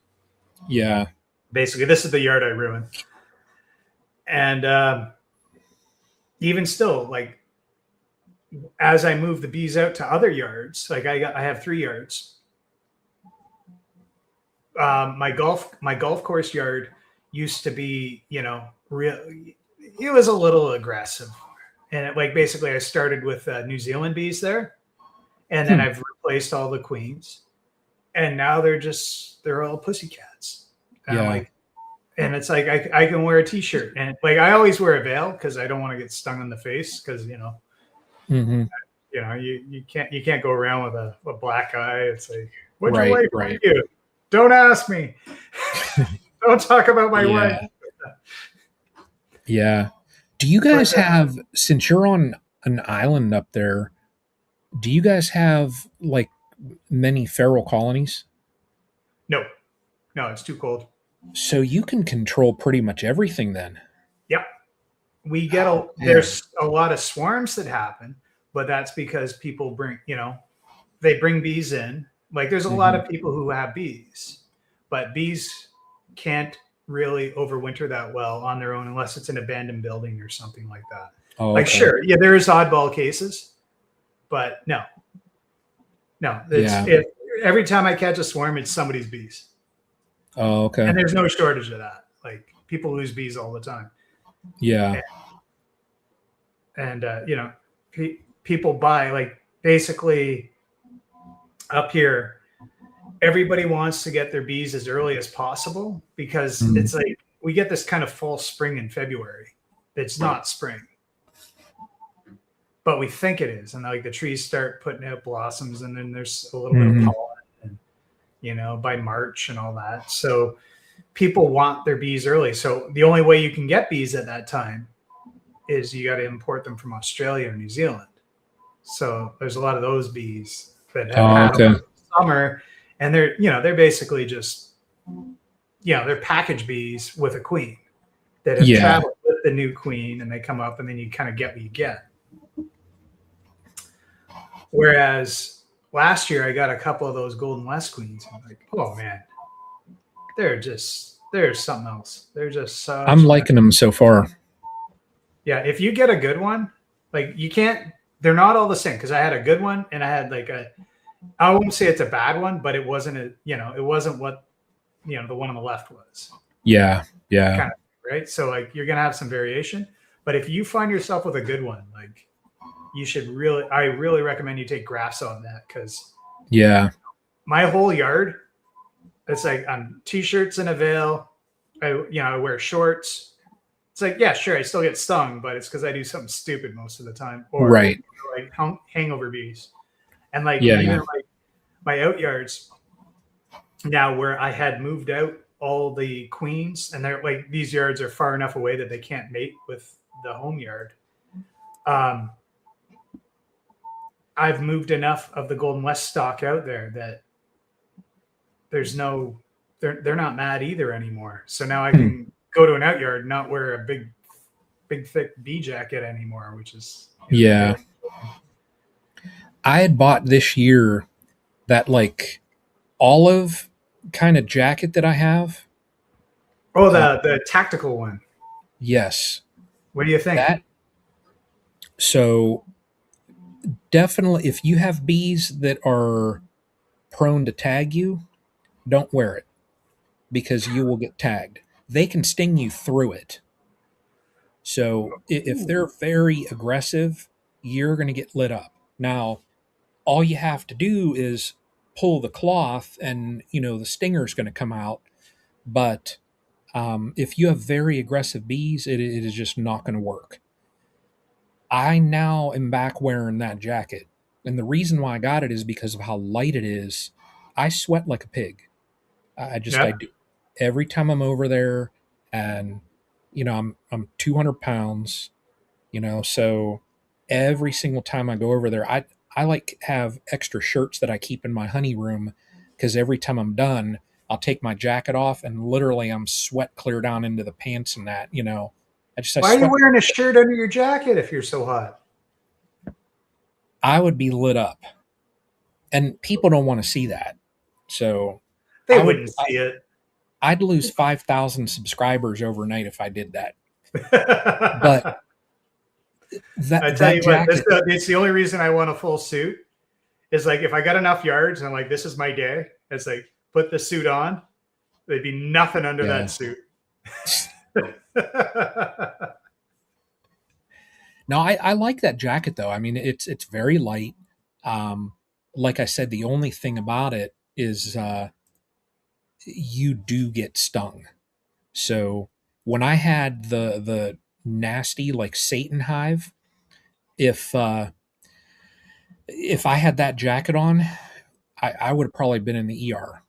Yeah. Basically, this is the yard I ruined. And even still, like as I move the bees out to other yards, like I have 3 yards. My golf course yard used to be, it was a little aggressive, and like basically I started with New Zealand bees there, and then I've replaced all the queens, and now they're all pussycats. And I'm like, and it's like I can wear a t-shirt, and like I always wear a veil because I don't want to get stung in the face because Mm-hmm. you can't go around with a black eye. It's like, what'd Right, your wife right. bring you? Don't ask me. Don't talk about my wife. Yeah. Do you guys have, since you're on an island up there, do you guys have like many feral colonies? No, it's too cold. So you can control pretty much everything then. Yep. We get there's a lot of swarms that happen, but that's because people bring, they bring bees in. Like there's a lot of people who have bees, but bees can't really overwinter that well on their own unless it's an abandoned building or something like that. Oh, like, sure, yeah, there is oddball cases, but no. If every time I catch a swarm, it's somebody's bees. Oh, okay. And there's no shortage of that. Like people lose bees all the time. Yeah. And people buy, like, basically up here, everybody wants to get their bees as early as possible because it's like we get this kind of false spring in February. It's not spring, but we think it is. And like the trees start putting out blossoms, and then there's a little bit of pollen, and, by March and all that. So people want their bees early. So the only way you can get bees at that time is you got to import them from Australia or New Zealand. So there's a lot of those bees that have had summer, and they're basically just, they're package bees with a queen that have traveled with the new queen, and they come up, and then you kind of get what you get. Whereas last year I got a couple of those Golden West queens. I'm like, oh man, they're something else. They're just so. I'm liking them so far. Yeah, if you get a good one, like they're not all the same, because I had a good one and I had like I won't say it's a bad one, but it wasn't it wasn't what the one on the left was. Yeah. Kind of, right? So like you're gonna have some variation, but if you find yourself with a good one, like I really recommend you take graphs on that, because my whole yard, it's like on t-shirts and a veil. I wear shorts. It's like, yeah, sure, I still get stung, but it's because I do something stupid most of the time. Or like hangover bees. And like even like my out yards now, where I had moved out all the queens, and they're like, these yards are far enough away that they can't mate with the home yard. I've moved enough of the Golden West stock out there that they're not mad either anymore. So now I can go to an out yard, not wear a big thick bee jacket anymore, which is I had bought this year that like olive kind of jacket that I have. Oh, the tactical one. Yes. What do you think? So definitely, if you have bees that are prone to tag you, don't wear it, because you will get tagged. They can sting you through it. So if they're very aggressive, you're going to get lit up. Now, all you have to do is pull the cloth, and the stinger's going to come out. But if you have very aggressive bees, it is just not going to work. I now am back wearing that jacket, and the reason why I got it is because of how light it is. I sweat like a pig. I do. Every time I'm over there, and I'm 200 pounds, so every single time I go over there, I like have extra shirts that I keep in my honey room, because every time I'm done, I'll take my jacket off, and literally I'm sweat clear down into the pants and that. Why are you wearing a shirt under your jacket if you're so hot? I would be lit up, and people don't want to see that. So they wouldn't see it. I'd lose 5,000 subscribers overnight if I did that. But That I tell you what, jacket. it's the only reason I want a full suit. Is like if I got enough yards and I'm like, this is my day. It's like put the suit on. There'd be nothing under Yeah. that suit. No, I like that jacket though. I mean, it's very light. Like I said, the only thing about it is you do get stung. So when I had the nasty like Satan hive, if if I had that jacket on, I would have probably been in the ER.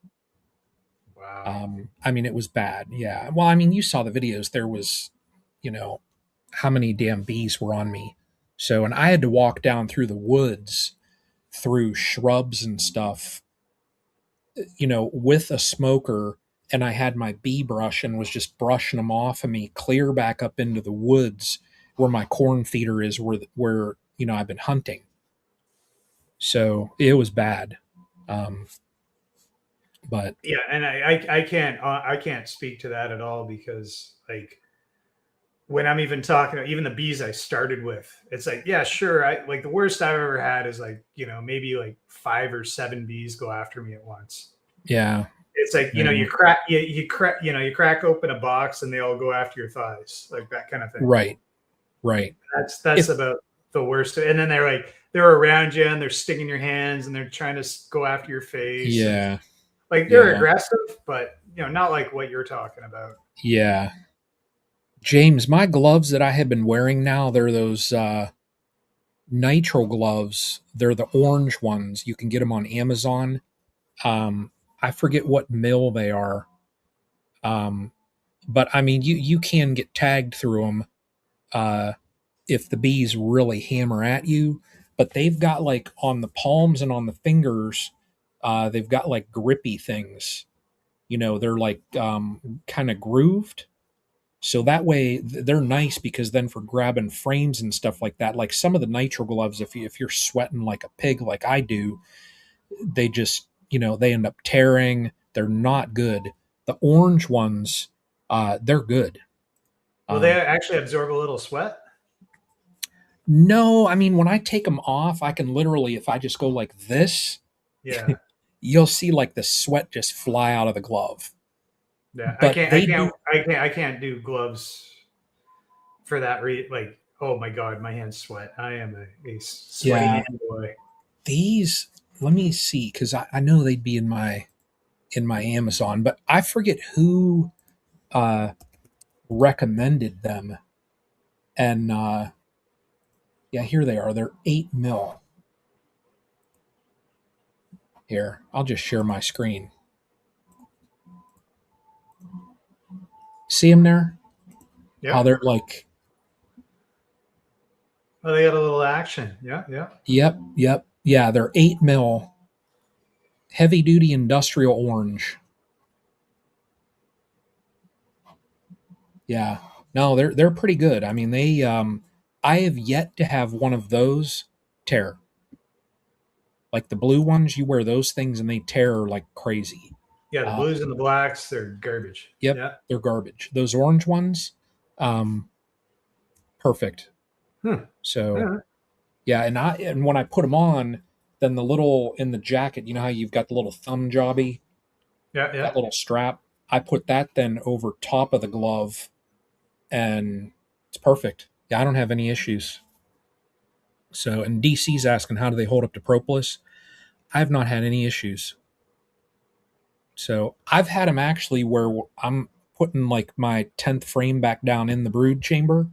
Wow. I mean, it was bad. Yeah. Well, I mean, you saw the videos. There was, you know, how many damn bees were on me. So, and I had to walk down through the woods, through shrubs and stuff, with a smoker. And I had my bee brush and was just brushing them off of me, clear back up into the woods where my corn feeder is, where I've been hunting. So it was bad. But yeah, and I can't speak to that at all because like when I'm even talking, even the bees I started with, it's like, yeah, sure. I like the worst I've ever had is like, maybe like 5 or 7 bees go after me at once. yeah, It's like, you crack open a box and they all go after your thighs, like that kind of thing. right. That's about the worst. And then they're around you and they're sticking your hands and they're trying to go after your face. Yeah. Like they're aggressive, but not like what you're talking about. Yeah. James, my gloves that I have been wearing now, they're those nitro gloves. They're the orange ones. You can get them on Amazon. I forget what mill they are. But I mean, you can get tagged through them if the bees really hammer at you. But they've got like on the palms and on the fingers, they've got like grippy things. They're like kind of grooved. So that way they're nice because then for grabbing frames and stuff like that, like some of the nitro gloves, if you're sweating like a pig like I do, they just they end up tearing. They're not good. The orange ones, they're good. Will they actually absorb a little sweat? No, I mean when I take them off, I can literally, if I just go like this, Yeah, you'll see like the sweat just fly out of the glove. yeah. But I can't do gloves for that like, oh my god, my hands sweat. I am a sweaty hand boy. These, let me see, because I know they'd be in my Amazon, but I forget who recommended them. And yeah, here they are. They're 8 mil. Here, I'll just share my screen. See them there? Yeah. How they're like. Oh, they got a little action. Yeah. Yep. Yeah, they're 8 mil. Heavy duty industrial orange. Yeah. No, they're pretty good. I mean, they I have yet to have one of those tear. Like the blue ones, you wear those things and they tear like crazy. Yeah, the blues and the blacks, they're garbage. Yep, yeah. They're garbage. Those orange ones, perfect. So, yeah, and when I put them on, then the little in the jacket, you know how you've got the little thumb jobby, that little strap. I put that then over top of the glove, and it's perfect. Yeah, I don't have any issues. So, and DC's asking how do they hold up to propolis. I've not had any issues. So I've had them actually where I'm putting like my 10th frame back down in the brood chamber.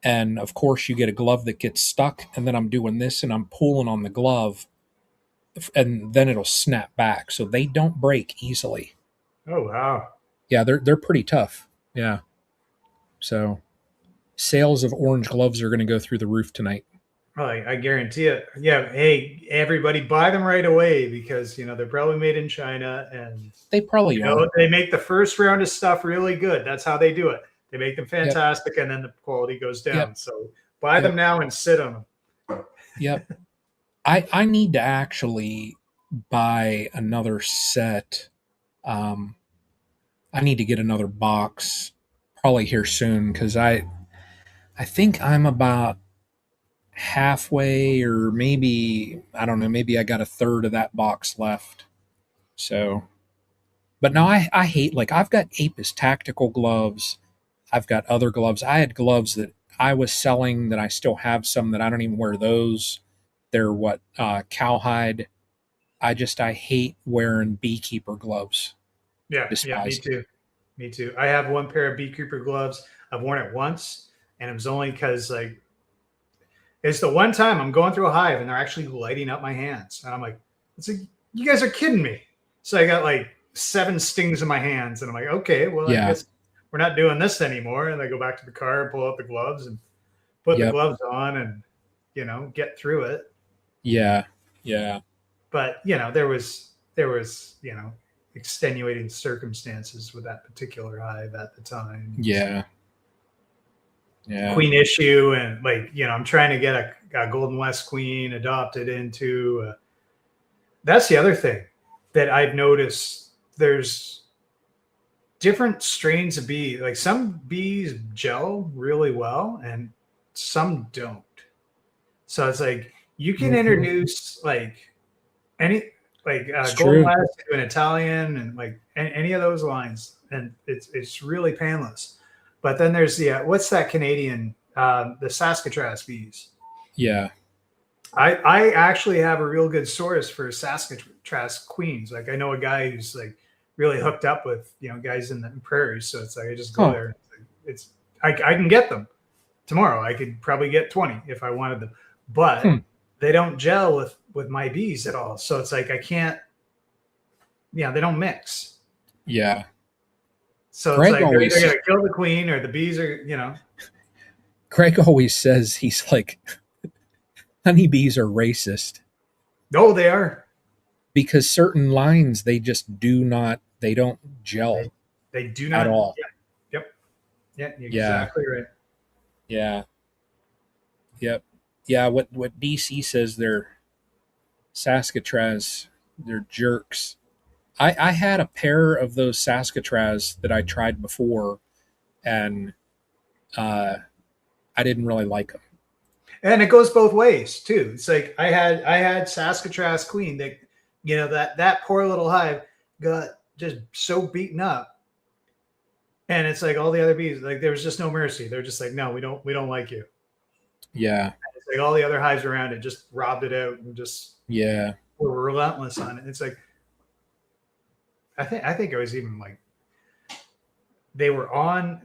And of course you get a glove that gets stuck, and then I'm doing this and I'm pulling on the glove and then it'll snap back. So they don't break easily. Oh, wow. Yeah, they're pretty tough. Yeah. So sales of orange gloves are going to go through the roof tonight. Well, I guarantee it. Yeah. Hey, everybody buy them right away because, they're probably made in China and they probably are. They make the first round of stuff really good. That's how they do it. They make them fantastic and then the quality goes down. So buy them now and sit on them. Yep. I need to actually buy another set. I need to get another box probably here soon because I think I'm about halfway, or maybe, I don't know, maybe I got a third of that box left. So, but no, I hate, like, I've got Apis tactical gloves. I've got other gloves. I had gloves that I was selling that I still have some that I don't even wear those. They're what, cowhide. I hate wearing beekeeper gloves. Yeah, me Despise them. too. Me too. I have one pair of beekeeper gloves. I've worn it once, and it was only because like it's the one time I'm going through a hive and they're actually lighting up my hands, and I'm like, it's like you guys are kidding me. So I got like 7 stings in my hands, and I'm like, okay, well, I Yeah. guess we're not doing this anymore. And I go back to the car and pull out the gloves and put the Yep. gloves on and get through it. Yeah. Yeah. But there was extenuating circumstances with that particular hive at the time. Yeah. Yeah. Queen issue, and like I'm trying to get a Golden West queen adopted into. That's the other thing that I've noticed. There's different strains of bee. Like some bees gel really well, and some don't. So it's like you can introduce like any Golden West to an Italian and like any of those lines, and it's really painless. But then there's the what's that Canadian the Saskatraz bees. Yeah. I actually have a real good source for Saskatraz queens. Like I know a guy who's like really hooked up with guys in the prairies, so it's like I just go there. I can get them tomorrow. I could probably get 20 if I wanted them, but they don't gel with my bees at all. So it's like I can't. Yeah, they don't mix. Yeah. So Craig it's like they're either gonna kill the queen or the bees are. Craig always says he's like, honeybees are racist. No, they are. Because certain lines they just they don't gel. They do not at all. Yep. Yeah, you're exactly right. Yeah. Yep. Yeah, what DC says they're Saskatraz, they're jerks. I had a pair of those Saskatraz that I tried before, and I didn't really like them. And it goes both ways too. It's like I had Saskatraz queen that that poor little hive got just so beaten up, and it's like all the other bees, like there was just no mercy. They're just like, no, we don't like you. Yeah. And it's like all the other hives around it just robbed it out and just were relentless on it. It's like I think it was even like they were on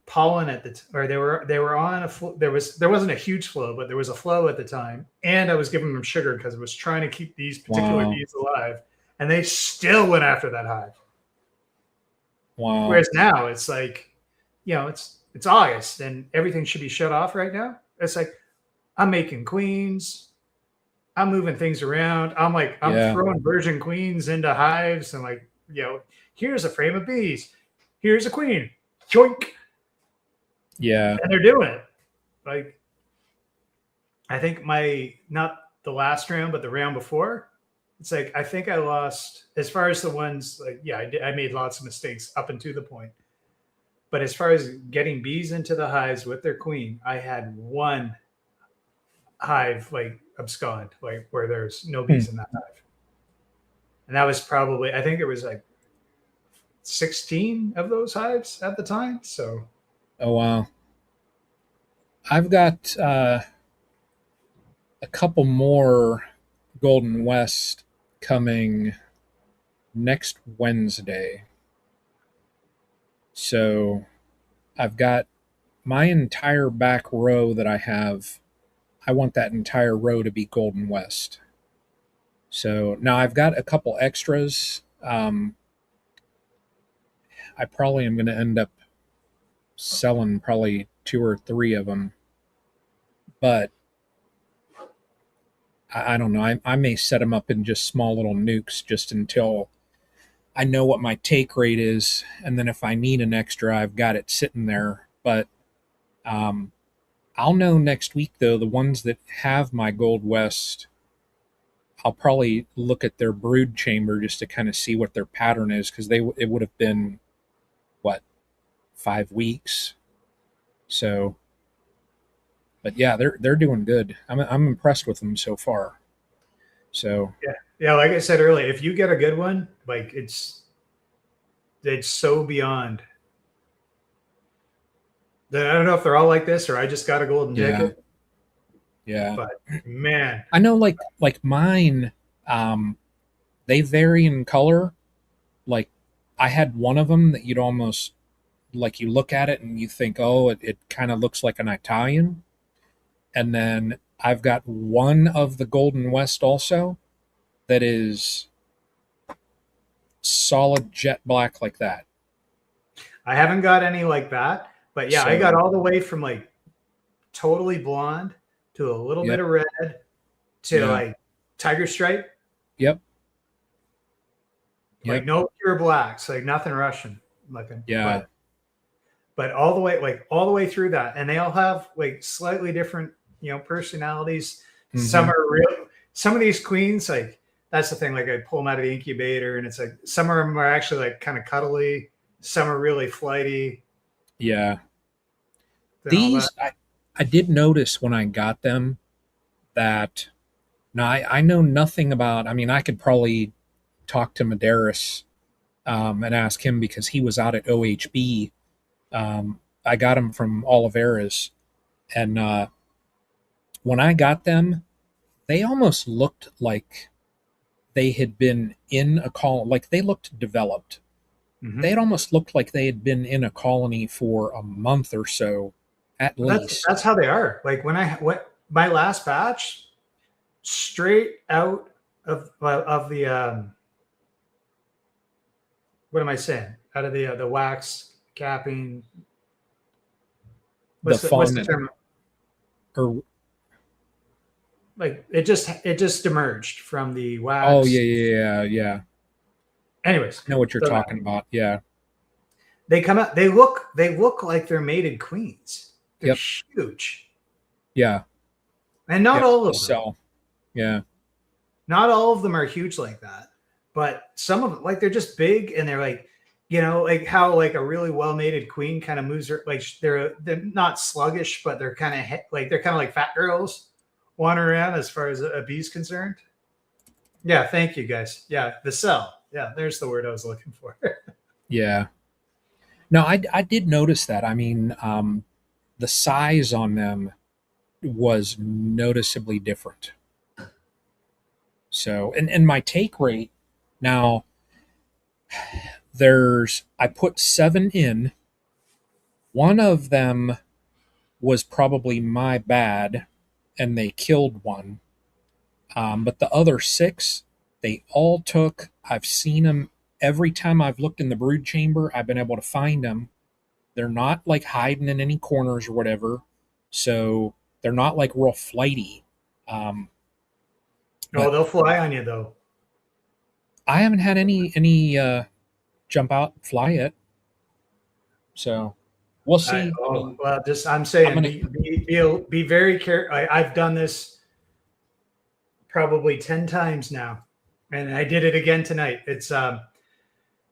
pollen at the or they were on there wasn't a huge flow, but there was a flow at the time, and I was giving them sugar because I was trying to keep these particular bees alive, and they still went after that hive. Wow. Whereas now it's like it's August and everything should be shut off right now. It's like I'm making queens, I'm moving things around, I'm throwing virgin queens into hives, and like here's a frame of bees, here's a queen, joink. Yeah. And they're doing it. Like, I think not the last round, but the round before, it's like, I think I lost, as far as the ones, like, I made lots of mistakes up until the point. But as far as getting bees into the hives with their queen, I had one hive, like, abscond, like, where there's no bees in that hive. And that was probably, I think it was like 16 of those hives at the time. So. Oh, wow. I've got a couple more Golden West coming next Wednesday. So I've got my entire back row that I have. I want that entire row to be Golden West. So now I've got a couple extras. I probably am going to end up selling probably 2 or 3 of them, but I don't know. I may set them up in just small little nukes just until I know what my take rate is, and then if I need an extra, I've got it sitting there. But I'll know next week though. The ones that have my Gold West, I'll probably look at their brood chamber just to kind of see what their pattern is, because it would have been 5 weeks. So, But yeah, they're doing good. I'm impressed with them so far. So Yeah, like I said earlier, if you get a good one, like it's so beyond. I don't know if they're all like this or I just got a golden ticket, yeah. but man, I know like mine, they vary in color. Like I had one of them that you'd almost like you look at it and you think, oh, it kind of looks like an Italian. And then I've got one of the Golden West also that is solid jet black like that. I haven't got any like that, but yeah, I got all the way from like totally blonde to a little bit of red to like tiger stripe. Yep. Like no pure blacks, like nothing Russian looking. Yeah. But all the way through that, and they all have like slightly different, personalities. Mm-hmm. Some are real. Some of these queens, like that's the thing. Like I pull them out of the incubator, and it's like some of them are actually like kind of cuddly. Some are really flighty. Yeah. These I did notice when I got them that now I know nothing about. I mean, I could probably talk to Medeiros and ask him because he was out at OHB. I got him from Oliveira's, and when I got them, they almost looked like they had been in a colony. Like they looked developed. Mm-hmm. They had almost looked like they had been in a colony for a month or so, at least. That's how they are. Like when my last batch, straight out of the what am I saying? Out of the wax capping. What's the term? Or like it just emerged from the wax. Oh yeah. Anyways, I know what you're talking about. Yeah. They come out. They look like they're mated queens. They're huge. Yeah. And not all of them. So, yeah. Not all of them are huge like that, but some of them, like they're just big and they're like, like how like a really well-mated queen kind of moves her. Like they're not sluggish, but they're kind of like fat girls wandering around as far as a bee's concerned. Yeah, thank you guys. Yeah, the cell. Yeah, there's the word I was looking for. Yeah. No, I did notice that. I mean, the size on them was noticeably different. So, and my take rate now, I put 7 in. One of them was probably my bad, and they killed one. But the other 6, they all took. I've seen them every time I've looked in the brood chamber. I've been able to find them. They're not like hiding in any corners or whatever. So they're not like real flighty. No, they'll fly on you though. I haven't had any jump out and fly yet. So we'll see. I'm saying be very careful. I've done this probably 10 times now, and I did it again tonight. It's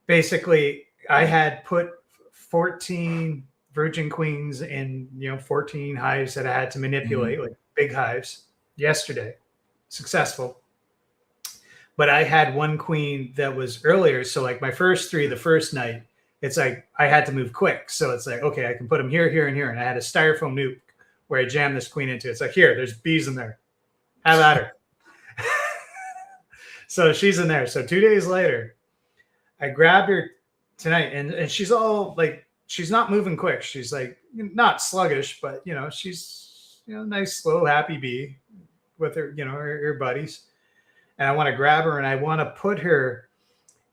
basically I had put 14 virgin queens in 14 hives that I had to manipulate, like big hives, yesterday. Successful. But I had one queen that was earlier. So like my first 3, the first night, it's like I had to move quick. So it's like, okay, I can put them here, here, and here. And I had a styrofoam nuke where I jammed this queen into. It's like, here, there's bees in there. Have at her. So she's in there. So 2 days later, I grabbed her tonight and she's all like, she's not moving quick. She's like not sluggish, but she's nice, slow, happy bee with her, her buddies. And I want to grab her and I want to put her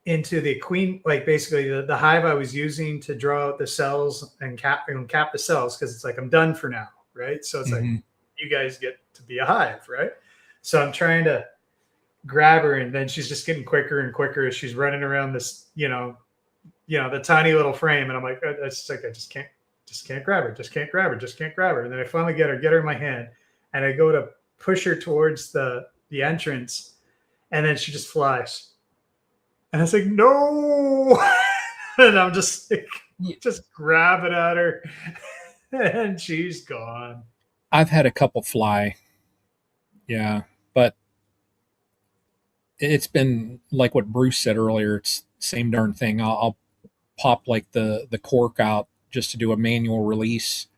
into the queen, like basically the hive I was using to draw out the cells and cap the cells, because it's like I'm done for now, right? So it's like you guys get to be a hive, right? So I'm trying to grab her, and then she's just getting quicker and quicker as she's running around this, the tiny little frame, and I'm like, that's like I just can't grab her, just can't grab her. And then I finally get her in my hand, and I go to push her towards the entrance. And then she just flies. And I was like, no. And I'm just like, just grabbing at her. And she's gone. I've had a couple fly. Yeah, but it's been like what Bruce said earlier. It's same darn thing. I'll pop like the cork out just to do a manual release,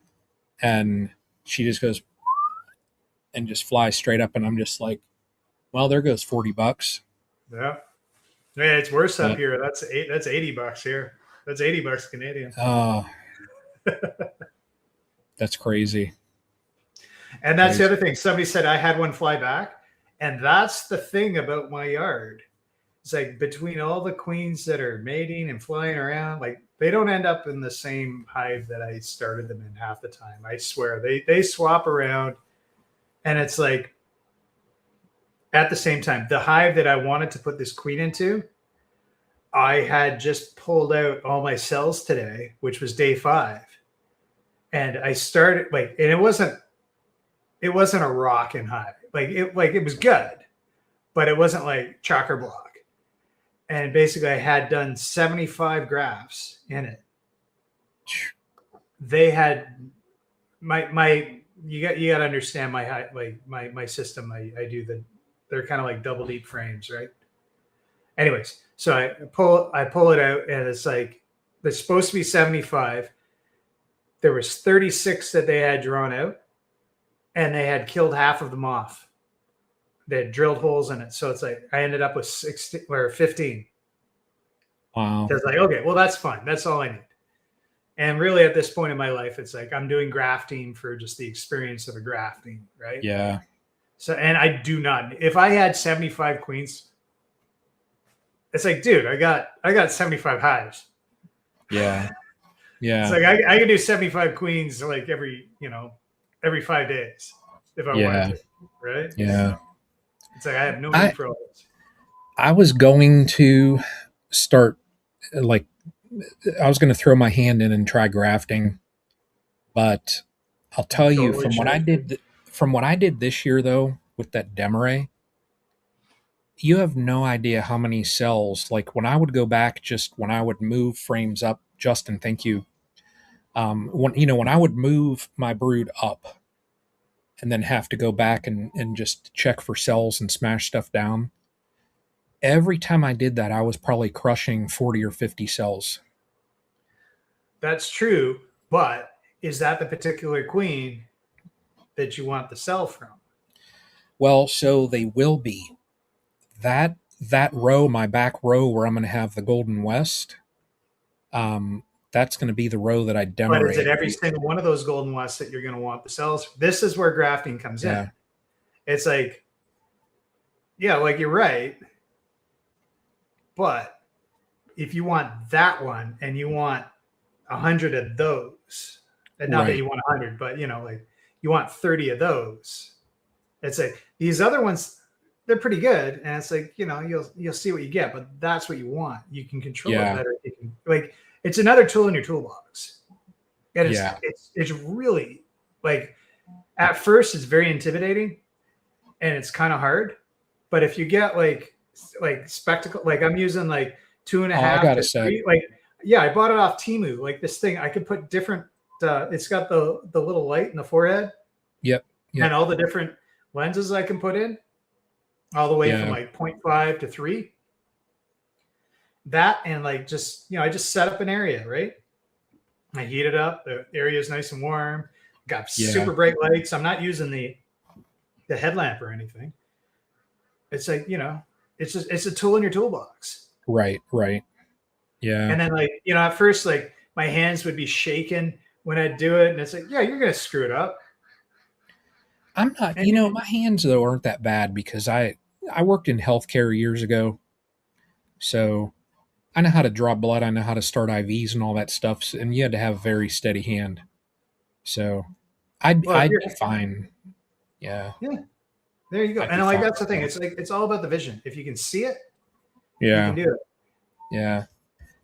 and she just goes and just flies straight up, and I'm just like, well, there goes $40. Yeah. Yeah, it's worse up But, here. That's $80 here. That's $80 Canadian. oh, that's crazy. And that's the other thing. Somebody said I had one fly back. And that's the thing about my yard. It's like between all the queens that are mating and flying around, like they don't end up in the same hive that I started them in half the time. I swear they swap around. And it's like at the same time, the hive that I wanted to put this queen into, I had just pulled out all my cells today, which was day 5. And I started and it wasn't a rockin' hive. It was good, but it wasn't like chocker block. And basically I had done 75 grafts in it. They had you got to understand my system. I do they're kind of like double deep frames, right? Anyways, so I pull it out, and it's like there's supposed to be 75. There was 36 that they had drawn out, and they had killed half of them off. They had drilled holes in it, so it's like I ended up with 16 or 15. Wow. So it's like, okay, well that's fine. That's all I need. And really, at this point in my life, it's like I'm doing grafting for just the experience of a grafting, right? Yeah. So, and I do not. If I had 75 queens, it's like, dude, I got 75 hives. Yeah. Yeah. It's like I could do 75 queens like every 5 days if I wanted to, right? Yeah. It's like I have no need for all this. I was going to start I was going to throw my hand in and try grafting, but I'll tell you from what I did this year though with that Demaray, you have no idea how many cells. Like when I would go back, just when I would move frames up, Justin, thank you. When I would move my brood up, and then have to go back and just check for cells and smash stuff down. Every time I did that, I was probably crushing 40 or 50 cells. That's true, but is that the particular queen that you want the cell from? Well, so they will be. That row, my back row where I'm going to have the Golden West, that's going to be the row that I demo. But is it every single one of those Golden Wests that you're going to want the cells? This is where grafting comes in. It's like, yeah, like you're right. But if you want that one and you want 100 of those, and not that you want 100, but you want 30 of those. It's like these other ones, they're pretty good, and it's like you'll see what you get, but that's what you want. You can control it better. It's another tool in your toolbox. And it's really at first it's very intimidating and it's kind of hard. But if you get like spectacle, I'm using 2.5. I got a set. I bought it off Temu. This thing, I could put different. It's got the little light in the forehead. Yep. And all the different lenses I can put in, all the way from 0.5 to 3. That and I just set up an area, right? I heat it up. The area is nice and warm. Got super bright lights. I'm not using the headlamp or anything. It's it's a tool in your toolbox. Right. Yeah. And then at first my hands would be shaking when I'd do it, and it's like, yeah, you're gonna screw it up. I'm not. My hands though aren't that bad because I worked in healthcare years ago, so I know how to draw blood. I know how to start IVs and all that stuff, and you had to have a very steady hand. So I'd be fine. Yeah. Yeah. There you go. And that's the thing. It's all about the vision. If you can see it, you can do it. Yeah.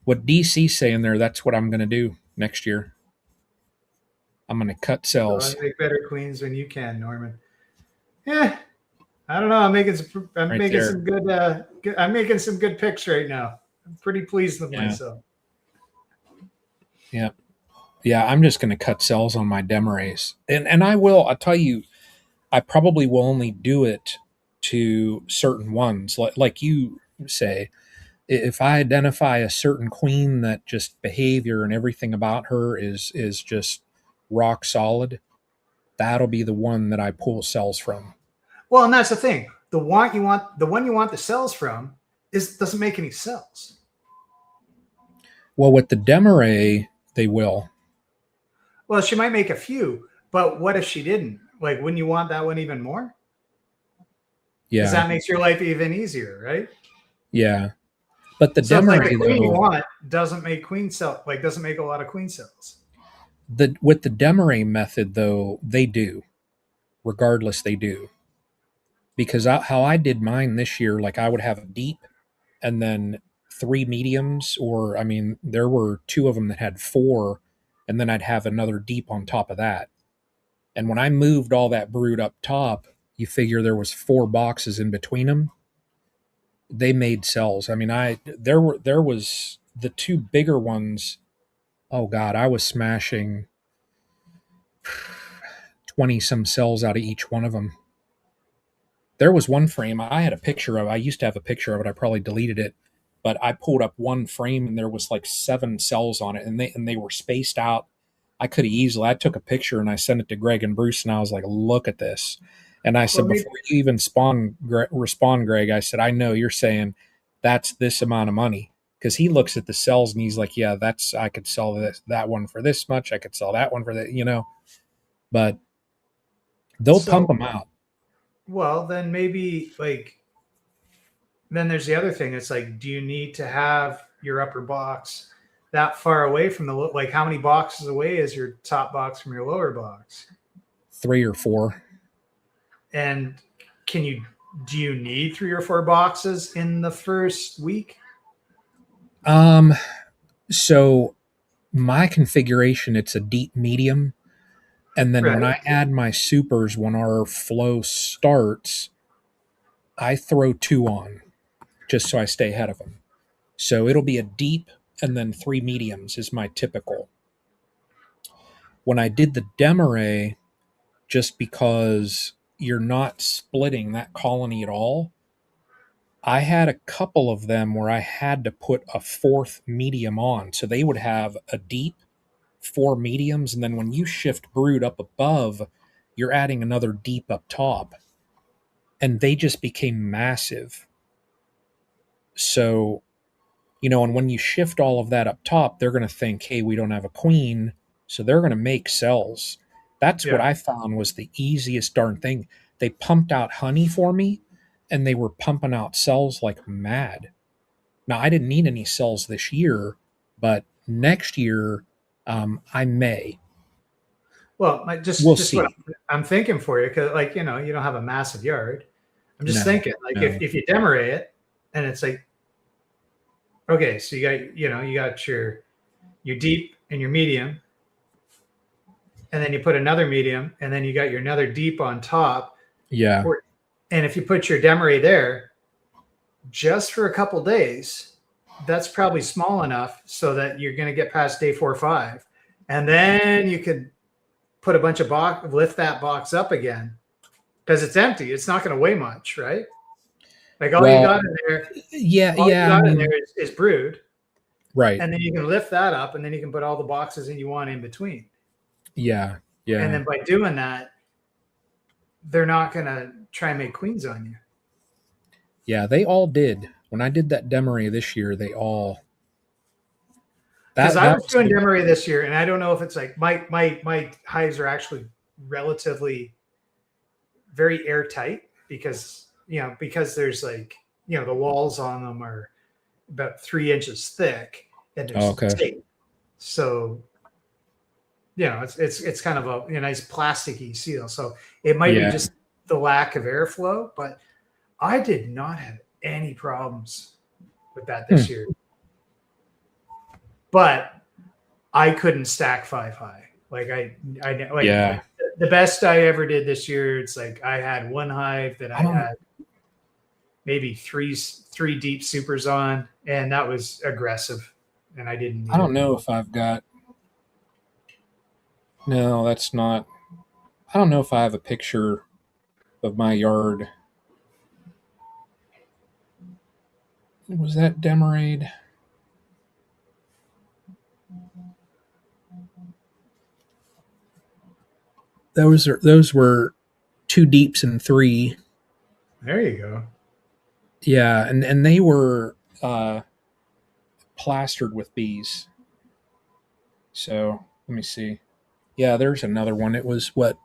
What DC's saying there, that's what I'm going to do next year. I'm going to cut cells. I make better queens when you can, Norman. Yeah. I don't know. I'm making some good picks right now. I'm pretty pleased with myself. Yeah. Yeah, I'm just going to cut cells on my Demarays. And I'll tell you, I probably will only do it to certain ones. Like you say, if I identify a certain queen that just behavior and everything about her is just rock solid, that'll be the one that I pull cells from. Well, and that's the thing. The one you want the cells from doesn't make any cells. Well, with the Demaray, they will. Well, she might make a few, but what if she didn't? Like, wouldn't you want that one even more? Yeah. Because that makes your life even easier, right? Yeah. But the so Demaray, like the queen you want doesn't make doesn't make a lot of queen cells. With the Demaray method, though, they do. Regardless, they do. Because how I did mine this year, like I would have a deep and then 3 mediums, or I mean, there were 2 of them that had 4, and then I'd have another deep on top of that. And when I moved all that brood up top, you figure there was 4 boxes in between them. They made cells. I mean, there was the 2 bigger ones. Oh God, I was smashing 20 some cells out of each one of them. There was one frame I had a picture of. I used to have a picture of it. I probably deleted it, but I pulled up one frame and there was like 7 cells on it, and they were spaced out. I could have easily. I took a picture and I sent it to Greg and Bruce, and I was like, "Look at this." And I said, before you even respond, Greg, I said, "I know you're saying that's this amount of money." Because he looks at the cells and he's like, "Yeah, I could sell that one for this much. I could sell that one for that, But they'll pump them out. Well, then maybe then there's the other thing. It's like, do you need to have your upper box that far away from how many boxes away is your top box from your lower box? 3 or 4. And do you need 3 or 4 boxes in the first week? So my configuration, it's a deep medium. And then when I add my supers, when our flow starts, I throw 2 on just so I stay ahead of them. So it'll be a deep and then 3 mediums is my typical. When I did the Demaray, just because you're not splitting that colony at all, I had a couple of them where I had to put a 4th medium on. So they would have a deep, 4 mediums, and then when you shift brood up above, you're adding another deep up top. And they just became massive. So, and when you shift all of that up top, they're going to think, hey, we don't have a queen, so they're going to make cells. That's what I found was the easiest darn thing. They pumped out honey for me, and they were pumping out cells like mad. Now, I didn't need any cells this year, but next year, I may. Well, we'll see. What I'm thinking for you, because you don't have a massive yard. I'm just thinking, if you Demaray it, and it's like, okay, so you got your deep and your medium, and then you put another medium, and then you got your another deep on top. Yeah. And if you put your Demaray there, just for a couple days, that's probably small enough so that you're going to get past day 4 or 5, and then you could put a bunch of lift that box up again because it's empty. It's not going to weigh much, right? Like all you got in there, in there is brood, right? And then you can lift that up, and then you can put all the boxes in you want in between. Yeah. And then by doing that, they're not going to try and make queens on you. Yeah, they all did. When I did that Demaray this year, they all. Because I was doing Demaray this year, and I don't know if it's like my hives are actually relatively very airtight because there's the walls on them are about 3 inches thick and there's tape. So it's kind of a nice plasticky seal. So it might be just the lack of airflow, but I did not have any problems with that this year. But I couldn't stack 5 high. The best I ever did this year, it's like I had one hive that I had maybe three deep supers on, and that was aggressive, and I didn't need I don't know if I've got No, that's not. I don't know if I have a picture of my yard. Was that Demerade? Those were 2 deeps and 3. There you go. Yeah, and they were plastered with bees. So let me see. Yeah, there's another one. It was what,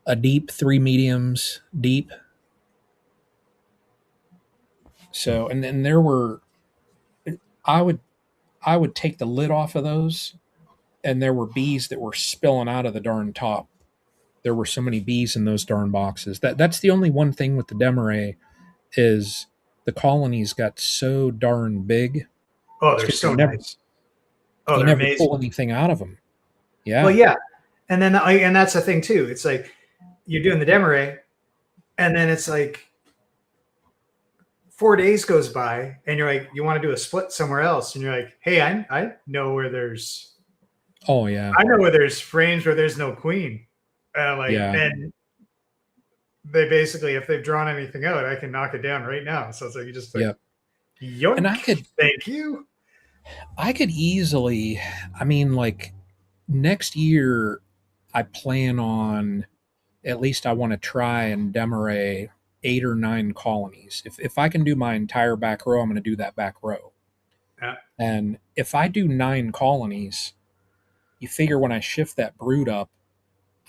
a deep, 3 mediums deep. So and then there were, I would I would take the lid off of those, and there were bees that were spilling out of the darn top. There were so many bees in those darn boxes. That's the only one thing with the Demerey is the colonies got so darn big. Oh, they're so nice. Oh, you they're never amazing. pull anything out of them. Yeah. Well, yeah, and then and that's the thing too. It's like you're doing the Demerey, and then it's like 4 days goes by, and you're like, you want to do a split somewhere else, and you're like, hey, I know where there's. Oh yeah. I know where there's frames where there's no queen. Yeah. And they basically, if they've drawn anything out, I can knock it down right now. So it's like you just like, yep. And thank you. I could easily, I mean, like next year, I plan on, at least I want to try and Demerey 8 or 9 colonies. If I can do my entire back row, I'm going to do that back row. Yeah. And if I do 9 colonies, you figure when I shift that brood up,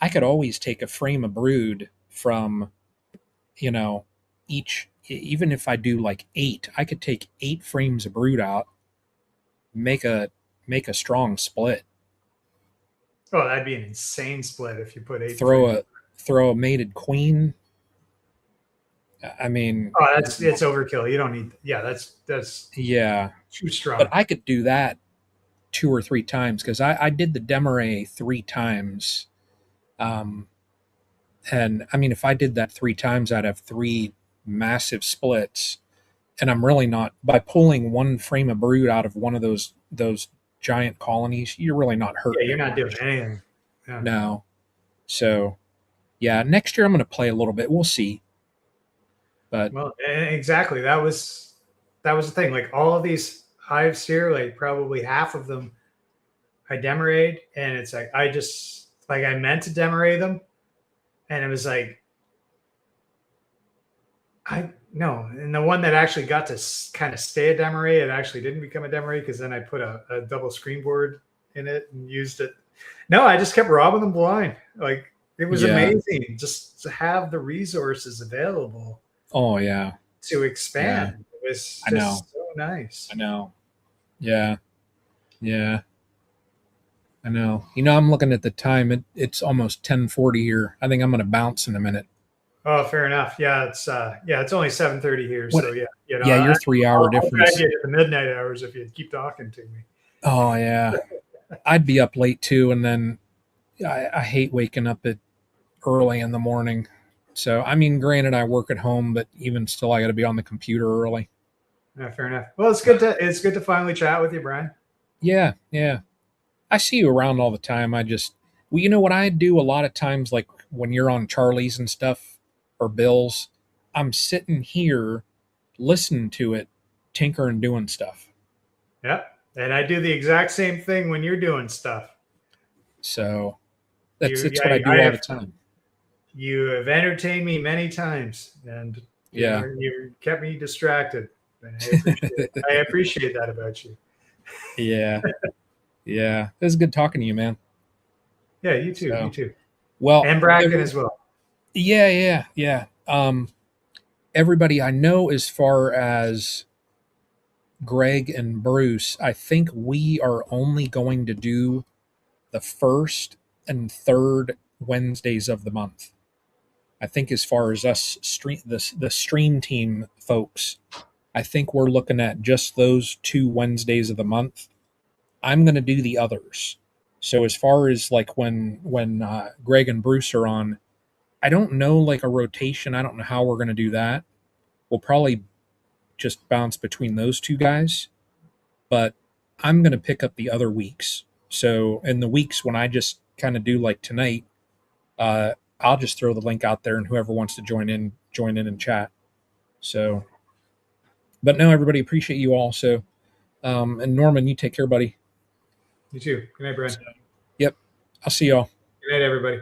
I could always take a frame of brood from, each, even if I do like 8, I could take 8 frames of brood out, make a strong split. Oh, that'd be an insane split if you put 8. Throw a mated queen. I mean, it's overkill. You don't need. Yeah, that's yeah, too strong. But I could do that 2 or 3 times because I did the Demerey 3 times. And I mean, if I did that 3 times, I'd have 3 massive splits. And I'm really not, by pulling 1 frame of brood out of one of those giant colonies, you're really not hurting. Yeah, you're not doing anything. Yeah. No. So, yeah, next year I'm going to play a little bit. We'll see. But well, exactly. That was the thing. Like all of these hives here, like probably half of them I Demerayed, and it's like I meant to Demeray them, and it was like no, and the one that actually got to kind of stay a Demerey, it actually didn't become a Demerey because then I put a double screen board in it and used it. No, I just kept robbing them blind. Like it was amazing just to have the resources available. Oh yeah, to expand. It was just so nice. I know. Yeah. I know. I'm looking at the time. It's almost 10:40 here. I think I'm going to bounce in a minute. Oh, fair enough. Yeah, it's only 7:30 here. So yeah, your 3-hour difference. I'd get at the midnight hours if you'd keep talking to me. Oh yeah, I'd be up late too, and then I hate waking up early in the morning. So I mean, granted, I work at home, but even still, I got to be on the computer early. Yeah, fair enough. Well, it's good to finally chat with you, Brian. Yeah. I see you around all the time. You know what I do a lot of times, like when you're on Charlie's and stuff or Bill's, I'm sitting here listening to it, tinkering, doing stuff. Yeah. And I do the exact same thing when you're doing stuff. So that's what I do all the time. You have entertained me many times, and you kept me distracted. And I appreciate that about you. Yeah. Yeah. It was good talking to you, man. Yeah, you too. You too. Well, and Bracken as well. Yeah. Everybody I know, as far as Greg and Bruce, I think we are only going to do the first and third Wednesdays of the month. I think as far as us the stream team folks, I think we're looking at just those 2 Wednesdays of the month. I'm going to do the others. So as far as like when Greg and Bruce are on, I don't know, like a rotation. I don't know how we're going to do that. We'll probably just bounce between those 2 guys, but I'm going to pick up the other weeks. So in the weeks when I just kind of do like tonight, I'll just throw the link out there, and whoever wants to join in and chat. So, but no, everybody, appreciate you all. So, and Norman, you take care, buddy. You too. Good night, Brian. Yep. I'll see y'all. Good night, everybody.